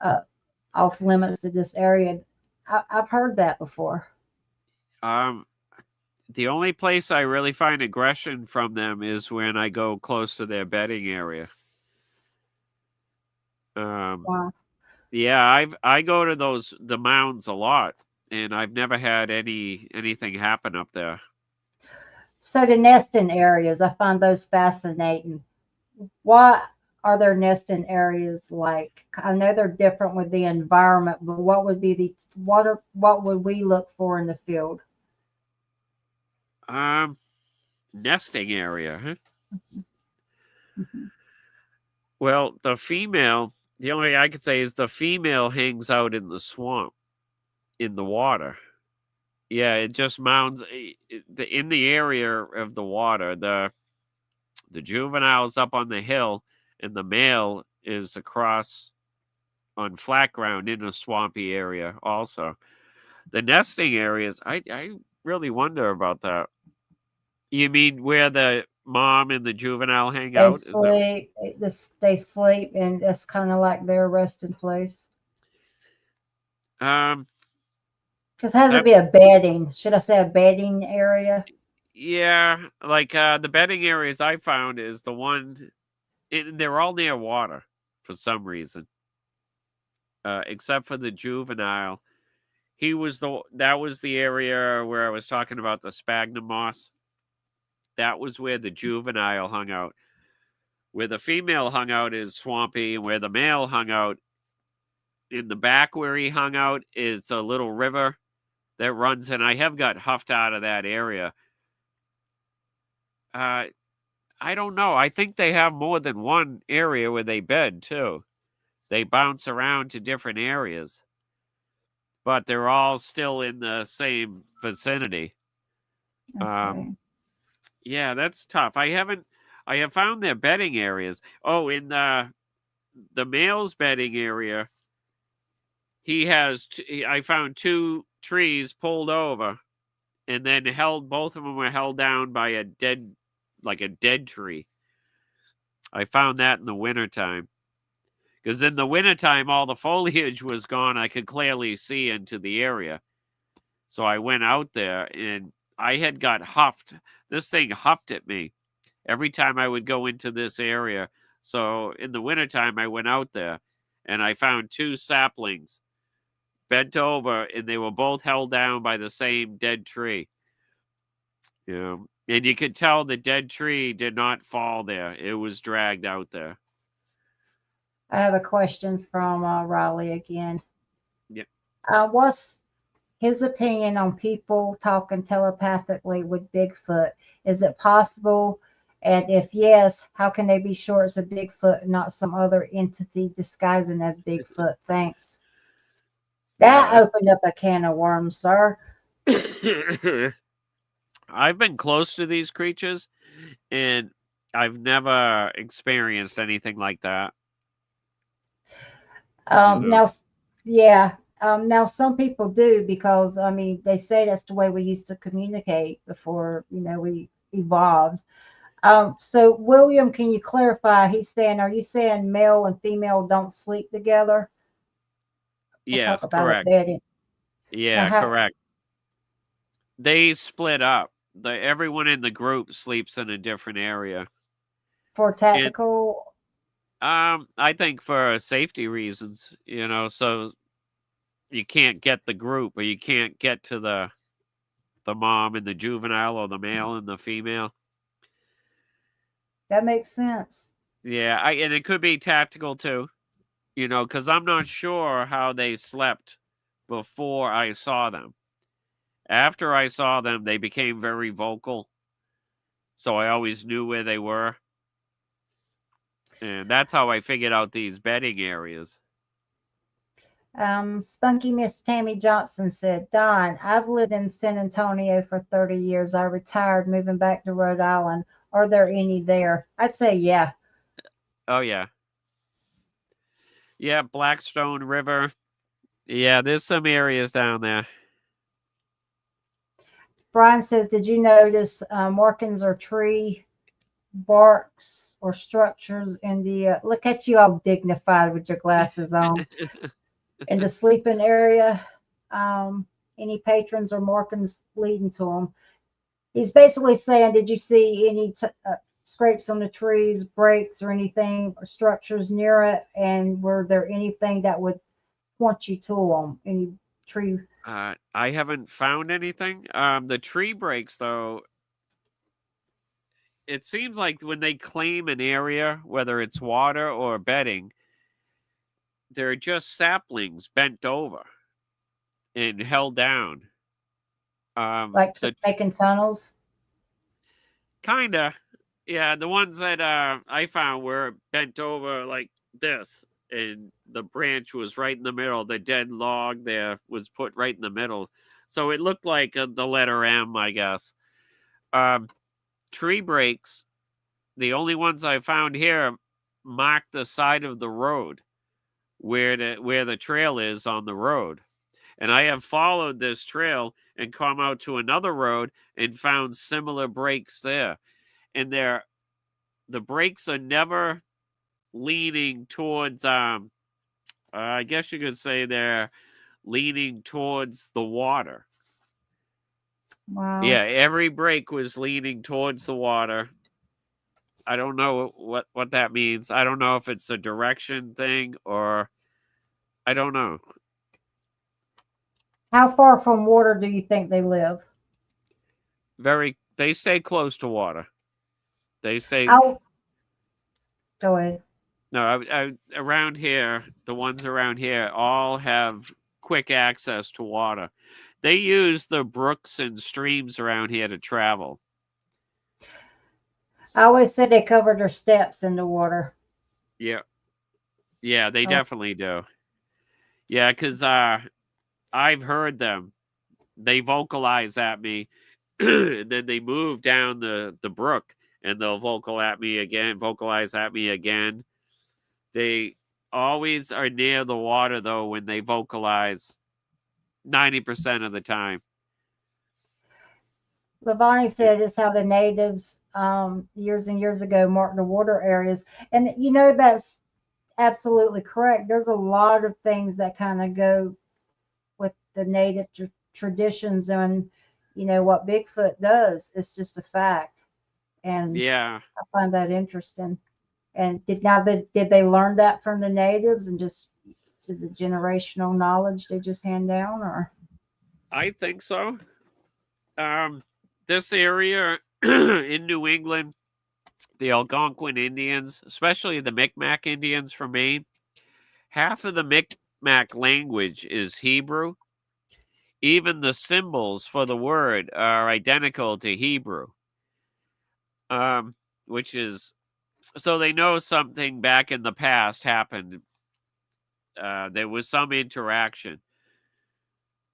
uh, off limits to this area. I've heard that before. um, the only place I really find aggression from them is when I go close to their bedding area. Um, Wow. yeah, I go to the mounds a lot, and I've never had anything happen up there. So the nesting areas, I find those fascinating. What are their nesting areas like? I know they're different with the environment, but what would be what would we look for in the field? Um, nesting area, huh? Mhm. Well, the only thing I could say is the female hangs out in the swamp, in the water. Yeah, it just mounds in the area of the water. The juvenile's up on the hill, and the male is across on flat ground in a swampy area. Also, the nesting areas, I really wonder about that. You mean where the mom and the juvenile hang They out? Is that sleep, they sleep, and that's kind of like their resting place. um Because it has to be that's a bedding. Should I say a bedding area? yeah, like the bedding areas I found is the one they're all near water for some reason. Except for the juvenile. That was the area where I was talking about the sphagnum moss. That was where the juvenile hung out. Where the female hung out is swampy, and where the male hung out in the back where he hung out is a little river that runs, and I have got huffed out of that area. Uh, I don't know. I think they have more than one area where they bed too. They bounce around to different areas, but they're all still in the same vicinity. Um, Okay. yeah, that's tough. I have found their bedding areas. Oh, in the male's bedding area, I found two trees pulled over, and then held both of them were held down by like a dead tree. I found that in the wintertime. Because in the wintertime, all the foliage was gone. I could clearly see into the area. So I went out there, and I had got huffed. This thing huffed at me every time I would go into this area. So in the wintertime, I went out there, and I found two saplings bent over, and they were both held down by the same dead tree. And you could tell the dead tree did not fall there. It was dragged out there. I have a question from Riley again. Yeah. What's his opinion on people talking telepathically with Bigfoot? Is it possible? And if yes, how can they be sure it's a Bigfoot and not some other entity disguising as Bigfoot? Thanks. That Yeah. opened up a can of worms, sir. I've been close to these creatures, and I've never experienced anything like that. You know. Now, yeah. Now, some people do because, I mean, they say that's the way we used to communicate before, we evolved. So, William, can you clarify? He's saying, are you saying male and female don't sleep together? We'll talk Yes, about it correct. bedding. Now, Yeah, how correct. They split up. Everyone in the group sleeps in a different area. for And tactical? I think for safety reasons, so you can't get the group, or you can't get to the mom and the juvenile, or the male and the female. That makes sense. Yeah, and it could be tactical too, because I'm not sure how they slept before I saw them. After I saw them, they became very vocal, so I always knew where they were. And that's how I figured out these bedding areas. Spunky Miss Tammy Johnson said, Don, I've lived in San Antonio for 30 years. I retired, moving back to Rhode Island. Are there any there? I'd say, yeah. Oh, yeah. Yeah, Blackstone River. Yeah, there's some areas down there. Brian says, did you notice markings or tree barks or structures in the, look at you all dignified with your glasses on, in the sleeping area? Any patrons or markings leading to them? He's basically saying, did you see any scrapes on the trees, breaks, or anything, or structures near it? And were there anything that would point you to them? Any tree? I haven't found anything. The tree breaks, though, it seems like when they claim an area, whether it's water or bedding, they're just saplings bent over and held down. Like The making tunnels? kinda, yeah. The ones that I found were bent over like this, and the branch was right in the middle. The dead log there was put right in the middle, so it looked like the letter M, I guess. Um, Tree breaks. The only ones I found here mark the side of the road where the trail is on the road. And I have followed this trail and come out to another road and found similar breaks there. And the breaks are never leaning towards I guess you could say they're leaning towards the water. Wow. Yeah, every break was leaning towards the water. I don't know what that means. I don't know if it's a direction thing, or I don't know. How far from water do you think they live? They stay close to water. They stay I'll go ahead. No, around here, the ones around here all have quick access to water. They use the brooks and streams around here to travel. I always said they covered their steps in the water. Yeah. Yeah, they Oh, definitely do. Yeah, because I've heard them. They vocalize at me, and then they move down the brook, and they'll vocalize at me again. They always are near the water, though, when they vocalize 90% of the time. Lavani said it's how the natives years and years ago marked the water areas. And that's absolutely correct. There's a lot of things that kind of go with the native traditions and what Bigfoot does. It's just a fact. And Yeah. I find that interesting. And did they learn that from the natives and just is it generational knowledge they just hand down or? I think so. This area in New England, the Algonquin Indians, especially the Micmac Indians from Maine, half of the Micmac language is Hebrew. Even the symbols for the word are identical to Hebrew, which is so they know something back in the past happened. There was some interaction.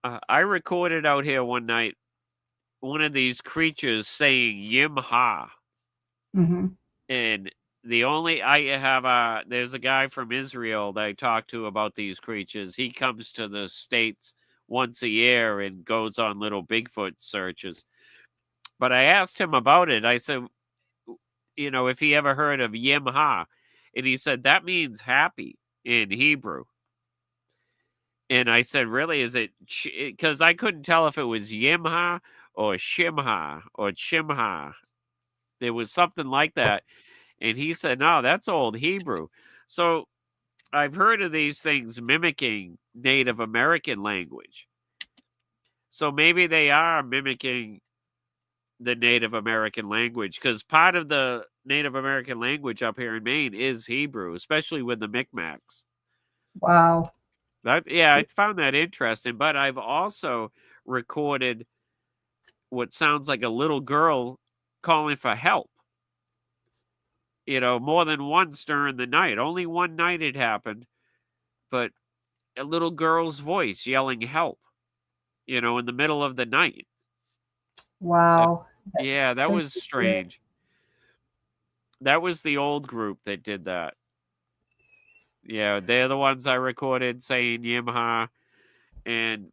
I recorded out here one night one of these creatures saying "Yim Ha," Mm-hmm. and there's a guy from Israel that I talked to about these creatures. He comes to the States once a year and goes on little Bigfoot searches. But I asked him about it. I said, if he ever heard of Yimha. And he said, that means happy in Hebrew. And I said, really? Is it? Because I couldn't tell if it was Yimha or Shimha or Chimha. There was something like that. And he said, no, that's old Hebrew. So I've heard of these things mimicking Native American language. So maybe they are mimicking the Native American language, because part of the Native American language up here in Maine is Hebrew, especially with the Micmacs. Wow. I found that interesting. But I've also recorded what sounds like a little girl calling for help. More than once during the night. Only one night it happened, but a little girl's voice yelling help, in the middle of the night. Wow. That was strange. That was the old group that did that. Yeah, they're the ones I recorded saying Yimha, and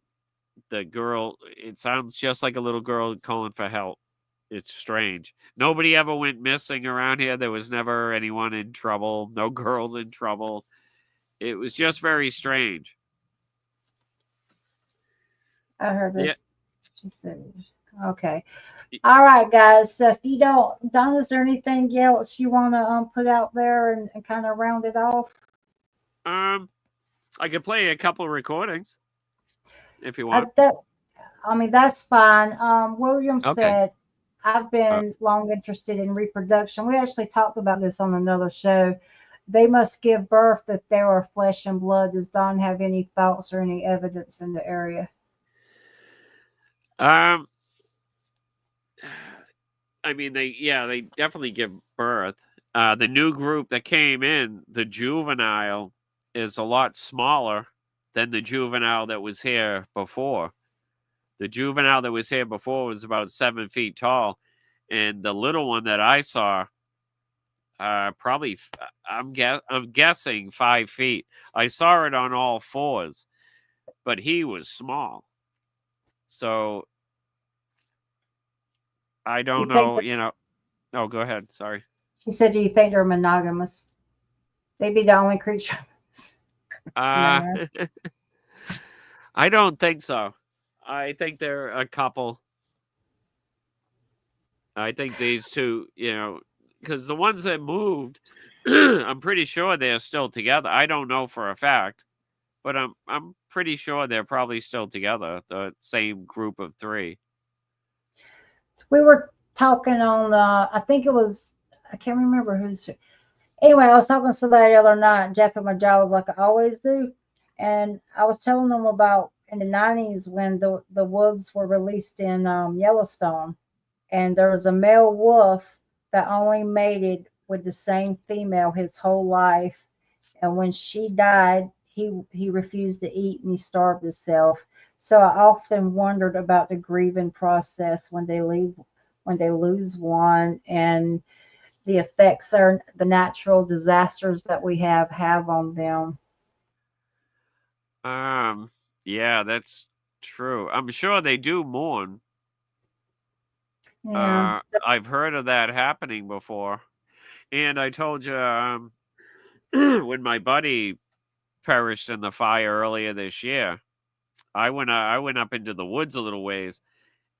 the girl, it sounds just like a little girl calling for help. It's strange. Nobody ever went missing around here. There was never anyone in trouble. No girls in trouble. It was just very strange. I heard this. Yeah. She said, okay. All right, guys. So if you don't, Don, is there anything else you want to put out there and kind of round it off? I could play a couple of recordings if you want. That's fine. William said, I've been long interested in reproduction. We actually talked about this on another show. They must give birth if they are flesh and blood. Does Don have any thoughts or any evidence in the area? They definitely give birth. The new group that came in, the juvenile, is a lot smaller than the juvenile that was here before. The juvenile that was here before was about 7 feet tall, and the little one that I saw, probably, I'm guessing 5 feet. I saw it on all fours, but he was small. So I don't know, Oh, go ahead. Sorry. She said, do you think they're monogamous? They'd be the only creature. I don't think so. I think they're a couple. I think these two, because the ones that moved, I'm pretty sure they're still together. I don't know for a fact, but I'm pretty sure they're probably still together, the same group of 3. We were talking on, I think it was, I can't remember who's. Anyway, I was talking to somebody the other night, and Jeff and my jaw was like I always do. And I was telling them about in the 90s when the wolves were released in Yellowstone. And there was a male wolf that only mated with the same female his whole life. And when she died, he refused to eat and he starved himself. So I often wondered about the grieving process when they lose one, and the effects the natural disasters that we have on them. Yeah, that's true. I'm sure they do mourn. Yeah. I've heard of that happening before. And I told you, when my buddy perished in the fire earlier this year, I went up into the woods a little ways,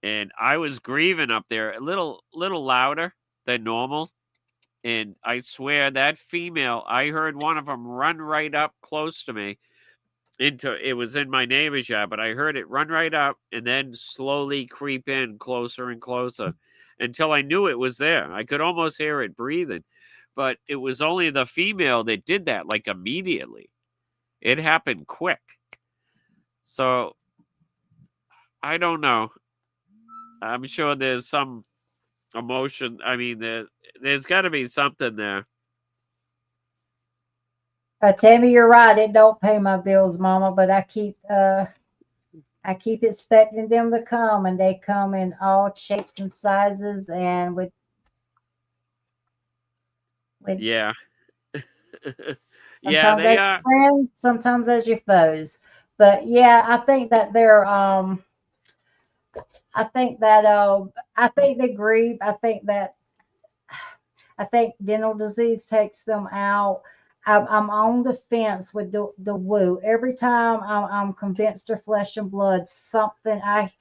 and I was grieving up there a little louder than normal. And I swear that female, I heard one of them run right up close to me. It was in my neighbor's yard, but I heard it run right up and then slowly creep in closer and closer until I knew it was there. I could almost hear it breathing, but it was only the female that did that, like immediately. It happened quick. So I don't know. I'm sure there's some emotion. I mean, there's got to be something there. Tammy, you're right. It don't pay my bills, Mama, but I keep expecting them to come, and they come in all shapes and sizes, and with Yeah. Yeah, Sometimes they as are. your friends, sometimes as your foes. But yeah, I think that they're I think that I think they grieve. I think dental disease takes them out. I'm on the fence with the woo. Every time I'm convinced they're flesh and blood, something I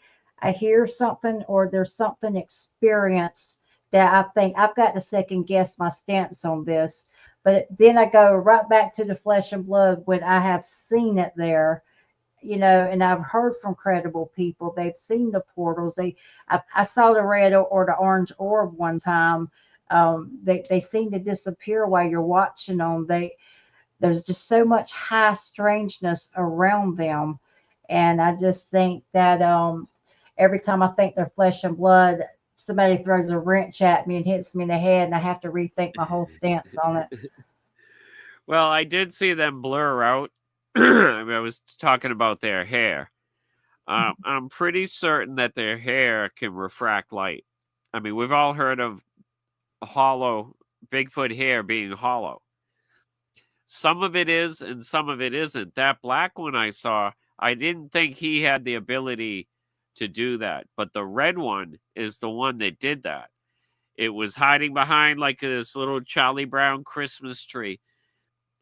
hear something or there's something experienced that I think I've got to second guess my stance on this. But then I go right back to the flesh and blood when I have seen it there, and I've heard from credible people. They've seen the portals. I saw the red or the orange orb one time. They seem to disappear while you're watching them. There's just so much high strangeness around them, and I just think that every time I think they're flesh and blood, somebody throws a wrench at me and hits me in the head, and I have to rethink my whole stance on it. Well, I did see them blur out. I mean, I was talking about their hair. I'm pretty certain that their hair can refract light. I mean, we've all heard of hollow Bigfoot hair being hollow. Some of it is and some of it isn't. That black one I saw, I didn't think he had the ability to do that. But the red one is the one that did that. It was hiding behind like this little Charlie Brown Christmas tree.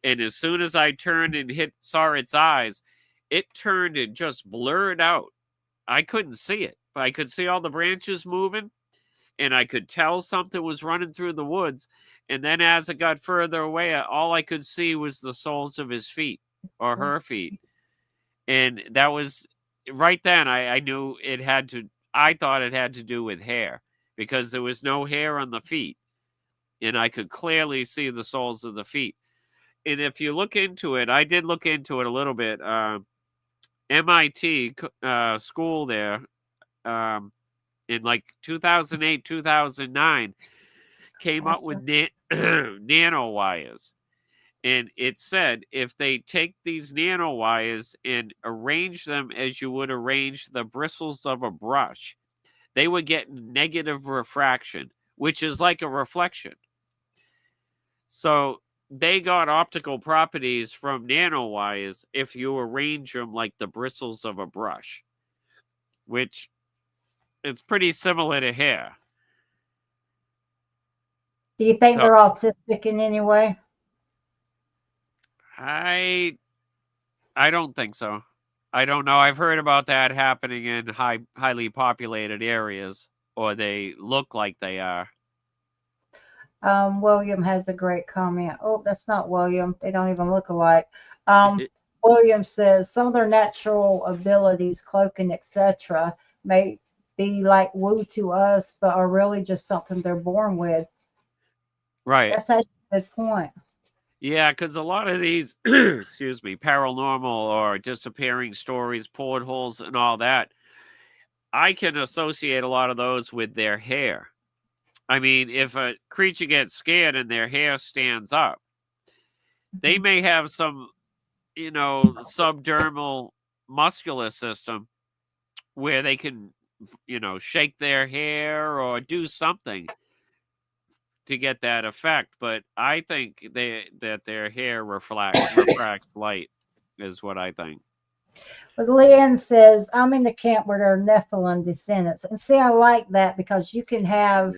And as soon as I turned and saw its eyes, it turned and just blurred out. I couldn't see it, but I could see all the branches moving, and I could tell something was running through the woods. And then as it got further away, all I could see was the soles of his feet or her feet. And that was right then I knew I thought it had to do with hair because there was no hair on the feet. And I could clearly see the soles of the feet. And if you look into it, I did look into it a little bit. MIT school there in like 2008, 2009 came up with nanowires. And it said if they take these nanowires and arrange them as you would arrange the bristles of a brush, they would get negative refraction, which is like a reflection. So they got optical properties from nanowires if you arrange them like the bristles of a brush, which it's pretty similar to hair. Do you think So they're autistic in any way? I don't think so. I don't know. I've heard about that happening in highly populated areas, or they look like they are. William has a great comment. Oh, that's not William. They don't even look alike. William says some of their natural abilities, cloaking, etc., may be like woo to us, but are really just something they're born with. Right. That's actually a good point. Yeah, because a lot of these, excuse me, paranormal or disappearing stories, portholes, and all that, I can associate a lot of those with their hair. I mean, if a creature gets scared and their hair stands up, they may have some, subdermal muscular system where they can, shake their hair or do something to get that effect. But I think that their hair refracts light is what I think. But Lynn says, I'm in the camp where there are Nephilim descendants. And see, I like that because you can have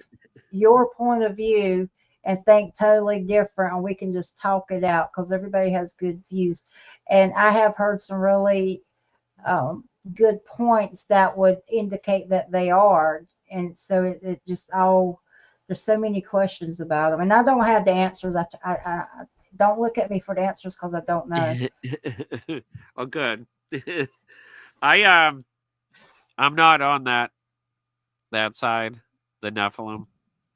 your point of view and think totally different, and we can just talk it out because everybody has good views. And I have heard some really good points that would indicate that they are. And so it just all, there's so many questions about them. And I don't have the answers. I don't look at me for the answers because I don't know. Oh, good. I'm not on that side, the Nephilim.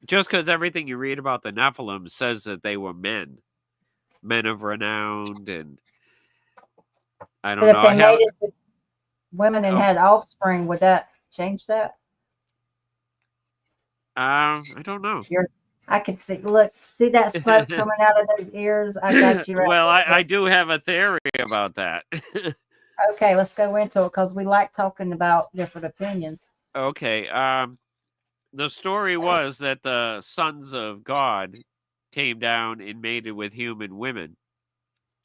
Just because everything you read about the Nephilim says that they were men of renown, and I don't But if know. they made it with women and had offspring, would that change that? I don't know. I could see that smoke coming out of those ears. I got you right. Well, I do have a theory about that. Okay, let's go into it because we like talking about different opinions. Okay. The story was that the sons of God came down and mated with human women,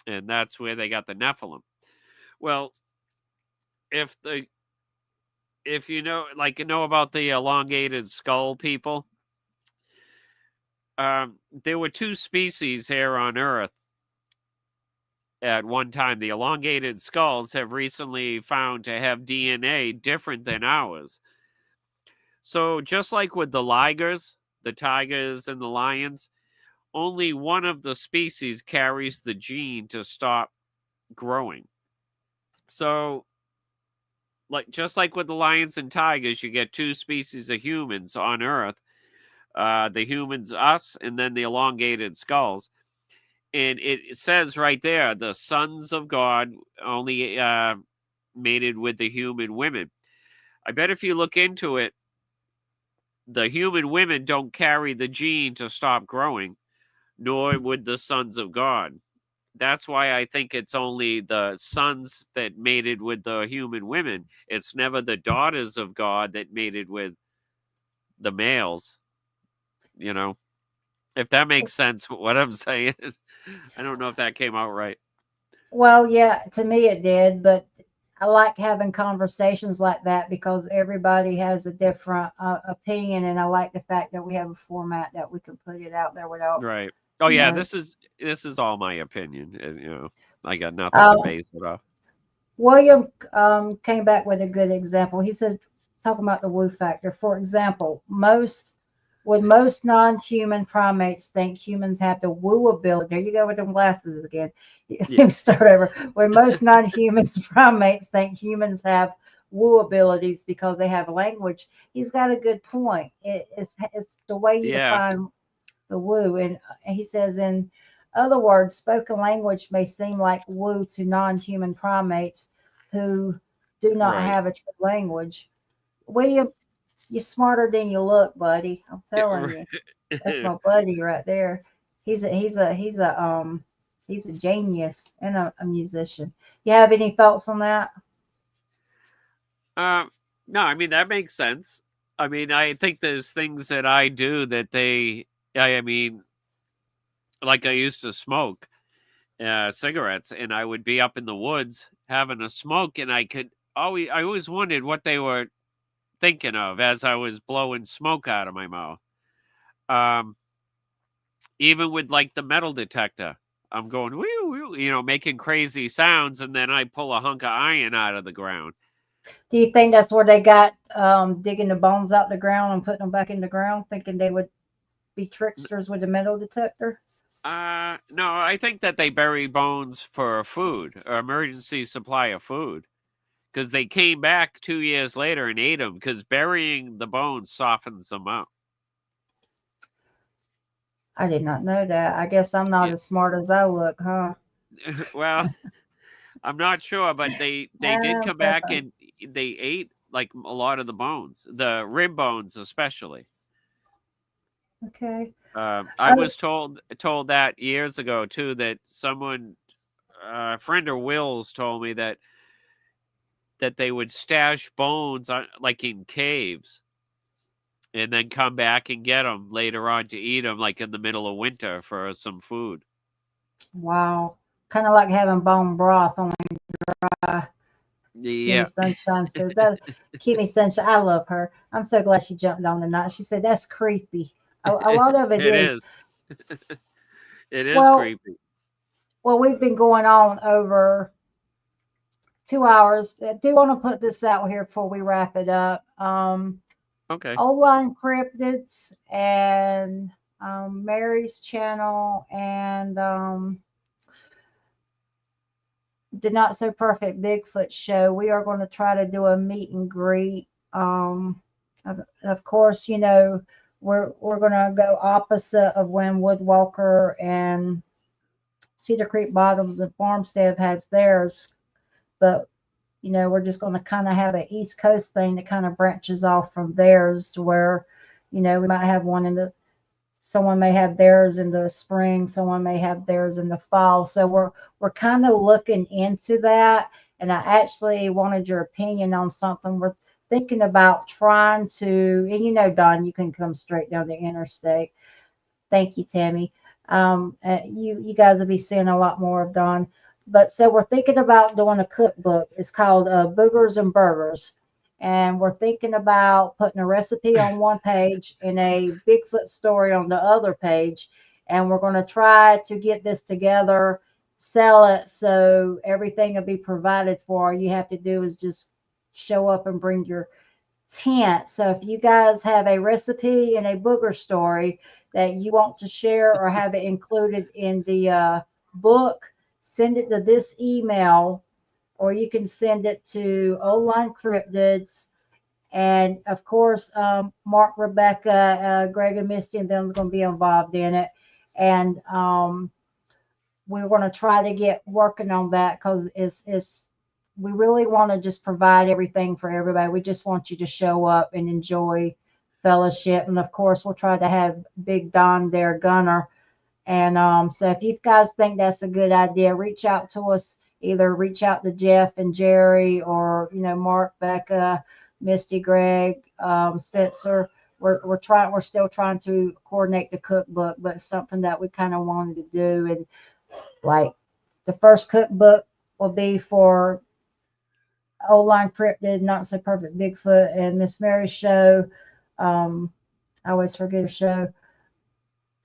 and that's where they got the Nephilim. Well, if the if you know, like, you know about the elongated skull people, there were two species here on Earth at one time. The elongated skulls have recently found to have DNA different than ours. So just like with the ligers, the tigers, and the lions, only one of the species carries the gene to stop growing. So, like, just like with the lions and tigers, you get two species of humans on Earth. The humans, us, and then the elongated skulls. And it says right there, the sons of God only mated with the human women. I bet if you look into it, the human women don't carry the gene to stop growing, nor would the sons of God. That's why I think it's only the sons that mated with the human women. It's never the daughters of God that mated with the males, you know, if that makes sense, what I'm saying. I don't know if that came out right. Well, yeah, to me it did, but I like having conversations like that because everybody has a different opinion, and I like the fact that we have a format that we can put it out there without, Right. Oh you yeah, know. this is all my opinion. You know, I got nothing to Um, base it off. William came back with a good example. He said, talking about the woo factor, for example, most non-human primates think humans have the woo ability. There you go with them glasses again. Let Yeah. me start over. When most non-human primates think humans have woo abilities because they have language, he's got a good point. It's the way you Yeah. define the woo. And he says, in other words, spoken language may seem like woo to non human primates who do not Right. have a true language. William, you're smarter than you look, buddy. I'm telling you. That's my buddy right there. He's a genius and a musician. You have any thoughts on that? um, no, I mean that makes sense. I mean, I think there's things that I do that I mean, like I used to smoke cigarettes, and I would be up in the woods having a smoke, and I always wondered what they were thinking of as I was blowing smoke out of my mouth. Um, Even with like the metal detector, I'm going woo, woo, making crazy sounds, and then I pull a hunk of iron out of the ground. Do you think that's where they got digging the bones out the ground and putting them back in the ground, thinking they would be tricksters with a metal detector? No, I think that they bury bones for food or emergency supply of food, because they came back 2 years later and ate them because burying the bones softens them up. I did not know that. I guess I'm not Yeah. as smart as I look, huh? Well, I'm not sure, but they did I'm come so back fun. and they ate like a lot of the bones, the rib bones especially. Okay. I Um, was told that years ago too, that someone, a friend of Will's, told me that they would stash bones like in caves, and then come back and get them later on to eat them, like in the middle of winter for some food. wow. Kind of like having bone broth on dry. Kimmy Yeah, Sunshine says that. Kimmy Sunshine, I love her. I'm so glad she jumped on tonight. She said that's creepy. A lot of it it is. is. It is Well, creepy. we've been going on over 2 hours. I do want to put this out here before we wrap it up. Okay. Online cryptids and Mary's channel and the Not So Perfect Bigfoot show. We are going to try to do a meet and greet. Of course, we're going to go opposite of when Woodwalker and Cedar Creek Bottoms and Farmstead has theirs, but we're just going to kind of have an East Coast thing that kind of branches off from theirs, to where we might have one in the someone may have theirs in the spring, someone may have theirs in the fall. So we're kind of looking into that, and I actually wanted your opinion on something we're thinking about trying to. And Don, you can come straight down the interstate. Thank you, Tammy. You guys will be seeing a lot more of Don. But so we're thinking about doing a cookbook. It's called Boogers and Burgers. And we're thinking about putting a recipe on one page and a Bigfoot story on the other page. And we're going to try to get this together, sell it, so everything will be provided for. All you have to do is just show up and bring your tent. So if you guys have a recipe and a booger story that you want to share or have it included in the book, send it to this email, or you can send it to Online Cryptids. And of course, Mark, Rebecca, Greg, and Misty, and them's going to be involved in it. And we're going to try to get working on that because it's we really want to just provide everything for everybody. We just want you to show up and enjoy fellowship. And of course, we'll try to have Big Don there, Gunner. And so if you guys think that's a good idea, reach out to us. Either reach out to Jeff and Jerry, or Mark, Becca, Misty, Greg, Spencer. We're still trying to coordinate the cookbook, but it's something that we kind of wanted to do. And like the first cookbook will be for Old-Line Cryptid, Not So Perfect Bigfoot, and Miss Mary's show. I always forget her show.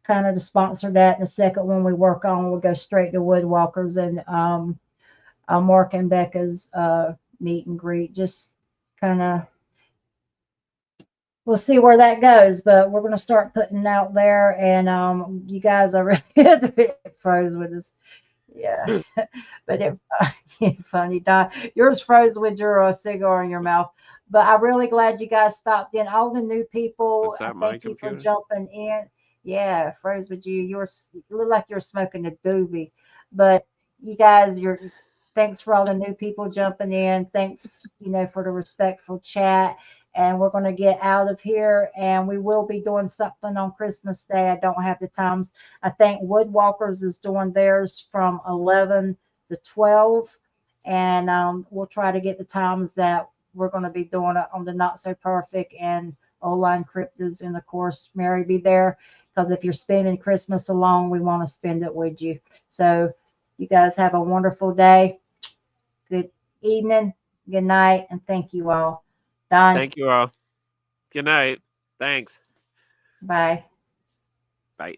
Kind of to sponsor that. And the second one we work on, we'll go straight to Woodwalkers and Mark and Becca's meet and greet. Just kind of, we'll see where that goes, but we're going to start putting out there. And you guys are really froze with us. Yeah, but it's funny, Don. Yours froze with your cigar in your mouth. But I'm really glad you guys stopped in. All the new people, What's that, my thank you for computer? jumping in. Yeah, froze with you. You look like you're smoking a doobie. But you guys, thanks for all the new people jumping in. Thanks, for the respectful chat. And we're going to get out of here, and we will be doing something on Christmas Day. I don't have the times. I think Woodwalkers is doing theirs from 11 to 12, and we'll try to get the times that we're going to be doing it on the Not So Perfect and Old-Line Cryptids. And of course, Mary be there, because if you're spending Christmas alone, we want to spend it with you. So you guys have a wonderful day. Good evening, good night, and thank you all. Don. Thank you all. Good night. Thanks. Bye. Bye.